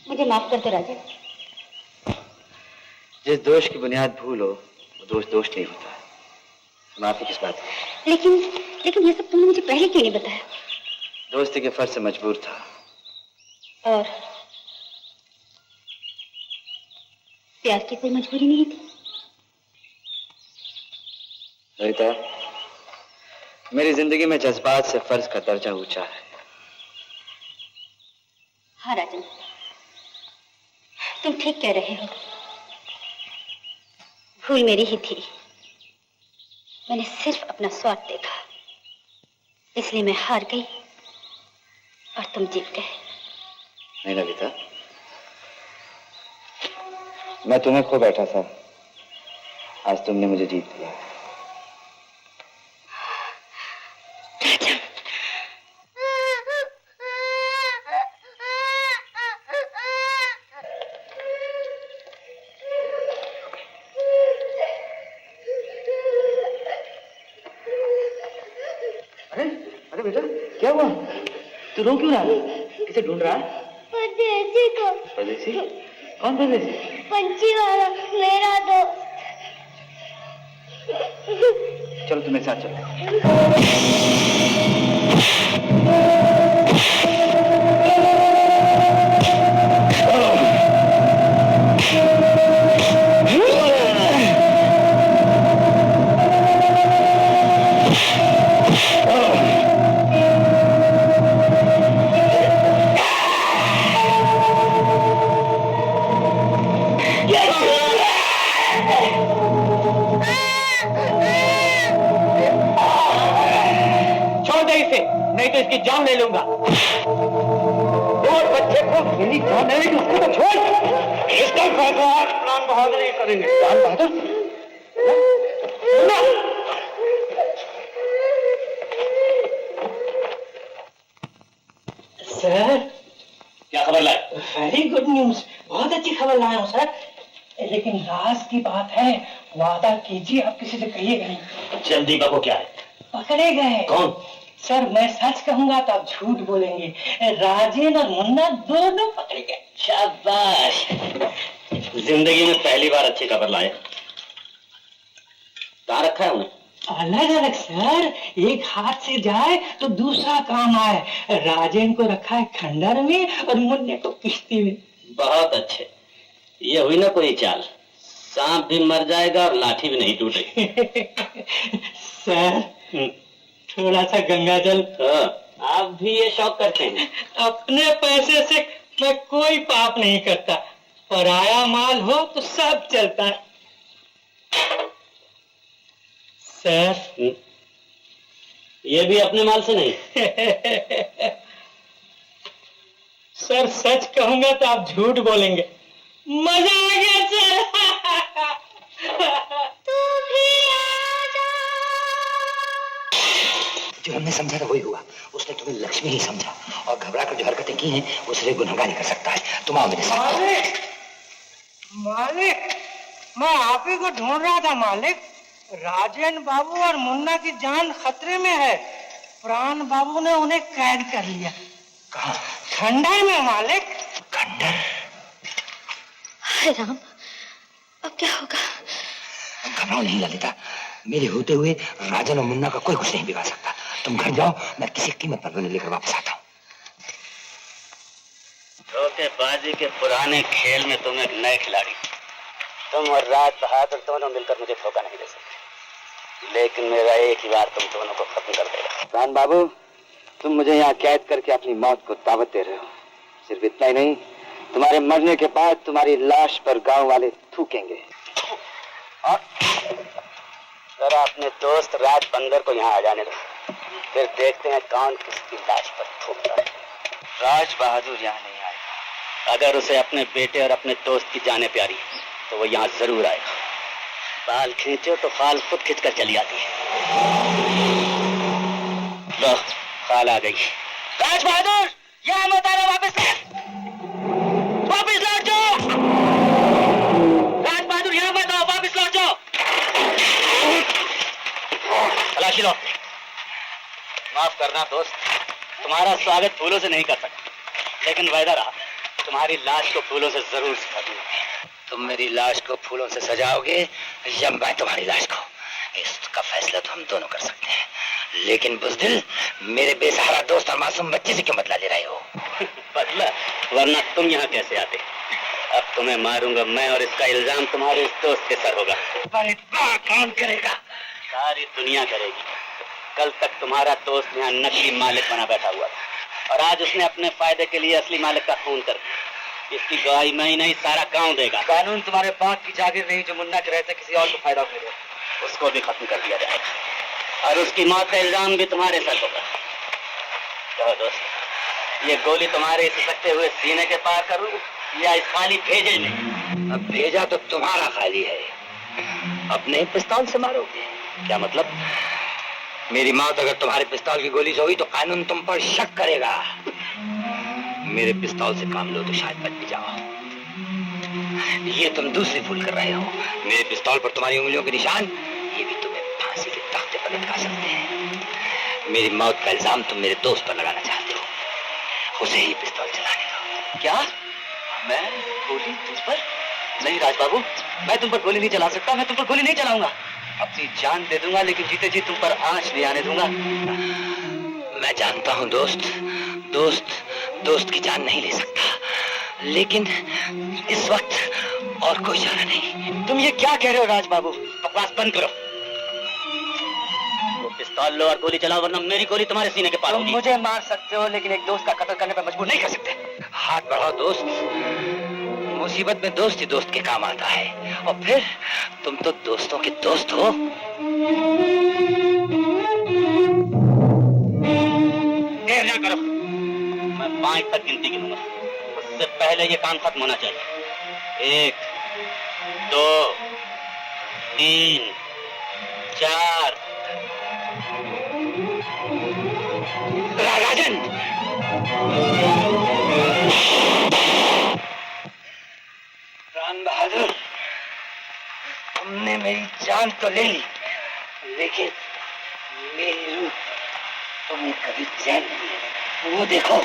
मुझे माफ कर दो राजा। जिस दोष की बुनियाद भूल हो वो दोष नहीं होता। माफी किस बात की? लेकिन ये सब तुमने मुझे पहले क्यों नहीं बताया? दोस्ती के फर्ज से मजबूर था। और प्यार की कोई मजबूरी नहीं थी? ललिता, मेरी जिंदगी में जज्बात से फर्ज का दर्जा ऊंचा है। हाँ राजन, तुम ठीक कह रहे हो। भूल मेरी ही थी। मैंने सिर्फ अपना स्वार्थ देखा, इसलिए मैं हार गई और तुम जीत गए। नहीं ललिता, मैं तुम्हें खो बैठा था, आज तुमने मुझे जीत लिया। अरे बेटा, क्या हुआ? तू रो क्यों रहा है? किसे ढूंढ रहा है? परदेसी को। परदेसी? कौन परदेसी? पंछी वाला, मेरा दोस्त। चलो तुम मेरे साथ चलो। नहीं तो इसकी जान ले लूंगा। और बच्चे को मेरी जान ले लेगी, उसको तो छोड़। इसका फैसला आज प्राण बहादुर ही करेंगे। प्राण बहादुर? सर, क्या खबर लाए? वेरी गुड न्यूज, बहुत अच्छी खबर लाया हूँ सर। लेकिन राज की बात है, वादा कीजिए आप किसी से कहिएगा नहीं। जल्दी बको, क्या है? पकड़े गए। कौन? सर मैं सच कहूंगा तो आप झूठ बोलेंगे। राजेन और मुन्ना दोनों पकड़े गए। शाबाश, जिंदगी में पहली बार अच्छी खबर लाए। कहाँ रखा है उन्हें? अलग अलग सर, एक हाथ से जाए तो दूसरा काम आए। राजेन को रखा है खंडर में और मुन्ने को किश्ती में। बहुत अच्छे, ये हुई ना कोई चाल। सांप भी मर जाएगा और लाठी भी नहीं टूटेगी। सर थोड़ा सा गंगा जल। आप भी ये शौक करते हैं? अपने पैसे से मैं कोई पाप नहीं करता, पराया माल हो तो सब चलता है। सर ये भी अपने माल से नहीं? सर सच कहूंगा तो आप झूठ बोलेंगे। मजा आ गया सर। जो हमने समझा था वही हुआ। उसने तुम्हें लक्ष्मी ही समझा और घबरा कर जो हरकतें की हैं वो सिर्फ गुनहगारी कर सकता है। तुम आओ मेरे साथ। मालिक, मालिक, मैं आप ही को ढूंढ रहा था मालिक। राजेन बाबू और मुन्ना की जान खतरे में है। प्राण बाबू ने उन्हें कैद कर लिया। कहाँ? खंडर में मालिक। खंडर? हाय राम, अब क्या होगा? घबराओ नहीं ललिता, मेरे होते हुए राजन और मुन्ना का कोई कुछ नहीं बिगाड़ सकता। तुम घर जाओ, मैं किसी कीमत पर लेकर वापस आता हूँ। धोखेबाजी के पुराने खेल में तुम एक नए खिलाड़ी। तुम और राज बहादुर दोनों मिलकर मुझे धोखा नहीं दे सकते, लेकिन मेरा एक ही बार तुम दोनों को खत्म कर देगा। प्राण बाबू, तुम मुझे यहाँ कैद करके अपनी मौत को दावत दे रहे हो। सिर्फ इतना ही नहीं, तुम्हारे मरने के बाद तुम्हारी लाश पर गांव वाले थूकेंगे। और जरा अपने दोस्त राज बंदर को यहाँ आ जाने दो, फिर देखते हैं कौन किसकी लाश पर थूकता है। राज बहादुर यहाँ नहीं आएगा। अगर उसे अपने बेटे और अपने दोस्त की जाने प्यारी तो वो यहाँ जरूर आएगा। बाल खींचो तो खाल खुद खींचकर चली आती है। लो, खाल आ गई। राज बहादुर, यहाँ मत आना, वापस लौट जाओ। राज बहादुर, यहाँ मत आओ, वापस लौट जाओ। तलाशी लो। माफ करना दोस्त, तुम्हारा स्वागत फूलों से नहीं कर सकता, लेकिन वायदा रहा, तुम्हारी लाश को फूलों से जरूर सजा दूंगा। तुम मेरी लाश को फूलों से सजाओगे या मैं तुम्हारी लाश को, इसका फैसला तो हम दोनों कर सकते हैं। लेकिन बुज़दिल, मेरे बेसहारा दोस्त और मासूम बच्चे से क्यों बदला ले रहे हो? बदला? वरना तुम यहाँ कैसे आते? अब तुम्हें मारूंगा मैं और इसका इल्जाम तुम्हारे इस दोस्त के सर होगा। पर इतना कौन करेगा? सारी दुनिया करेगी। कल तक तुम्हारा दोस्त यहाँ नकली मालिक बना बैठा हुआ था और आज उसने अपने फायदे के लिए असली मालिक का खून कर दिया। इसकी गवाही मैं ही नहीं, सारा गांव देगा। कानून तुम्हारे बाप की जागीर नहीं जो मुन्ना के रहते किसी और को फायदा मिले, उसको भी खत्म कर दिया जाएगा और उसकी मौत का इल्जाम भी तुम्हारे सर होगा। चलो दोस्त, ये गोली तुम्हारे सिसकते हुए सीने के पार करूं या इस खाली भेजे में? अब भेजा तो तुम्हारा खाली है, अपने पिस्तौल से मारोगे। क्या मतलब? मेरी मौत अगर तुम्हारे पिस्तौल की गोली से हुई तो कानून तुम पर शक करेगा। मेरे पिस्तौल से काम लो तो शायद बच भी जाओ। ये तुम दूसरी भूल कर रहे हो। मेरे पिस्तौल पर तुम्हारी उंगलियों के निशान, ये भी तुम्हें फांसी के तख्ते पर लटका सकते हैं। मेरी मौत का इल्जाम तुम मेरे दोस्त पर लगाना चाहते हो, उसे ही पिस्तौल चलाने दो। क्या मैं गोली तुझ पर? नहीं राज बाबू, मैं तुम पर गोली नहीं चला सकता। मैं तुम पर गोली नहीं चलाऊंगा। अपनी जान दे दूंगा लेकिन जीते जी तुम पर आंच नहीं आने दूंगा। मैं जानता हूं दोस्त की जान नहीं ले सकता, लेकिन इस वक्त और कोई चारा नहीं। तुम ये क्या कह रहे हो राज बाबू? बकवास बंद करो। वो पिस्तौल लो और गोली चलाओ, वरना मेरी गोली तुम्हारे सीने के पार होगी। मुझे मार सकते हो लेकिन एक दोस्त का कत्ल करने पर मजबूर नहीं कर सकते। हाथ बढ़ाओ दोस्त, मुसीबत में दोस्त ही दोस्त के काम आता है। और फिर तुम तो दोस्तों के दोस्त हो। देर ना करो, मैं 5 तक गिनती गिनूंगा, उससे पहले ये काम खत्म होना चाहिए। 1 2 3 4। राजन, राम बहादुर, तुमने मेरी जान तो ले ली, लेकिन मेरी रूह तुम्हें कभी चैन नहीं है। वो देखो।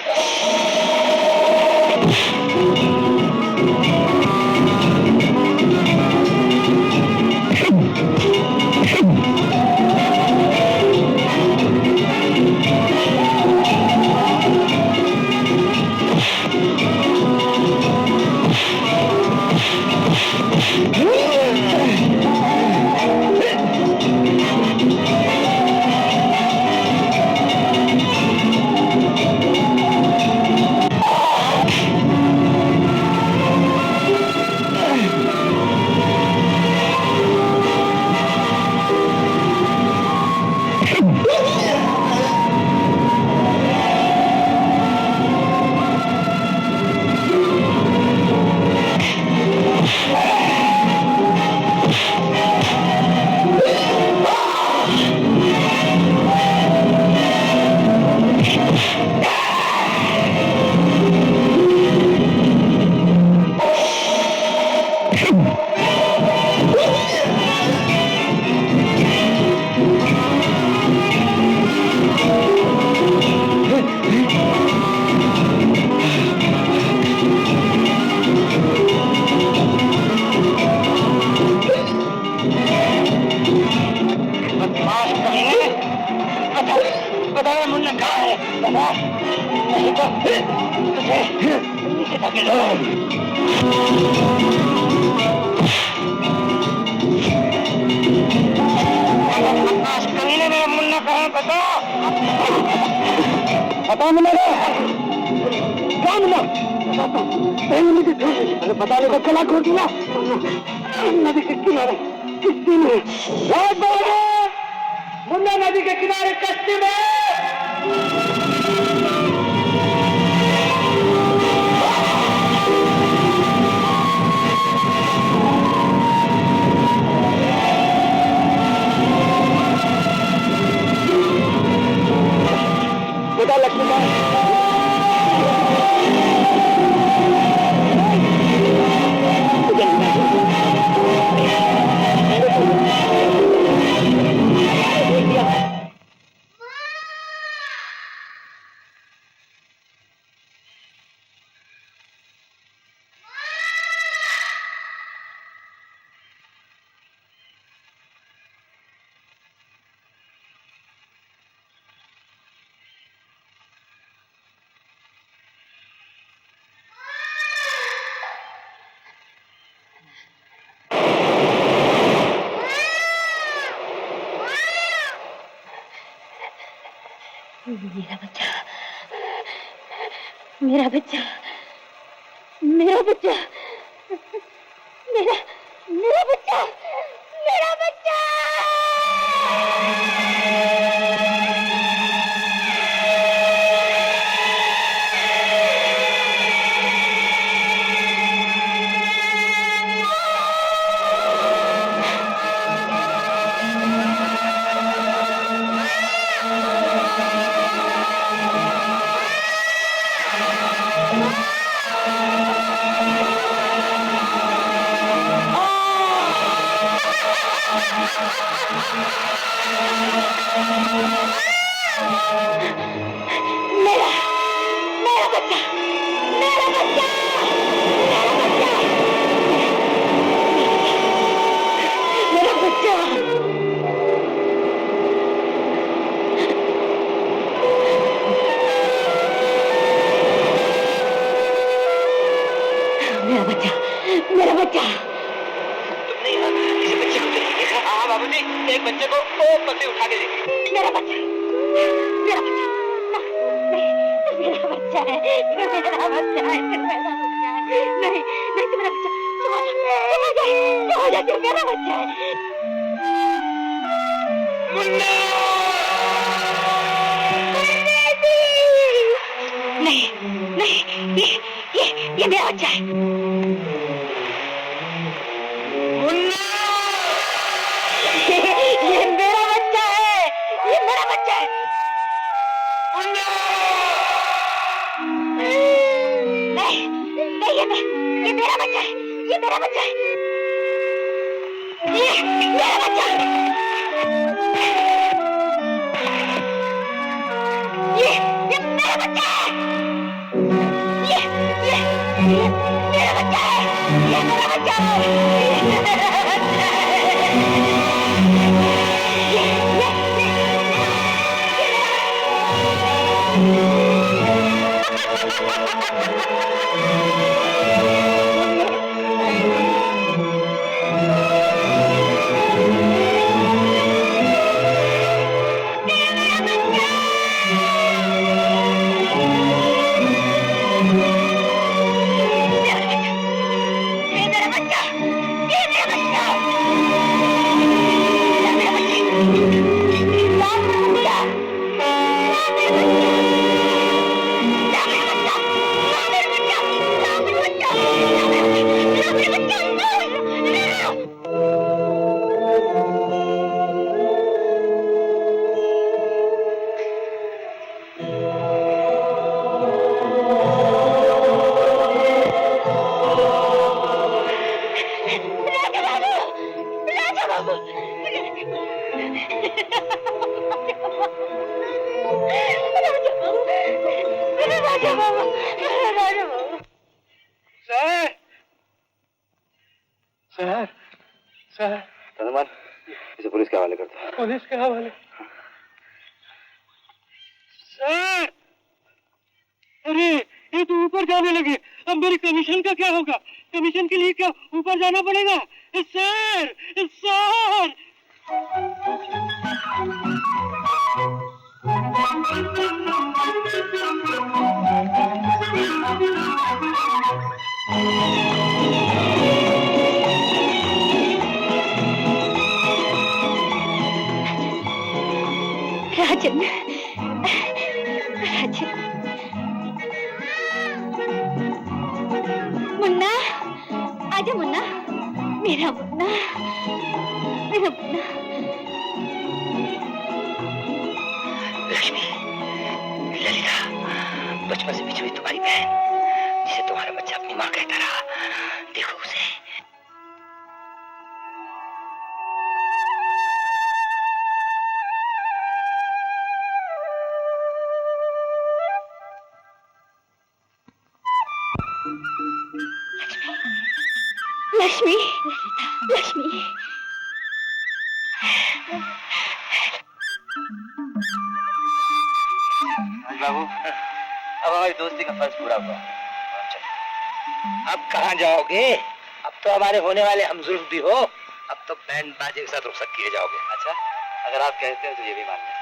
बता दो कला खोल दिया नदी के किनारे किश्ती में। मुन्ना नदी के किनारे कश्ती में। बेटा लक्ष्मीकांत, मेरा बच्चा, मेरा बच्चा, मेरा बच्चा, मेरा मेरा बच्चा, मेरा बच्चा। मेरा मेरा बच्चा, मेरा बच्चा, मेरा बच्चा, मेरा बच्चा। मेरा बच्चा, मेरा बच्चा। तुमने किसी बच्चे को देखा? हाँ बाबूजी, एक बच्चे को ऊपर से उठा के देखा। मेरा बच्चा, मेरा बच्चा, मेरा बच्चा है, मेरा बच्चा है, मेरा बच्चा है। नहीं नहीं, मेरा बच्चा चुप हो जा, मेरा बच्चा है। मुन्ना! नहीं नहीं, ये मेरा बच्चा है। मुन्ना! ये मेरा बच्चा है, ये मेरा बच्चा है। मुन्ना! नहीं नहीं, ये मेरा बच्चा है, ये मेरा बच्चा है, ये मेरा बच्चा है। ये मेरा बच्चा है, ये मेरा बच्चा है, ये मेरा बच्चा है, ये मेरा बच्चा है। हनुमान, इसे पुलिस के हवाले करता। पुलिस के हवाले? सर, अरे ये तो ऊपर जाने लगे। अब मेरी कमीशन का क्या होगा? कमीशन के लिए क्या ऊपर जाना पड़ेगा? Sir, sir. राजन, राजन, मुन्ना, आजा मुन्ना, मेरा मुन्ना, मेरा मुन्ना। लक्ष्मी, ललिता, बचपन से बिछड़ी तुम्हारी बहन, जिसे तुम्हारा बच्चा अपनी माँ कहता रहा, देखो उसे। लक्ष्मी, लक्ष्मी, बाबू, अब हमारी दोस्ती का फर्ज पूरा हुआ। अब कहाँ जाओगे? अब तो हमारे होने वाले हमजुल्फ भी हो। अब तो बैंड बाजे के साथ रुखसत किए जाओगे। अच्छा, अगर आप कहते हैं तो ये भी मान लें।